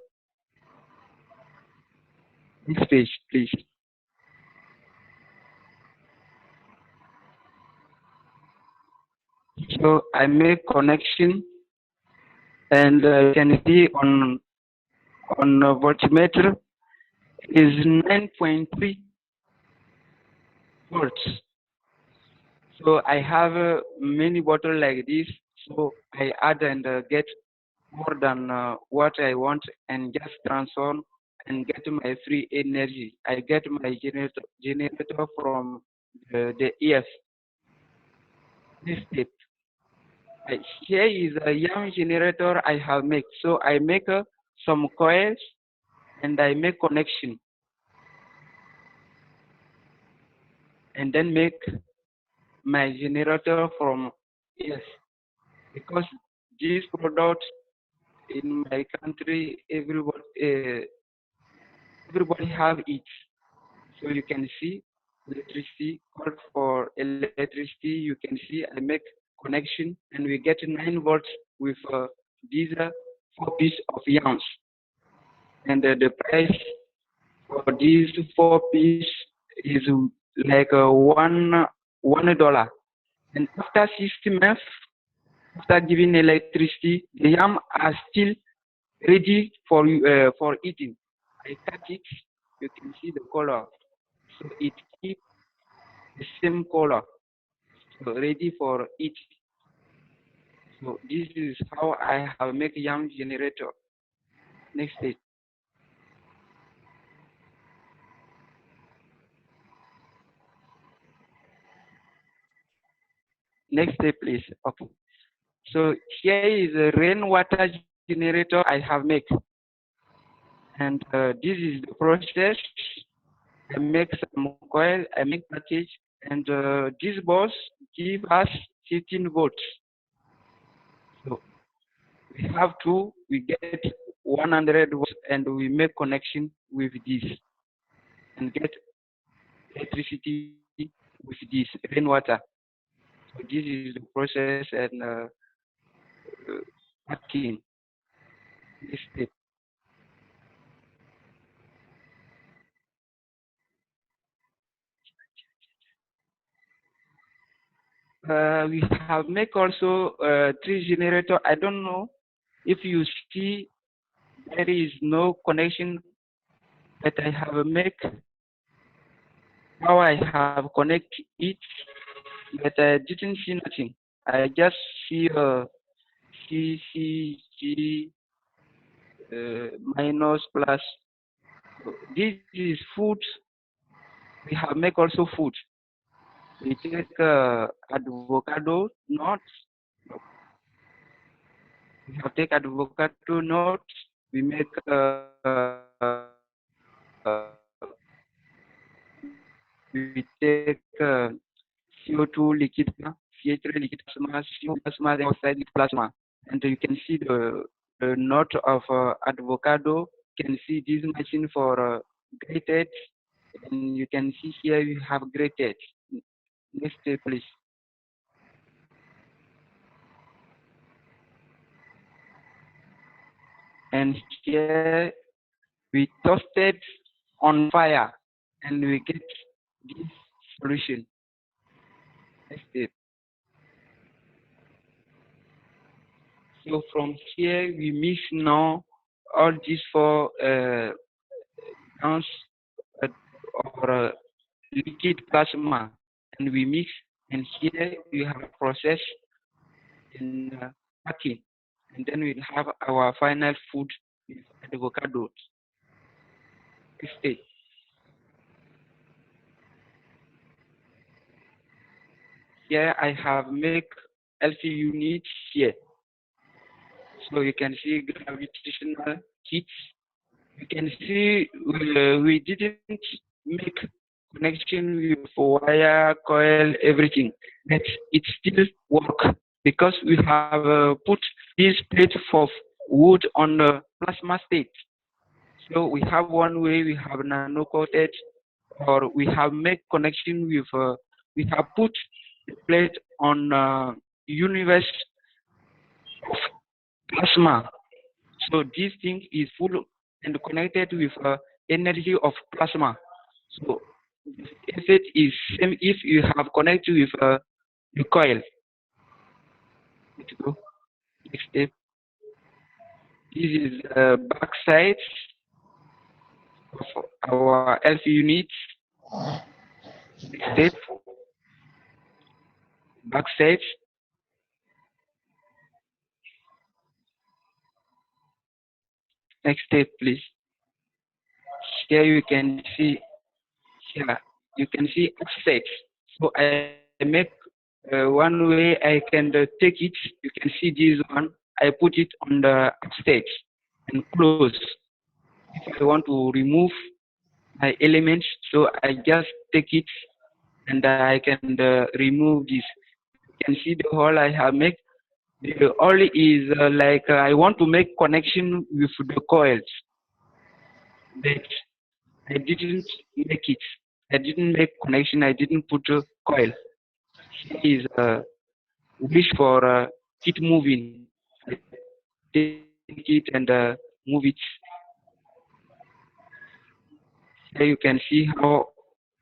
[SPEAKER 9] Next page, please. So I make connection, and you can see on voltmeter is 9.3 volts. So I have many bottles like this. So I add and get more than what I want and just transform and get my free energy. I get my generator from the EF. This step. Here is a young generator I have made. So I make some coils and I make connection. And then make my generator from EF. Because this product in my country, everybody have it. So you can see electricity, call for electricity. You can see I make connection and we get 9 volts with these 4 pieces of yarns. and the price for these 4 piece is like $1. And after 6 months, after giving electricity, the yam are still ready for eating. I cut it, you can see the color. So it keeps the same color, so ready for eating. So this is how I have make yam generator. Next stage. Next step, please. Okay. So here is a rainwater generator I have made, and this is the process. I make some coil, I make package, and this box give us 15 volts. So we have to, we get 100 volts, and we make connection with this, and get electricity with this rainwater. So this is the process and packing. This step. We have make also 3 generator. I don't know if you see there is no connection, but I have make how I have connect it, but I didn't see nothing. I just see minus plus. So this is food. We have make also food. We take avocado nuts. We have take avocado nuts. We make we take CO2 liquid, CH3 liquid plasma, CO plasma, dioxide liquid plasma, and you can see the knot of avocado. You can see this machine for grated, and you can see here you have grated. Next step, please. And here we toasted on fire, and we get this solution. Next step. So from here we mix now all these 4 ounce or liquid plasma, and we mix, and here we have a process in packing, and then we have our final food with avocado. Stay. Here I have make LC units here, so you can see gravitational kits. You can see we didn't make connection with wire, coil, everything, but it still work because we have put this plate of wood on the plasma state. So we have one way, we have nano coated, or we have make connection with we have put the plate on universe of plasma. So this thing is full and connected with energy of plasma. So the effect is same if you have connected with the coil. Let's go. Next step. This is back side of our LC unit. Next step. Back side. Next step, please. Here you can see. Here you can see offset. So I make one way I can take it. You can see this one. I put it on the upstage and close. If I want to remove my elements, so I just take it and I can remove this. You can see the hole I have made. The hole is like I want to make connection with the coils, but I didn't make it. I didn't make connection. I didn't put a coil. Here is a wish for it moving. I take it and move it. Here you can see how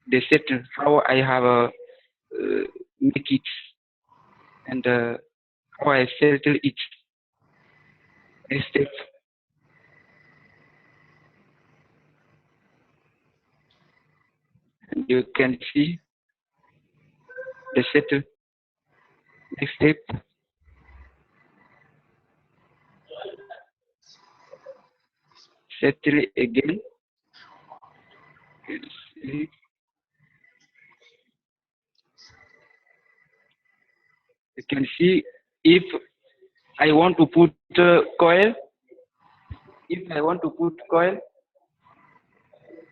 [SPEAKER 9] the set, how I have make it, and how I settle it. Next step. And you can see the settle. Next step. Settle again. You can see if I want to put coil. If I want to put coil,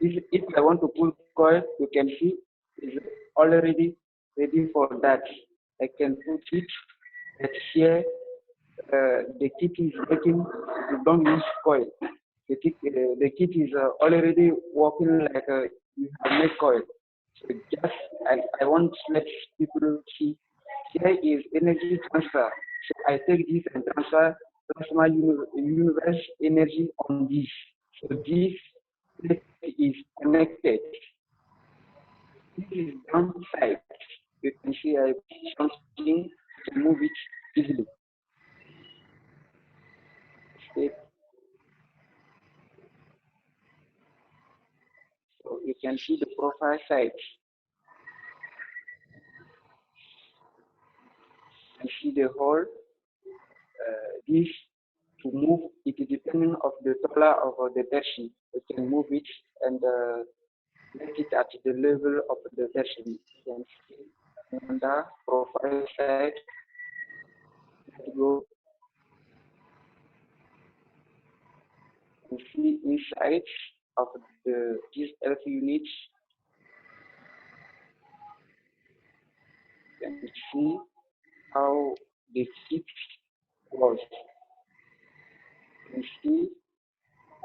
[SPEAKER 9] if I want to put coil, you can see is already ready for that. I can put it. That here the kit is making. You don't use coil. The kit is already working like you have made coil. So just I want to let people see. Here is energy transfer. So I take this and transfer plasma universe energy on this. So this is connected. This is downside. You can see I something to move it easily. Okay. So you can see the profile side. You see the hole. This to move it depending of the color of the version. You can move it and let it at the level of the version. You can see on the profile side. Let's go. You see inside of these F units. You can see how the kit was. You can see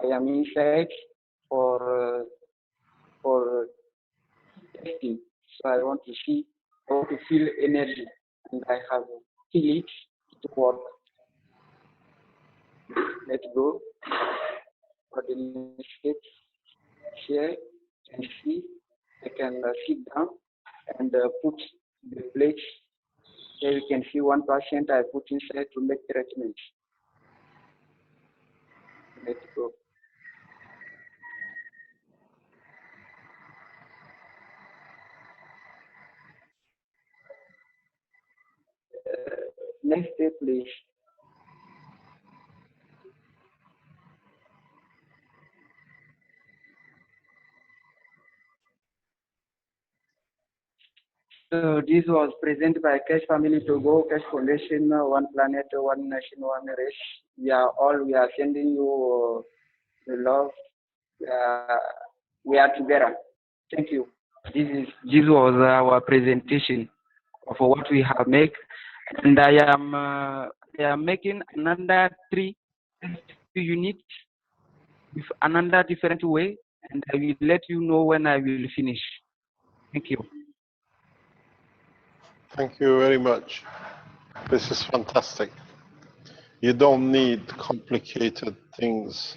[SPEAKER 9] I am inside for testing. So I want to see how to feel energy, and I have feel it to work. Let's go for the next step. Here you can see I can sit down and put the plates. Here you can see one patient I put inside to make treatment. Let's go. Next step, please. So this was presented by Keshe Family Togo, Keshe Foundation, One Planet, One Nation, One Race. We are sending you the love. We are together. Thank you. This was our presentation of what we have made, and I am making another 3 units with another different way, and I will let you know when I will finish. Thank you.
[SPEAKER 4] Thank you very much. This is fantastic. You don't need complicated things.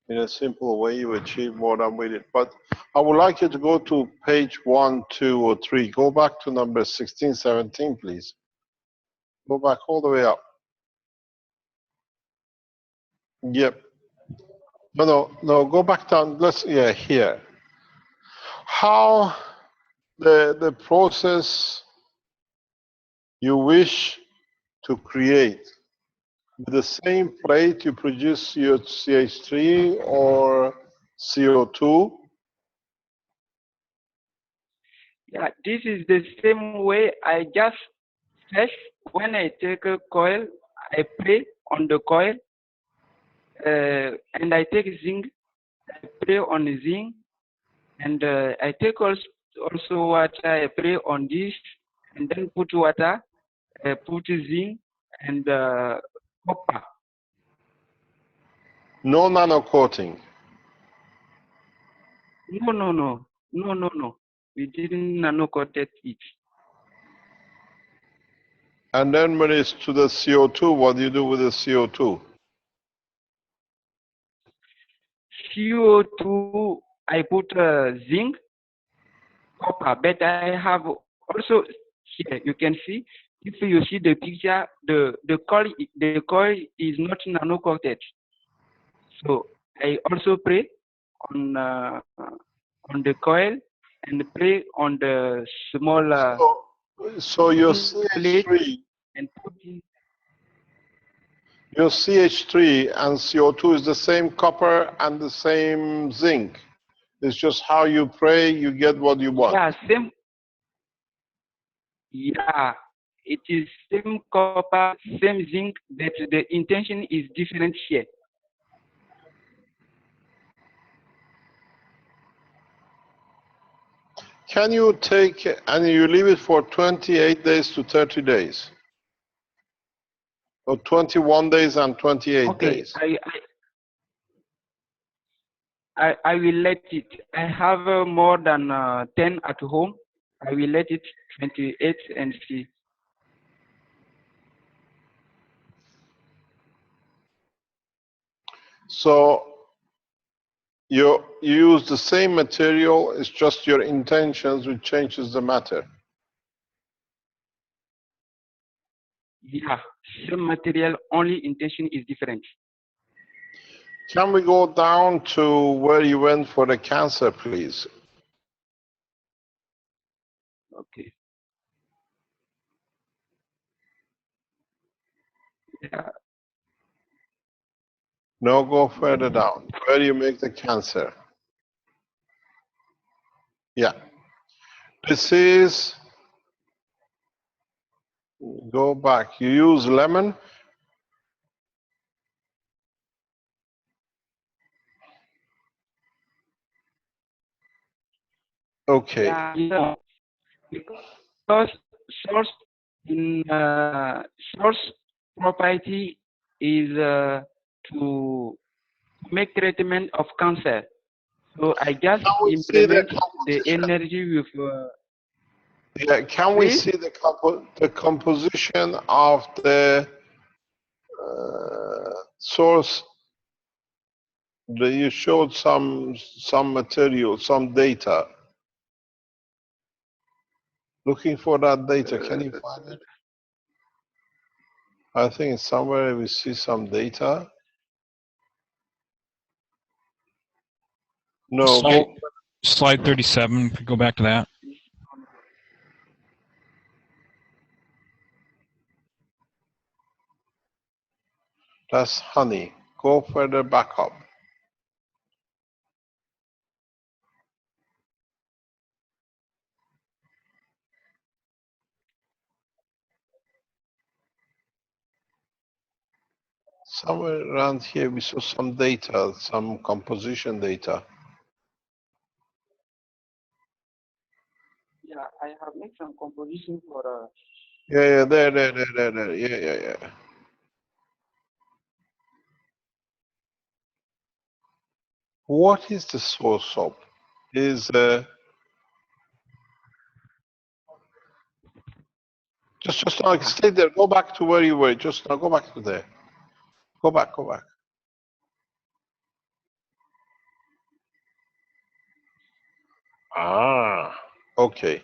[SPEAKER 4] In a simple way, you achieve more than we did. But I would like you to go to page 1, 2, or 3. Go back to number 16, 17, please. Go back all the way up. Yep. No, go back down. Here. How the process you wish to create. With the same plate, you produce your CH3 or CO2.
[SPEAKER 9] Yeah, this is the same way. I just first, when I take a coil, I pray on the coil, and I take zinc, I pray on the zinc, and I take also water, I pray on this, and then put water, put zinc, and copper.
[SPEAKER 4] No nano coating.
[SPEAKER 9] No. We didn't nano coat it.
[SPEAKER 4] And then when it's to the CO2, what do you do with the CO2?
[SPEAKER 9] CO2, I put zinc, copper, but I have also here you can see, if you see the picture, the coil is not nano coated. So I also pray on the coil and pray on the small
[SPEAKER 4] So your
[SPEAKER 9] plate
[SPEAKER 4] CH3,
[SPEAKER 9] and put in.
[SPEAKER 4] your CH3 and CO2 is the same copper and the same zinc. It's just how you pray, you get what you want.
[SPEAKER 9] Yeah, same. Yeah, it is same copper, same zinc, but the intention is different here.
[SPEAKER 4] Can you take and you leave it for 28 days to 30 days? Or 21 days and 28
[SPEAKER 9] Okay,
[SPEAKER 4] days?
[SPEAKER 9] I will let it. I have more than 10 at home. I will let it 28 and see.
[SPEAKER 4] So you use the same material, it's just your intentions which changes the matter.
[SPEAKER 9] Yeah, same material, only intention is different.
[SPEAKER 4] Can we go down to where you went for the cancer, please?
[SPEAKER 9] Okay. Yeah.
[SPEAKER 4] No, go further down. Where you make the cancer. Yeah. This is, go back. You use lemon. Okay.
[SPEAKER 9] Yeah, because source in source property is to make treatment of cancer. So I just
[SPEAKER 4] Can we see the
[SPEAKER 9] implement the
[SPEAKER 4] composition?
[SPEAKER 9] energy with.
[SPEAKER 4] Yeah, can we
[SPEAKER 9] Please?
[SPEAKER 4] see the composition of the source? You showed some material, some data. Looking for that data, can you find it? I think somewhere we see some data. No,
[SPEAKER 7] Slide 37, could go back to that.
[SPEAKER 4] That's honey. Go further back up. Somewhere around here we saw some data, some composition data.
[SPEAKER 9] Yeah, I have made some composition for.
[SPEAKER 4] Yeah, there. Yeah. What is the source of? Is just now, stay there. Go back to where you were. Just now, go back to there. Go back. Ah, okay.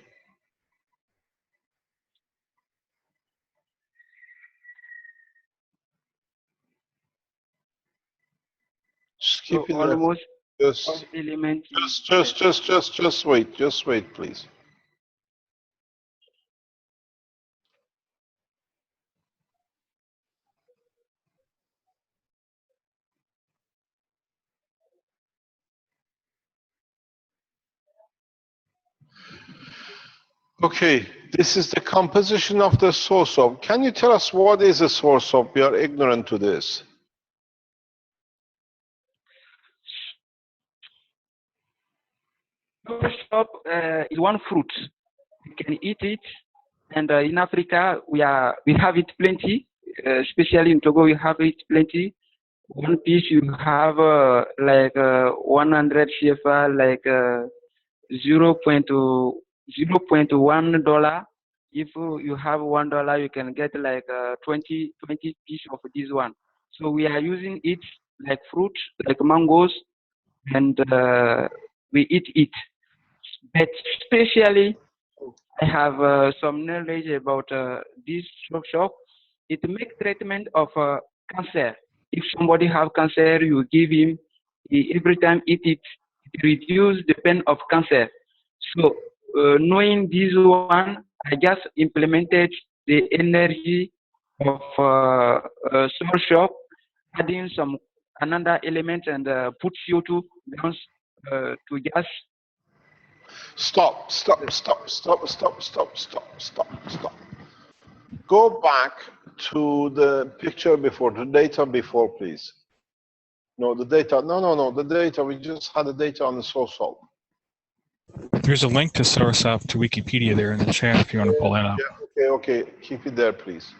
[SPEAKER 4] Just keep it there.
[SPEAKER 9] Almost
[SPEAKER 4] Just
[SPEAKER 9] element.
[SPEAKER 4] just wait. Just wait, please. Okay, this is the composition of the source of. Can you tell us what is the source of? We are ignorant to this.
[SPEAKER 9] Shop is one fruit. You can eat it, and in Africa we have it plenty. Especially in Togo, we have it plenty. One piece you have like 100 CFA, like 0.1 dollar. If you have $1, you can get like 20 piece of this one. So we are using it like fruit, like mangoes, and we eat it. But especially, I have some knowledge about this shop. It makes treatment of cancer. If somebody have cancer, you give him, he, every time eat it, it reduce the pain of cancer. So knowing this one, I just implemented the energy of soul shop, adding some another element and put CO2 down to gas.
[SPEAKER 4] Stop. Go back to the picture before, the data before, please. No, the data. No. The data. We just had the data on the source.
[SPEAKER 7] There's a link to SourceUp to Wikipedia there in the chat if you want to pull that up.
[SPEAKER 4] Yeah, okay. Keep it there, please.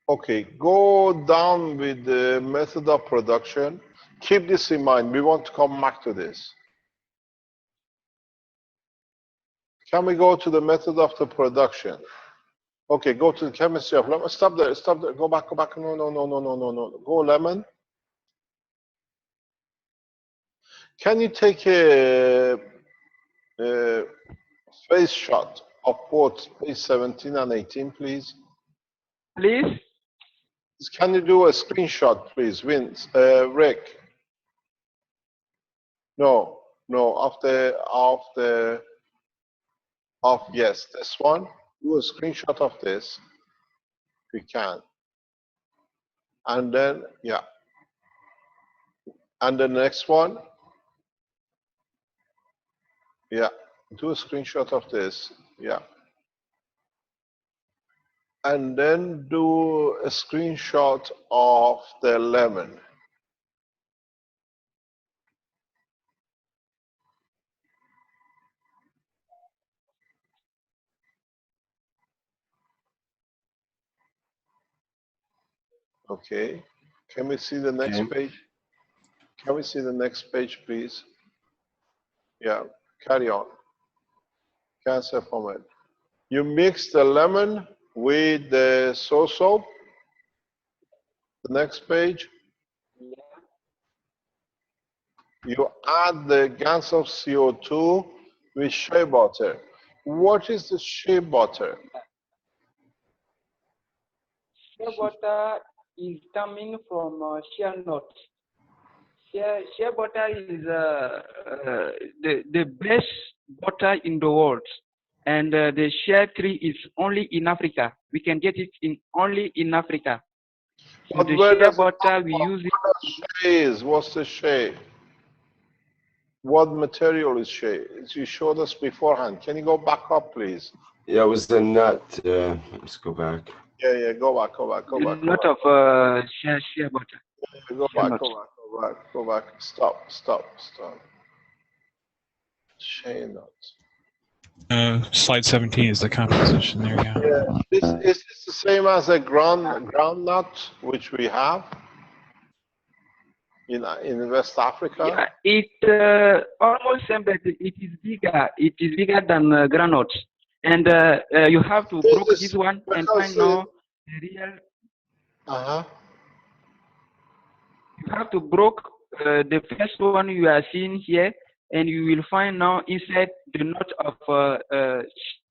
[SPEAKER 4] Okay, go down with the method of production. Keep this in mind. We want to come back to this. Can we go to the method of the production? Okay, go to the chemistry of lemon. Stop there. Go back. No. Go lemon. Can you take a face shot of both page 17 and 18, please?
[SPEAKER 9] Please?
[SPEAKER 4] Can you do a screenshot, please, Vince? Rick? No, yes, this one. Do a screenshot of this, if you can. And then, yeah. And the next one. Yeah, do a screenshot of this, yeah. And then do a screenshot of the lemon. Okay, can we see the next page? Can we see the next page, please? Yeah, carry on. Cancer pomade. You mix the lemon with the soap. The next page. You add the gallons of CO2 with shea butter. What is the shea butter?
[SPEAKER 9] Shea butter is coming from shea nut. Shea butter is the best butter in the world, and the shea tree is only in Africa. We can get it only in Africa. So
[SPEAKER 4] But
[SPEAKER 9] the
[SPEAKER 4] where
[SPEAKER 9] shea
[SPEAKER 4] does
[SPEAKER 9] butter we use it.
[SPEAKER 4] Shea is, what's the shea? What material is shea? You showed us beforehand. Can you go back up, please?
[SPEAKER 1] Yeah, it was the nut. Let's go back.
[SPEAKER 4] Yeah, go back.
[SPEAKER 9] Not of shea butter.
[SPEAKER 4] Go back. Stop. Shea nut.
[SPEAKER 7] Slide 17 is the composition there, yeah.
[SPEAKER 4] Is this the same as a ground nut, which we have in West Africa?
[SPEAKER 9] Yeah, it almost same, but it is bigger. It is bigger than granite, and you have to broke this one and find now the real. You have to broke the first one you are seeing here, and you will find now inside the nut of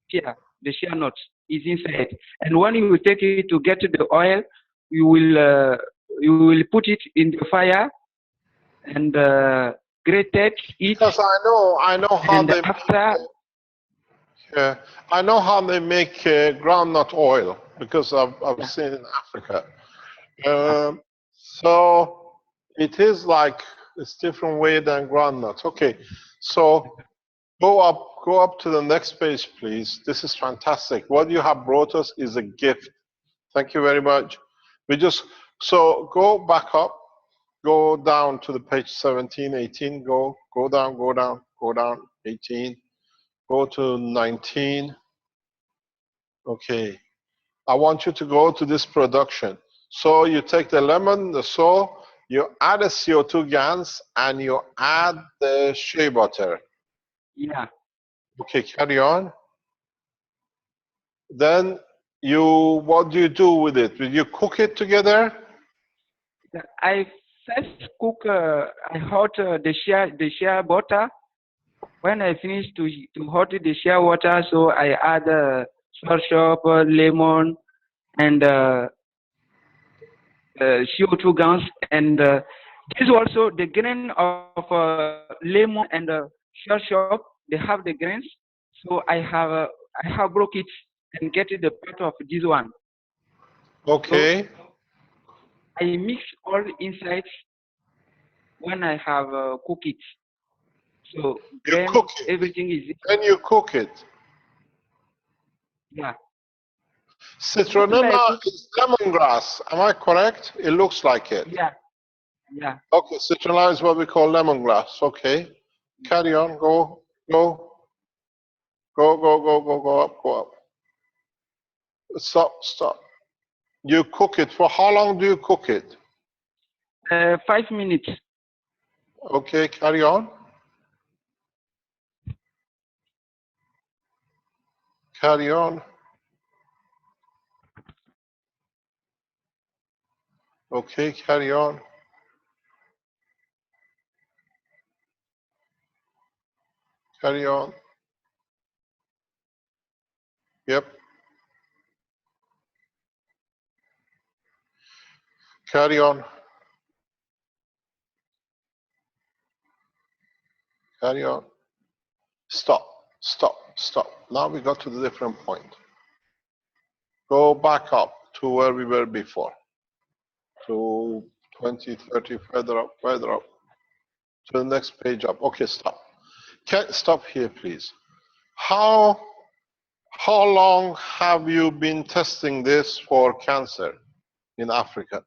[SPEAKER 9] shea. The shea nut is inside, and when you will take it to get the oil, you will put it in the fire and grate it.
[SPEAKER 4] Because I know how they I know how they make groundnut oil, because I've seen in Africa. So it is like it's different way than groundnut. Okay, so go up to the next page, please. This is fantastic. What you have brought us is a gift. Thank you very much. So go back up, go down to the page 17, 18. Go down, 18. Go to 19. Okay. I want you to go to this production. So you take the lemon, the soap, you add a CO2 gas, and you add the shea butter.
[SPEAKER 9] Yeah.
[SPEAKER 4] Okay, carry on. Then what do you do with it? Will you cook it together?
[SPEAKER 9] I first cook, I hot the shea butter. When I finish to hot the shea water, so I add salt shop, lemon, and CO2 gas, and this also the grain of lemon and salt shop. They have the grains, so I have broke it and get the part of this one.
[SPEAKER 4] Okay.
[SPEAKER 9] So I mix all insides when I have cook it. So
[SPEAKER 4] You
[SPEAKER 9] grain,
[SPEAKER 4] cook it.
[SPEAKER 9] everything is
[SPEAKER 4] Then you cook it.
[SPEAKER 9] yeah.
[SPEAKER 4] Citronella is lemongrass. Am I correct? It looks like it.
[SPEAKER 9] Yeah, yeah.
[SPEAKER 4] Okay, citronella is what we call lemongrass. Okay. Carry on. Go up. Stop. You cook it. For how long do you cook it?
[SPEAKER 9] 5 minutes.
[SPEAKER 4] Okay, carry on. Carry on. Okay, carry on. Carry on. Yep. Carry on. Carry on. Stop. Now we got to the different point. Go back up to where we were before. To 20, 30, further up. To the next page up. Okay, stop. Stop here, please. How long have you been testing this for cancer in Africa?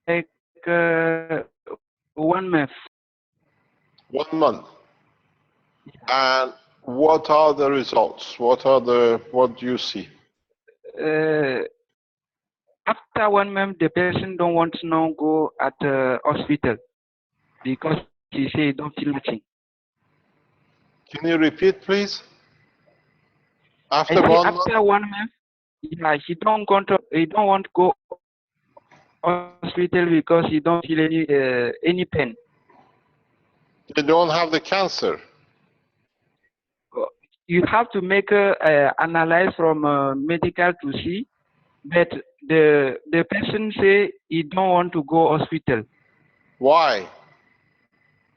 [SPEAKER 9] Like 1 month.
[SPEAKER 4] 1 month. And what are the results? What do you see?
[SPEAKER 9] After 1 month, the person don't want to now go at the hospital because he say he don't feel nothing.
[SPEAKER 4] Can you repeat, please? After
[SPEAKER 9] I say
[SPEAKER 4] 1 month?
[SPEAKER 9] after 1 month, yeah, he don't want to go hospital because he don't feel any pain.
[SPEAKER 4] They don't have the cancer.
[SPEAKER 9] You have to make a analyze from medical to see, but the person say he don't want to go hospital.
[SPEAKER 4] Why?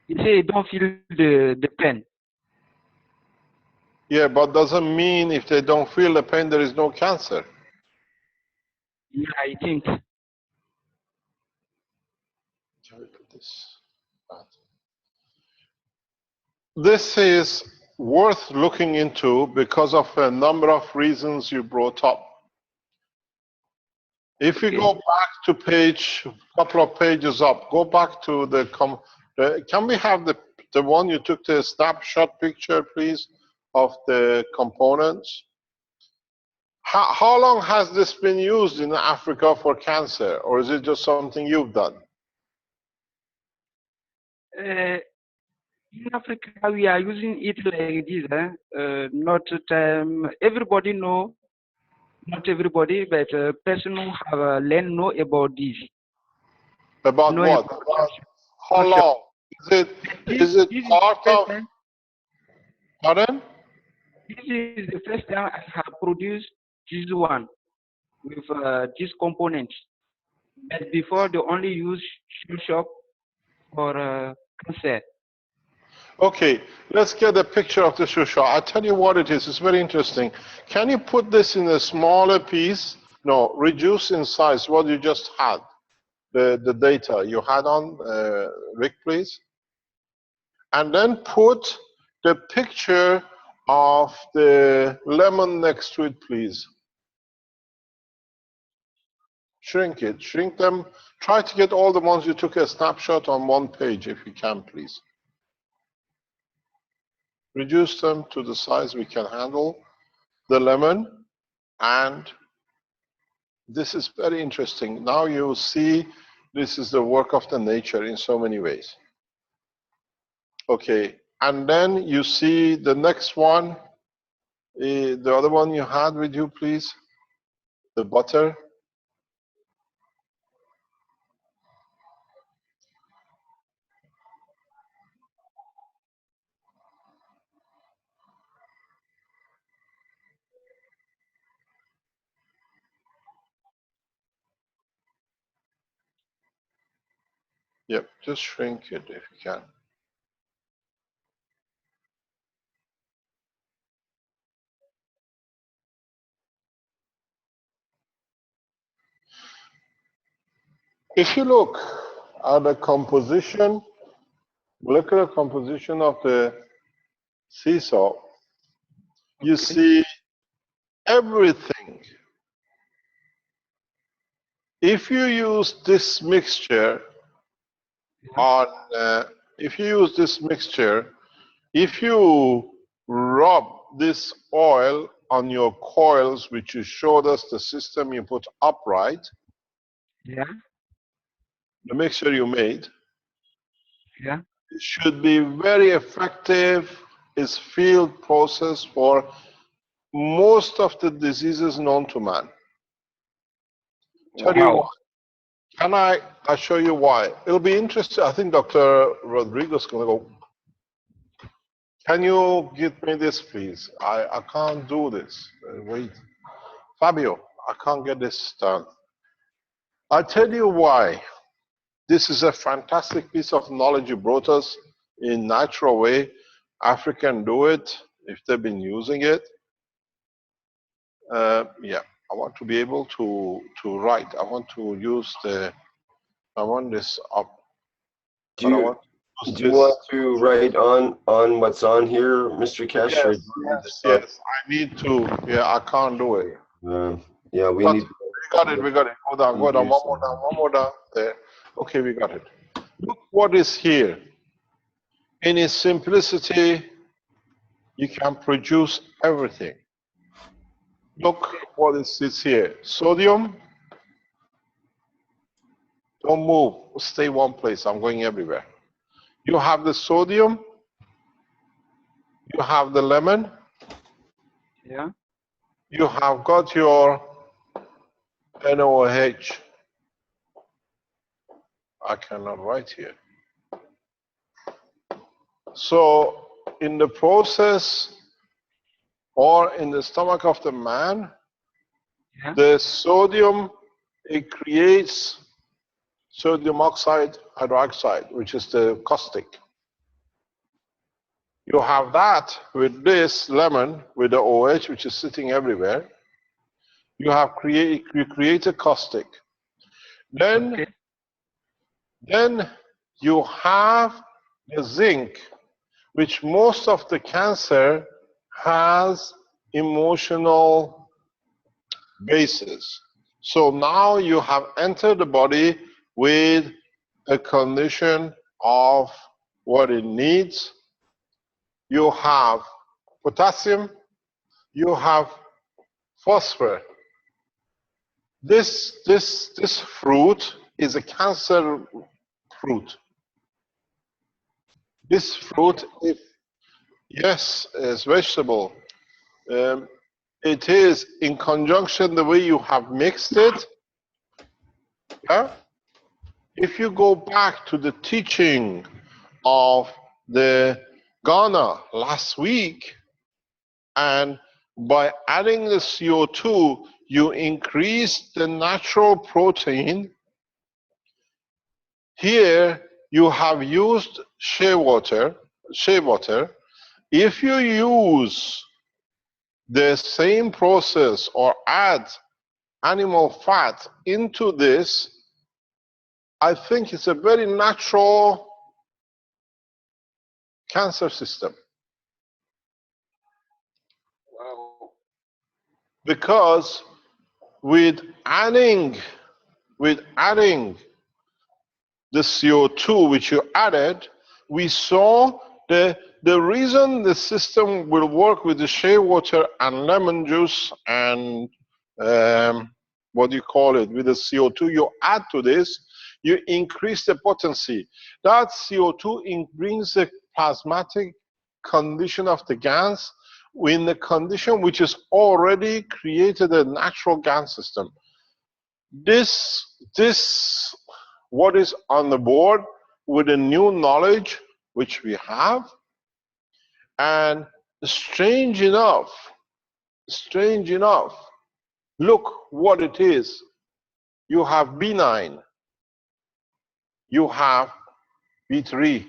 [SPEAKER 9] He say he don't feel the pain.
[SPEAKER 4] Yeah, but doesn't mean if they don't feel the pain, there is no cancer.
[SPEAKER 9] Yeah, I think.
[SPEAKER 4] This is worth looking into because of a number of reasons you brought up. If you go back to couple of pages up, go back to can we have the one you took the snapshot picture, please, of the components? How long has this been used in Africa for cancer, or is it just something you've done?
[SPEAKER 9] In Africa, we are using it like this. Not everybody know, not everybody, but person who have learned know about this.
[SPEAKER 4] About
[SPEAKER 9] know
[SPEAKER 4] what? About how long? Is it part of? Pardon?
[SPEAKER 9] This is the first time I have produced this one with this component. But before, they only use shell shock for cancer.
[SPEAKER 4] Okay, let's get a picture of the shusha. I'll tell you what it is. It's very interesting. Can you put this in a smaller piece? No, reduce in size what you just had. The data you had on, Rick, please. And then put the picture of the lemon next to it, please. Shrink it, shrink them. Try to get all the ones you took a snapshot on one page if you can, please. Reduce them to the size we can handle. The lemon, and this is very interesting. Now you see this is the work of the nature in so many ways. Okay, and then you see the next one, the other one you had with you, please, the butter. Yep, just shrink it if you can. If you look at the composition, molecular composition of the seesaw, you see everything. If you use this mixture on, if you rub this oil on your coils, which you showed us the system you put upright,
[SPEAKER 9] Yeah.
[SPEAKER 4] the mixture you made,
[SPEAKER 9] Yeah.
[SPEAKER 4] it should be very effective. It's field process for most of the diseases known to man. Tell you why. Can I show you why? It'll be interesting. I think Dr. Rodrigo's going to go. Can you give me this, please? I can't do this. Wait. Fabio, I can't get this done. I'll tell you why. This is a fantastic piece of knowledge you brought us in natural way. Africa can do it if they've been using it. Yeah, I want to be able to write. I want to use I want this up.
[SPEAKER 1] Do you want to write on what's on here, Mr. Keshe?
[SPEAKER 4] Yes, I need to. Yeah, I can't do it.
[SPEAKER 1] Yeah, we need.
[SPEAKER 4] We got it. Hold on, one more down. There. Okay, we got it. Look what is here. In its simplicity, you can produce everything. Look what is here. Sodium. Don't move. Stay one place. I'm going everywhere. You have the sodium. You have the lemon.
[SPEAKER 9] Yeah.
[SPEAKER 4] You have got your NaOH. I cannot write here. So in the process or in the stomach of the man, the sodium, it creates sodium oxide hydroxide, which is the caustic. You have that with this lemon, with the OH, which is sitting everywhere. You have created caustic. Then you have the zinc, which most of the cancer has emotional basis. So now you have entered the body with a condition of what it needs. You have potassium, you have phosphorus. This fruit is a cancer fruit. This fruit, yes, is vegetable. It is in conjunction the way you have mixed it. Yeah? If you go back to the teaching of the Ghana last week, and by adding the CO2, you increase the natural protein. Here, you have used shea water. If you use the same process or add animal fat into this, I think it's a very natural cancer system. Wow. Because with adding the CO2 which you added, we saw the reason the system will work with the shea water and lemon juice and what do you call it, with the CO2 you add to this, you increase the potency. That CO2 brings the plasmatic condition of the gans in the condition which is already created a natural GAN system. This what is on the board with the new knowledge which we have, and strange enough, look what it is. You have B9. you have B3.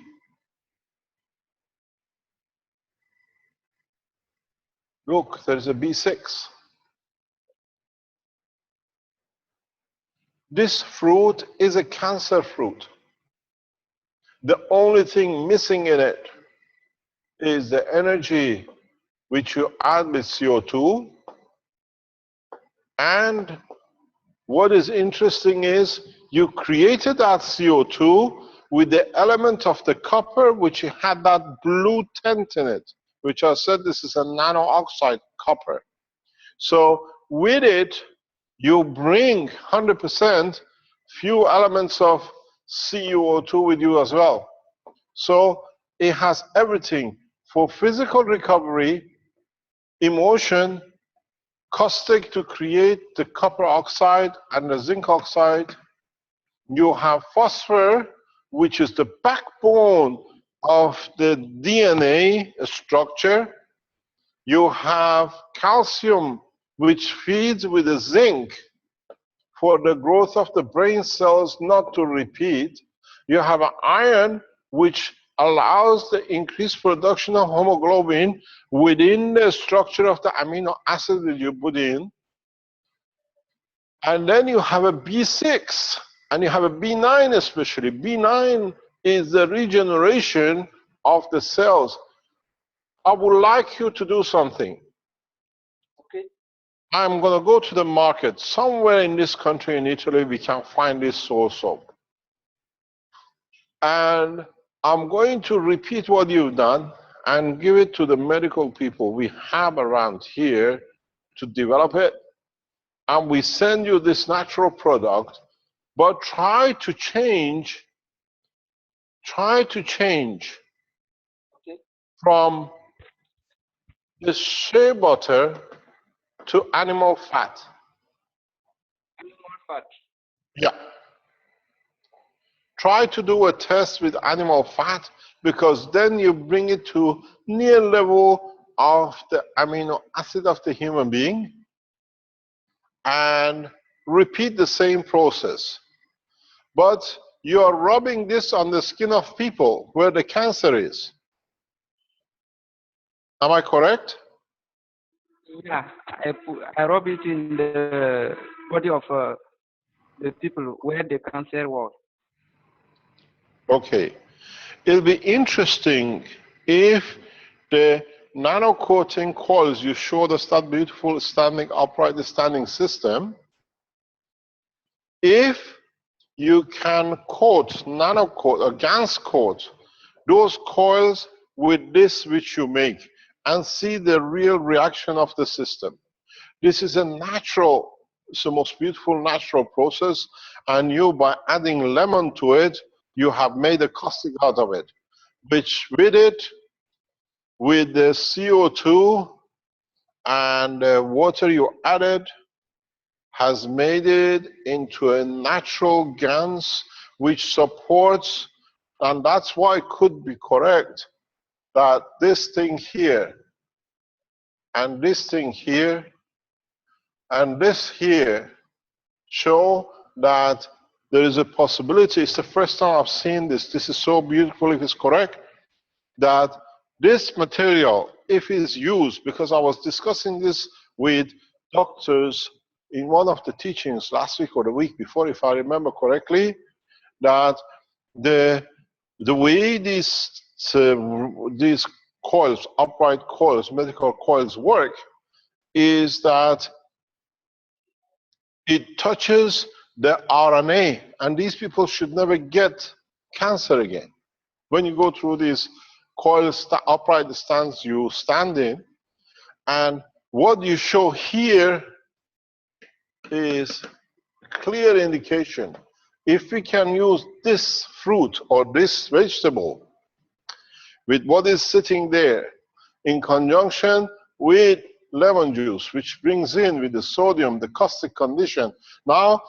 [SPEAKER 4] Look, there's a B6. This fruit is a cancer fruit. The only thing missing in it is the energy which you add with CO2. And what is interesting is you created that CO2 with the element of the copper, which had that blue tint in it, which I said this is a nano-oxide copper. So with it, you bring 100% few elements of CO2 with you as well. So it has everything for physical recovery, emotion, caustic to create the copper oxide and the zinc oxide. You have phosphor, which is the backbone of the DNA structure. You have calcium, which feeds with the zinc for the growth of the brain cells not to repeat. You have an iron, which allows the increased production of hemoglobin within the structure of the amino acid that you put in. And then you have a B6, and you have a B9 especially. B9 is the regeneration of the cells. I would like you to do something.
[SPEAKER 9] Okay.
[SPEAKER 4] I'm going to go to the market. Somewhere in this country, in Italy, we can find this soy soap. And I'm going to repeat what you've done and give it to the medical people we have around here to develop it. And we send you this natural product, but try to change
[SPEAKER 9] Okay.
[SPEAKER 4] from the shea butter to animal fat.
[SPEAKER 9] Animal fat.
[SPEAKER 4] Yeah. Try to do a test with animal fat, because then you bring it to near level of the amino acid of the human being, and repeat the same process. But you are rubbing this on the skin of people where the cancer is. Am I correct?
[SPEAKER 9] Yeah, I rub it in the body of the people where the cancer was.
[SPEAKER 4] Okay. It'll be interesting if the nano coating coils you showed us, that beautiful standing upright standing system, if you can coat, nano coat or gas coat those coils with this which you make and see the real reaction of the system. This is a natural, it's the most beautiful natural process, and you, by adding lemon to it, you have made a caustic out of it, which with it, with the CO2 and the water you added, has made it into a natural gas which supports, and that's why it could be correct that this thing here and this thing here and this here show that there is a possibility. It's the first time I've seen this. This is so beautiful, if it's correct, that this material, if it is used, because I was discussing this with doctors in one of the teachings last week or the week before, if I remember correctly, that the way these coils, upright coils, medical coils work, is that it touches the RNA, and these people should never get cancer again. When you go through these coils, upright stands you stand in, and what you show here is clear indication. If we can use this fruit or this vegetable with what is sitting there in conjunction with lemon juice, which brings in with the sodium, the caustic condition, now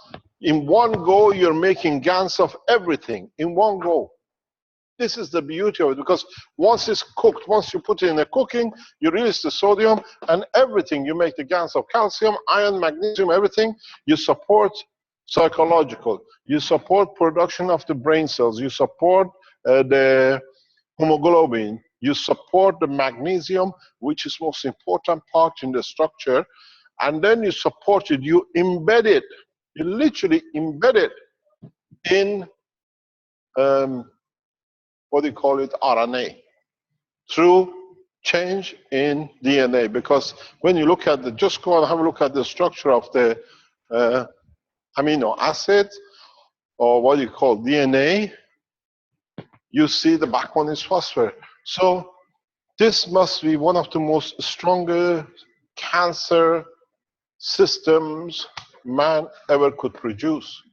[SPEAKER 4] in one go you're making GANs of everything in one go. This is the beauty of it, because once it's cooked, once you put it in the cooking, you release the sodium and everything. You make the GANs of calcium, iron, magnesium, everything. You support psychological. You support production of the brain cells. You support the hemoglobin. You support the magnesium, which is most important part in the structure. And then you support it. You embed it. You literally embed it in, what do you call it, RNA, through change in DNA. Because when you look at the, just go and have a look at the structure of the amino acids, or what you call DNA, you see the backbone is phosphorus. So this must be one of the most stronger cancer systems man ever could produce.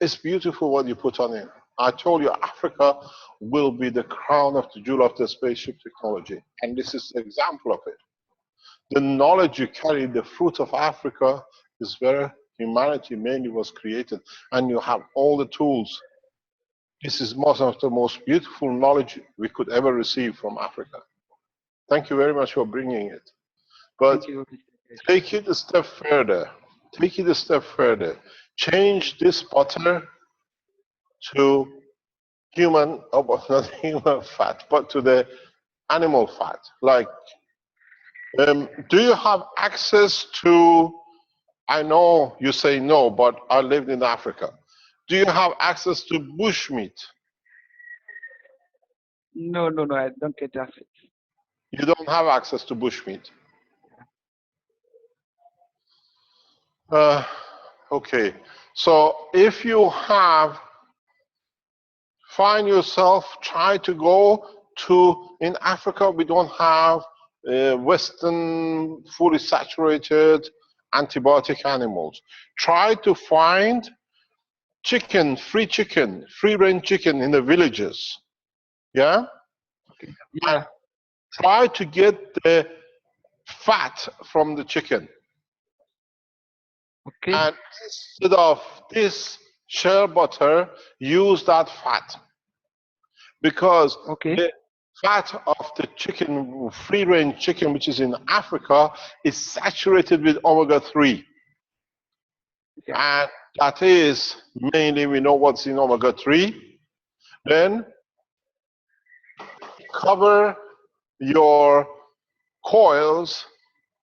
[SPEAKER 4] It's beautiful what you put on it. I told you Africa will be the crown of the jewel of the spaceship technology. And this is an example of it. The knowledge you carry, the fruit of Africa, is where humanity mainly was created. And you have all the tools. This is most of the most beautiful knowledge we could ever receive from Africa. Thank you very much for bringing it. But take it a step further. Take it a step further. Change this butter to human, not human fat, but to the animal fat. Like, do you have access to, I know you say no, but I lived in Africa. Do you have access to bush meat?
[SPEAKER 9] No, I don't get access.
[SPEAKER 4] You don't have access to bush meat. Okay, so if you have, find yourself, try to go to, in Africa we don't have Western fully saturated antibiotic animals. Try to find chicken, free range chicken in the villages. Yeah?
[SPEAKER 9] Okay. Yeah.
[SPEAKER 4] And try to get the fat from the chicken.
[SPEAKER 9] Okay.
[SPEAKER 4] And instead of this shea butter, use that fat. Because the fat of the chicken, free range chicken, which is in Africa, is saturated with omega-3. And that is mainly, we know what's in omega-3. Then cover your coils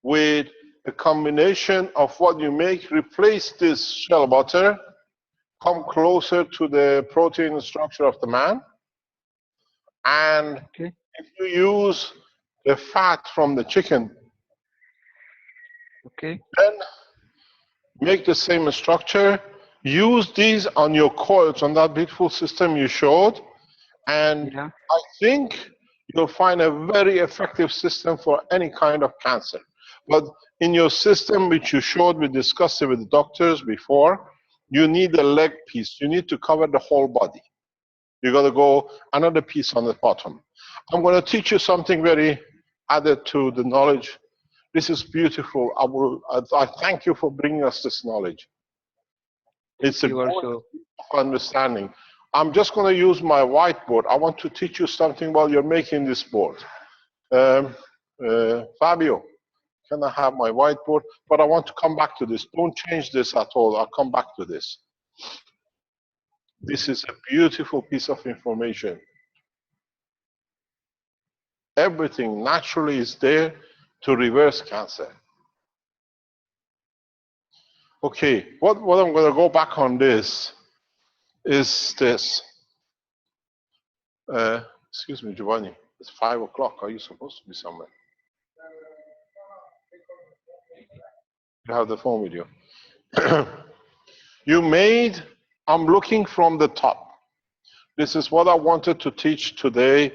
[SPEAKER 4] with a combination of what you make, replace this shea butter, come closer to the protein structure of the man. And if you use the fat from the chicken, then make the same structure, use these on your coils, on that beautiful system you showed, and I think you'll find a very effective system for any kind of cancer. But in your system, which you showed, we discussed it with the doctors before, you need a leg piece. You need to cover the whole body. You got to go another piece on the bottom. I'm going to teach you something very added to the knowledge. This is beautiful. I thank you for bringing us this knowledge. It's a good understanding. I'm just going to use my whiteboard. I want to teach you something while you're making this board. Fabio, can I have my whiteboard? But I want to come back to this. Don't change this at all. I'll come back to this. This is a beautiful piece of information. Everything naturally is there to reverse cancer. Okay, what I'm going to go back on this is this. Excuse me, Giovanni. It's 5 o'clock. Are you supposed to be somewhere? You have the phone with you. You made, I'm looking from the top. This is what I wanted to teach today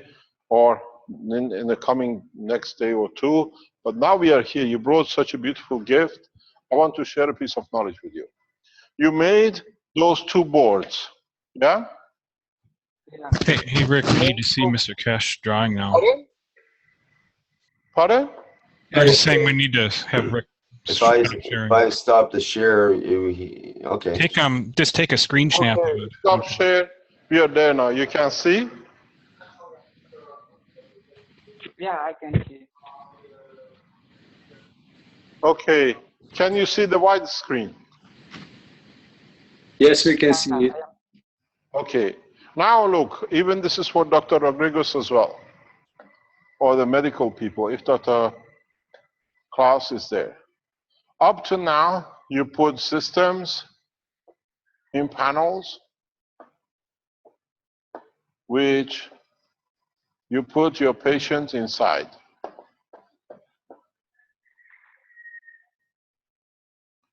[SPEAKER 4] or in the coming next day or two. But now we are here. You brought such a beautiful gift. I want to share a piece of knowledge with you. You made those two boards. Yeah?
[SPEAKER 7] Hey, Rick, we need to see Mr. Keshe drawing now.
[SPEAKER 4] Pardon?
[SPEAKER 7] I was saying we need to have Rick.
[SPEAKER 1] If I stop the share, okay.
[SPEAKER 7] Just take a screen snap of it.
[SPEAKER 4] Stop share. We are there now. You can see?
[SPEAKER 9] Yeah, I can see.
[SPEAKER 4] Okay. Can you see the wide screen?
[SPEAKER 8] Yes, we can see it.
[SPEAKER 4] Okay. Now look, even this is for Dr. Rodriguez as well, or the medical people, if Dr. Klaus is there. Up to now, you put systems in panels, which you put your patient inside.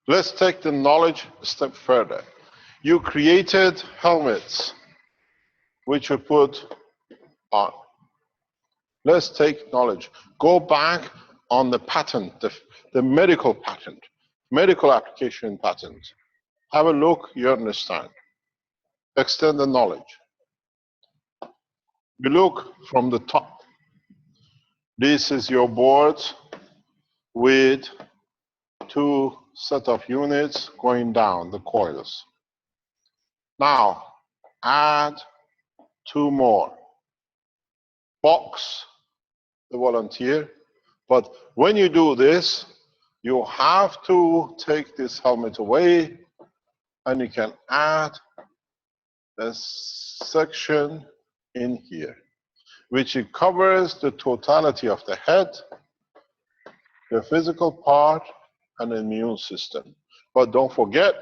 [SPEAKER 4] Let's take the knowledge a step further. You created helmets, which you put on. Let's take knowledge. Go back on the patent, the medical patent, medical application patent. Have a look, you understand. Extend the knowledge. You look from the top. This is your board with two set of units going down, the coils. Now, add two more. Box the volunteer. But when you do this, you have to take this helmet away, and you can add a section in here, which it covers the totality of the head, the physical part, and the immune system. But don't forget,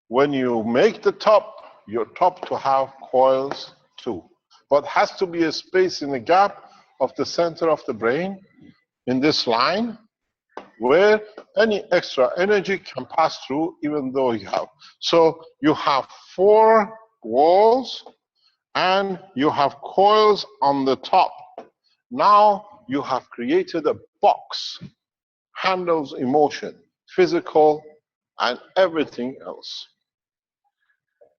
[SPEAKER 4] when you make the top, your top to have coils too. But has to be a space in the gap of the center of the brain in this line where any extra energy can pass through, even though you have. So you have 4 walls and you have coils on the top. Now you have created a box, handles emotion, physical, and everything else.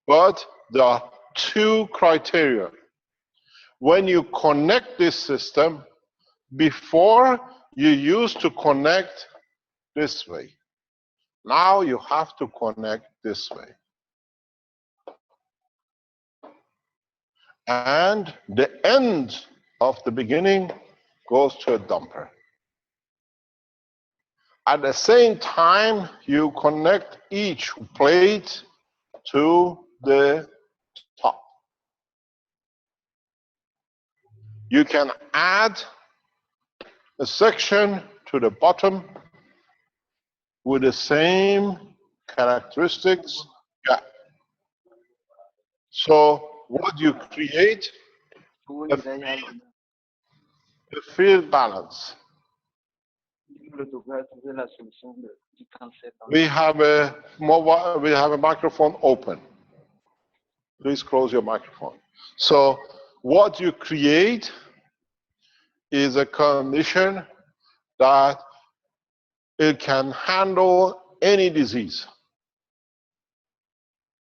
[SPEAKER 4] But there are 2 criteria. When you connect this system, before you used to connect this way. Now you have to connect this way. And the end of the beginning goes to a dumper. At the same time, you connect each plate to the top. You can add a section to the bottom with the same characteristics. Yeah. So what you create, a field balance. We have a microphone open. Please close your microphone. So what you create is a condition that it can handle any disease.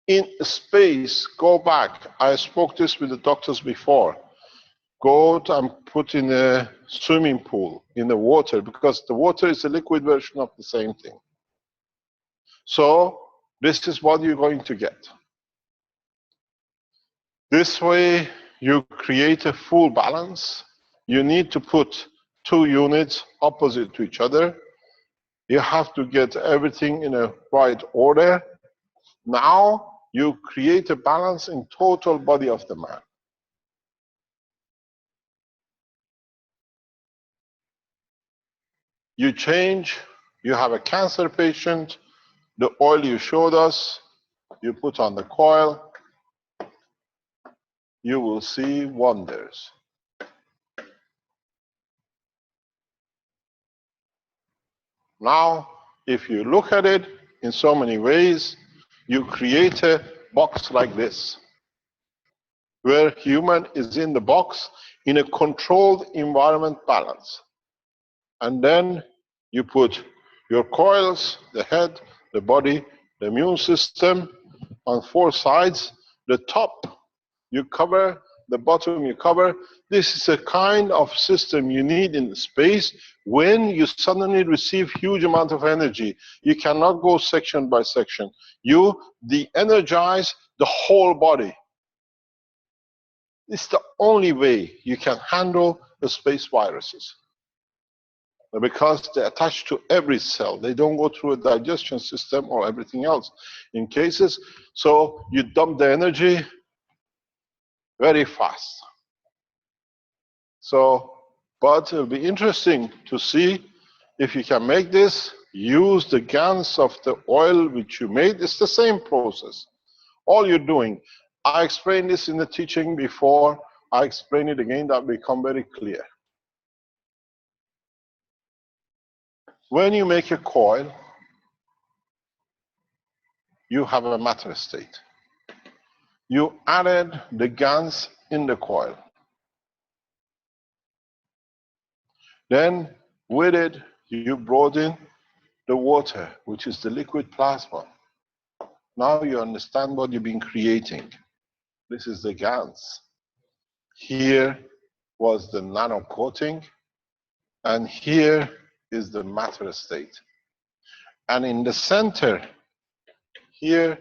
[SPEAKER 4] In space, go back. I spoke this with the doctors before. Go and put in a swimming pool in the water, because the water is a liquid version of the same thing. So this is what you're going to get. This way you create a full balance. You need to put 2 units opposite to each other. You have to get everything in a right order. Now you create a balance in total body of the man. You change, you have a cancer patient, the oil you showed us, you put on the coil, you will see wonders. Now, if you look at it in so many ways, you create a box like this, where human is in the box in a controlled environment balance. And then you put your coils, the head, the body, the immune system on 4 sides. The top you cover, the bottom you cover. This is a kind of system you need in space when you suddenly receive huge amount of energy. You cannot go section by section. You de-energize the whole body. It's the only way you can handle the space viruses. because they attach to every cell. They don't go through a digestion system or everything else in cases. So you dump the energy very fast. So, but it'll be interesting to see if you can make this, use the GANs of the oil which you made. It's the same process. All you're doing, I explained this in the teaching before, I explain it again, that will become very clear. When you make a coil, you have a matter state. You added the GANs in the coil. Then with it, you brought in the water, which is the liquid plasma. Now you understand what you've been creating. This is the GANs. Here was the nano coating, and here is the matter state. And in the center, here,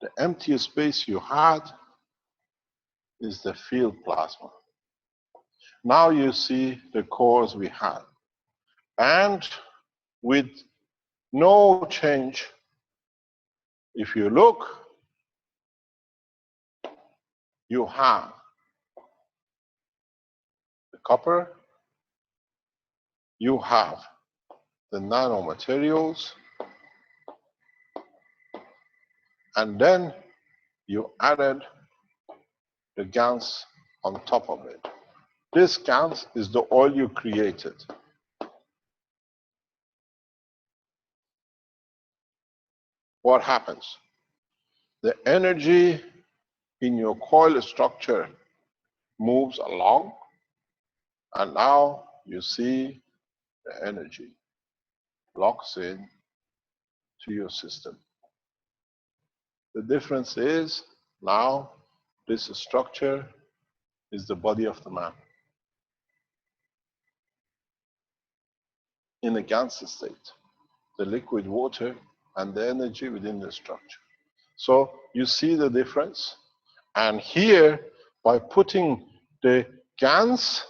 [SPEAKER 4] the empty space you had is the field plasma. Now you see the cores we had. And with no change, if you look, you have the copper, you have the nanomaterials, and then you added the GANs on top of it. This GANs is the oil you created. What happens? The energy in your coil structure moves along, and now you see the energy locks in to your system. The difference is now this structure is the body of the man in a GANs state, the liquid water and the energy within the structure. So you see the difference. And here, by putting the GANs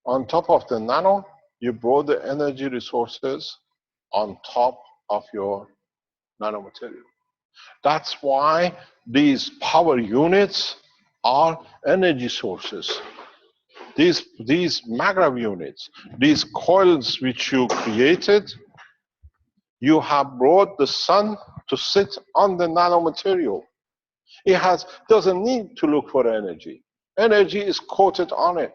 [SPEAKER 4] on top of the nano, you brought the energy resources on top of your nanomaterial. That's why these power units are energy sources. These magrav units, these coils which you created, you have brought the sun to sit on the nanomaterial. It doesn't need to look for energy. Energy is coated on it.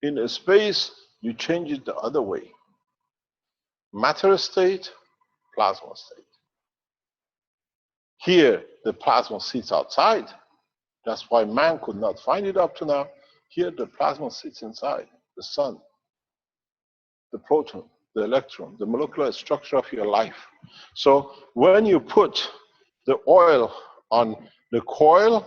[SPEAKER 4] In a space, you change it the other way. Matter state, plasma state. Here, the plasma sits outside. That's why man could not find it up to now. Here, the plasma sits inside, the sun, the proton, the electron, the molecular structure of your life. So when you put the oil on the coil,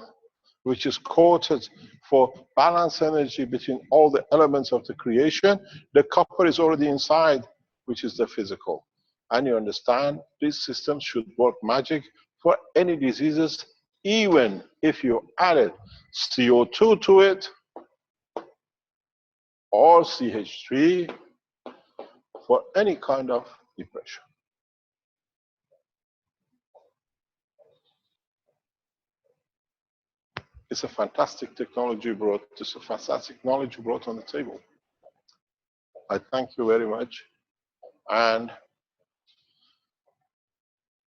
[SPEAKER 4] which is coated for balance energy between all the elements of the creation, the copper is already inside, which is the physical. And you understand these systems should work magic for any diseases, even if you added CO2 to it or CH3 for any kind of depression. It's a fantastic technology brought. It's a fantastic knowledge you brought on the table. I thank you very much. And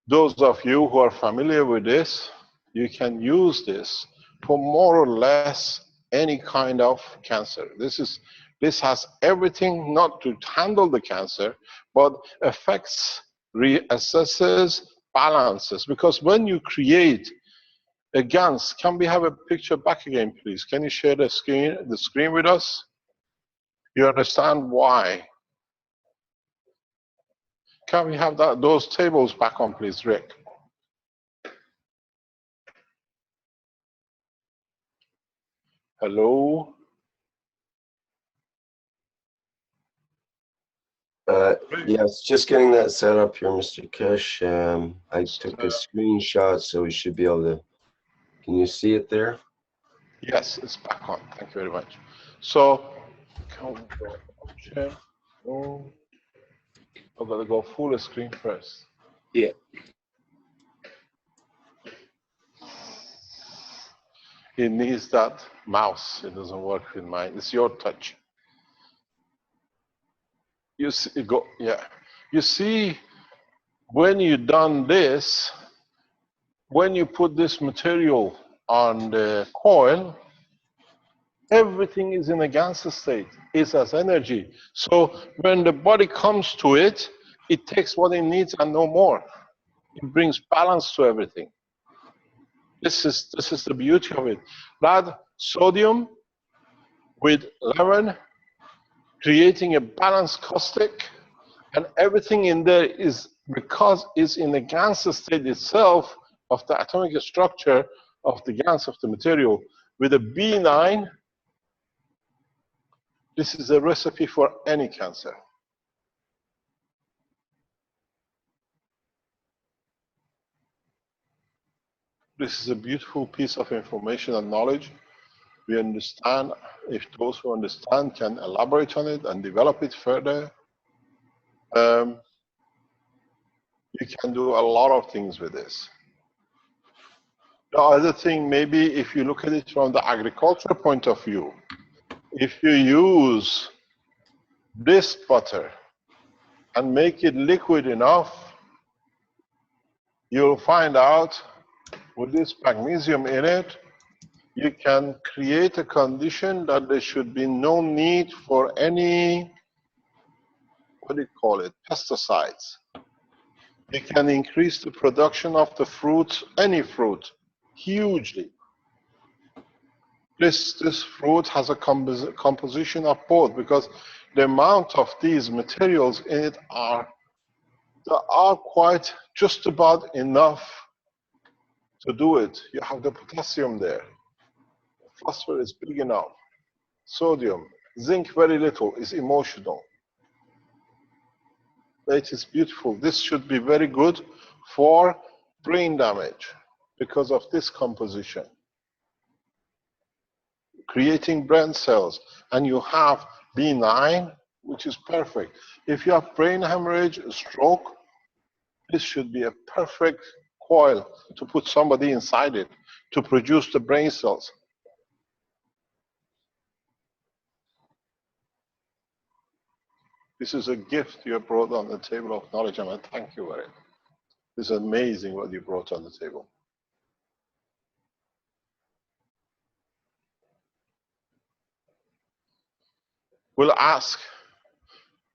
[SPEAKER 4] those of you who are familiar with this, you can use this for more or less any kind of cancer. This has everything not to handle the cancer, but affects, reassesses, balances. Because when you create a GANs, can we have a picture back again, please? Can you share the screen with us? You understand why? Can we have those tables back on, please, Rick? Hello?
[SPEAKER 1] Yes, just getting that set up here, Mr. Keshe. I took a screenshot, so we should be able to. Can you see it there?
[SPEAKER 4] Yes, it's back on. Thank you very much. So Can we go option? Oh, I've got to go full screen first.
[SPEAKER 8] Yeah.
[SPEAKER 4] It needs that mouse. It doesn't work with mine. It's your touch. You see, go, yeah. You see, when you done this, when you put this material on the coil, everything is in a gas state. It's as energy. So when the body comes to it, it takes what it needs and no more. It brings balance to everything. This is the beauty of it. That sodium with lemon, creating a balanced caustic, and everything in there is, because it's in the gas state itself of the atomic structure of the gas of the material. With a B9, this is a recipe for any cancer. This is a beautiful piece of information and knowledge. We understand, if those who understand can elaborate on it and develop it further, you can do a lot of things with this. The other thing, maybe if you look at it from the agricultural point of view, if you use this butter and make it liquid enough, you'll find out with this magnesium in it, you can create a condition that there should be no need for any, what do you call it, pesticides. You can increase the production of the fruit, any fruit, hugely. This fruit has a composition of both, because the amount of these materials in it are quite just about enough to do it. You have the potassium there. Phosphorus is big enough. Sodium, zinc very little, is emotional. It is beautiful. This should be very good for brain damage because of this composition. Creating brain cells, and you have B9, which is perfect. If you have brain hemorrhage, stroke, this should be a perfect coil to put somebody inside it to produce the brain cells. This is a gift you have brought on the table of knowledge, and I thank you for it. It's amazing what you brought on the table. We'll ask,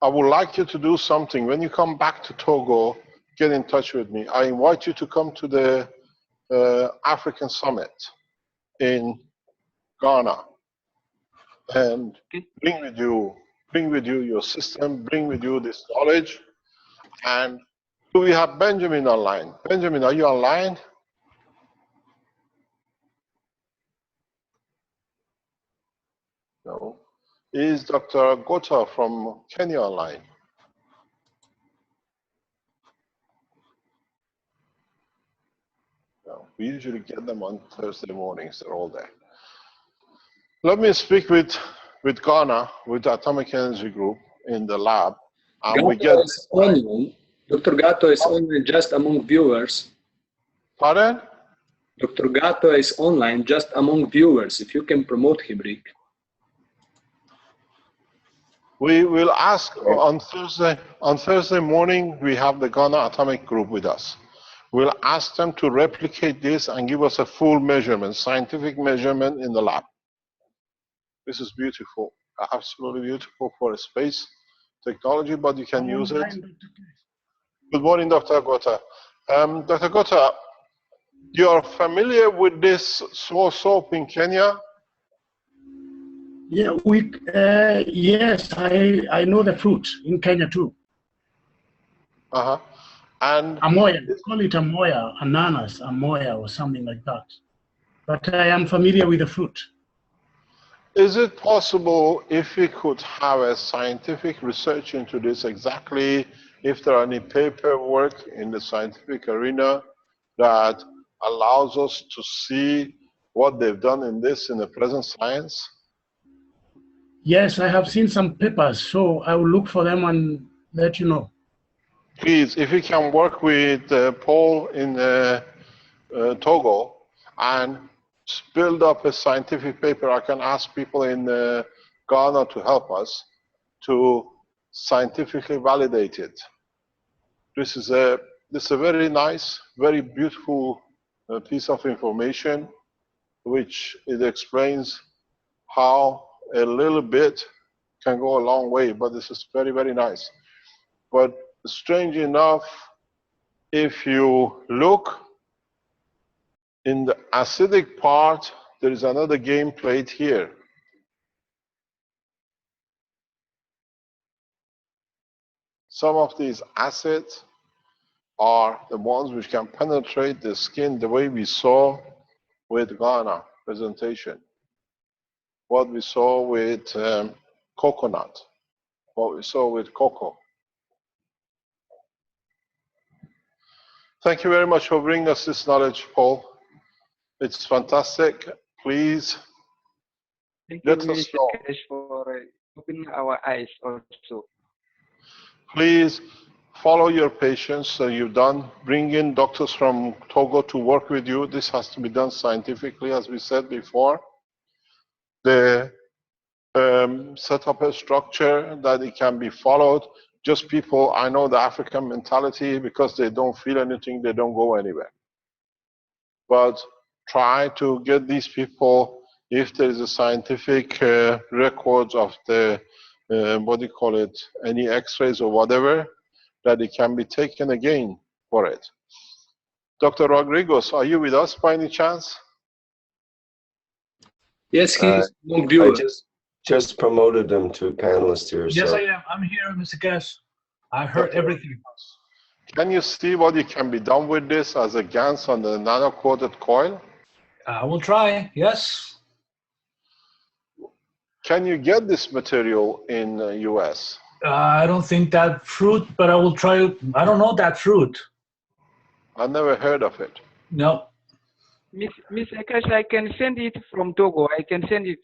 [SPEAKER 4] I would like you to do something. When you come back to Togo, get in touch with me. I invite you to come to the African Summit in Ghana and bring with you your system, bring with you this knowledge. And do we have Benjamin online? Benjamin, are you online? No. Is Dr. Gota from Kenya online? No. We usually get them on Thursday mornings. They're all there. Let me speak with Ghana, with the Atomic Energy Group in the lab. And we get
[SPEAKER 8] is online. Dr. Gatto is online just among viewers.
[SPEAKER 4] Pardon?
[SPEAKER 8] Dr. Gatto is online just among viewers. If you can promote him, Rick.
[SPEAKER 4] We will ask on Thursday morning, we have the Ghana Atomic Group with us. We'll ask them to replicate this and give us a full measurement, scientific measurement in the lab. This is beautiful, absolutely beautiful for a space technology, but you can use it. Good morning, Dr. Gota. Dr. Gota, you are familiar with this soap in Kenya?
[SPEAKER 10] Yeah, yes, I know the fruit in Kenya too.
[SPEAKER 4] Uh-huh. And
[SPEAKER 10] Amoya, they call it amoya, ananas, amoya, or something like that. But I am familiar with the fruit.
[SPEAKER 4] Is it possible if we could have a scientific research into this, exactly if there are any paperwork in the scientific arena that allows us to see what they've done in this in the present science?
[SPEAKER 10] Yes, I have seen some papers, so I will look for them and let you know.
[SPEAKER 4] Please, if you can work with Paul in Togo and build up a scientific paper, I can ask people in Ghana to help us to scientifically validate it. This is a very nice, very beautiful piece of information, which it explains how a little bit can go a long way, but this is very, very nice. But strange enough, if you look in the acidic part, there is another game played here. Some of these acids are the ones which can penetrate the skin, the way we saw with Ghana presentation, what we saw with coconut, what we saw with cocoa. Thank you very much for bringing us this knowledge, Paul. It's fantastic. Please let us know.
[SPEAKER 9] For opening our eyes also.
[SPEAKER 4] Please follow your patients. So you've done, bring in doctors from Togo to work with you. This has to be done scientifically, as we said before. They set up a structure that it can be followed. Just people, I know the African mentality, because they don't feel anything, they don't go anywhere. But try to get these people, if there is a scientific records of the, what do you call it, any x-rays or whatever, that it can be taken again for it. Dr. Rodriguez, are you with us by any chance?
[SPEAKER 8] Yes, he's long
[SPEAKER 1] I
[SPEAKER 8] viewer.
[SPEAKER 1] just promoted him to a panelist here.
[SPEAKER 11] Yes,
[SPEAKER 1] so.
[SPEAKER 11] I am. I'm here, Mr. Keshe. I heard
[SPEAKER 4] Dr.
[SPEAKER 11] everything.
[SPEAKER 4] Can you see what it can be done with this as a GANS on the nano-coated coil?
[SPEAKER 11] I will try, yes.
[SPEAKER 4] Can you get this material in the US?
[SPEAKER 11] I don't think that fruit, but I will try. I don't know that fruit.
[SPEAKER 4] I never heard of it.
[SPEAKER 11] No.
[SPEAKER 9] Mr. Keshe, I can send it from Togo. I can send it.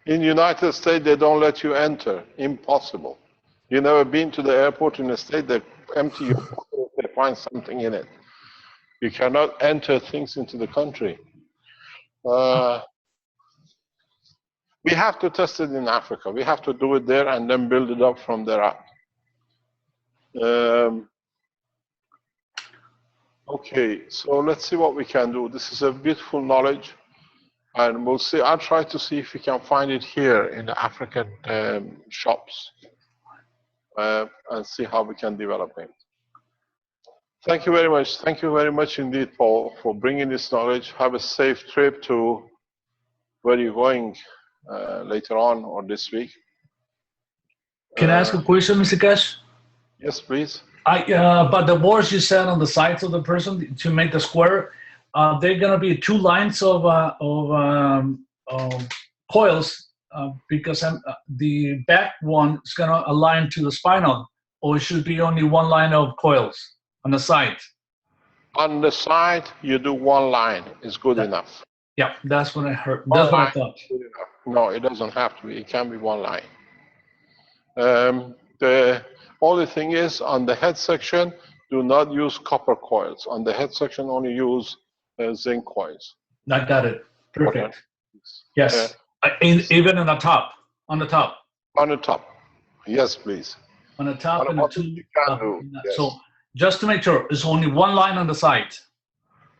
[SPEAKER 4] In the United States, they don't let you enter. Impossible. You never been to the airport in the state, they empty your pocket, they find something in it. You cannot enter things into the country. We have to test it in Africa. We have to do it there and then build it up from there up. Okay, so let's see what we can do. This is a beautiful knowledge, and we'll see. I'll try to see if we can find it here in the African shops and see how we can develop it. Thank you very much. Thank you very much indeed, Paul, for bringing this knowledge. Have a safe trip to where you're going later on or this week.
[SPEAKER 11] Can I ask a question, Mr. Keshe?
[SPEAKER 4] Yes, please.
[SPEAKER 11] But the boards you said on the sides of the person to make the square, they're going to be two lines of coils because the back one is going to align to the spinal, or it should be only one line of coils on the side?
[SPEAKER 4] On the side, you do one line. It's good enough.
[SPEAKER 11] Yeah, that's what I heard. That's what I thought.
[SPEAKER 4] No, it doesn't have to be. It can be one line. The only thing is, on the head section, do not use copper coils. On the head section, only use zinc coils.
[SPEAKER 11] I got it. Perfect.
[SPEAKER 4] Okay.
[SPEAKER 11] Yes. Even on the top. On the top.
[SPEAKER 4] On the top. Yes, please.
[SPEAKER 11] On the top and the two.
[SPEAKER 4] You can do. Yes.
[SPEAKER 11] So just to make sure, it's only one line on the side.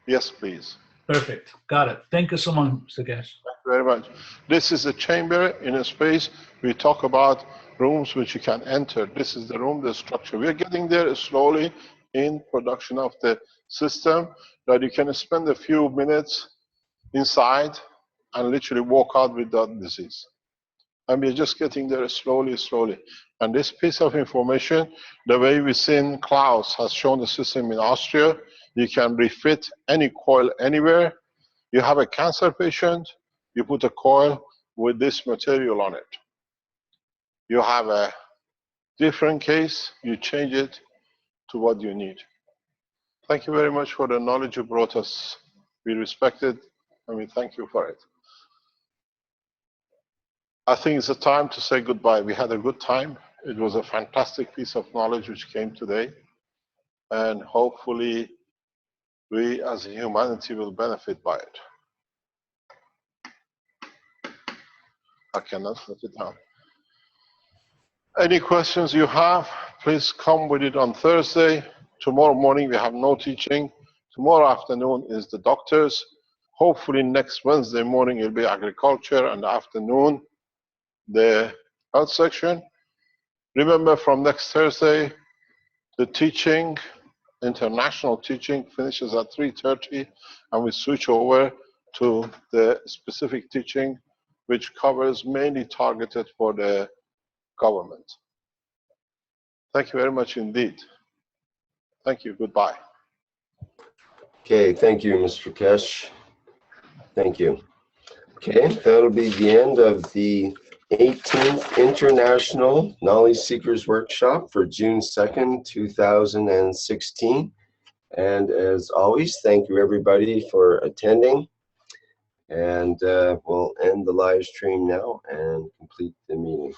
[SPEAKER 4] Yes, please.
[SPEAKER 11] Perfect. Got it. Thank you so much, Mr. Keshe.
[SPEAKER 4] Thank you very much. This is a chamber in a space. We talk about rooms which you can enter. This is the room, the structure. We're getting there slowly in production of the system that you can spend a few minutes inside and literally walk out without disease. And we're just getting there slowly, slowly. And this piece of information, the way we've seen Klaus has shown the system in Austria, you can refit any coil anywhere. You have a cancer patient, you put a coil with this material on it. You have a different case, you change it to what you need. Thank you very much for the knowledge you brought us. We respect it and we thank you for it. I think it's a time to say goodbye. We had a good time. It was a fantastic piece of knowledge which came today. And hopefully, we as humanity will benefit by it. I cannot put it down. Any questions you have, please come with it on Thursday. Tomorrow morning, we have no teaching. Tomorrow afternoon is the doctors. Hopefully, next Wednesday morning, it'll be agriculture, and afternoon, the health section. Remember, from next Thursday, the teaching, international teaching, finishes at 3:30, and we switch over to the specific teaching, which covers mainly targeted for the government. Thank you very much indeed. Thank you. Goodbye.
[SPEAKER 1] Okay, thank you, Mr. Keshe. Thank you. Okay, that'll be the end of the 18th International Knowledge Seekers Workshop for June 2nd, 2016. And as always, thank you everybody for attending. And we'll end the live stream now and complete the meeting.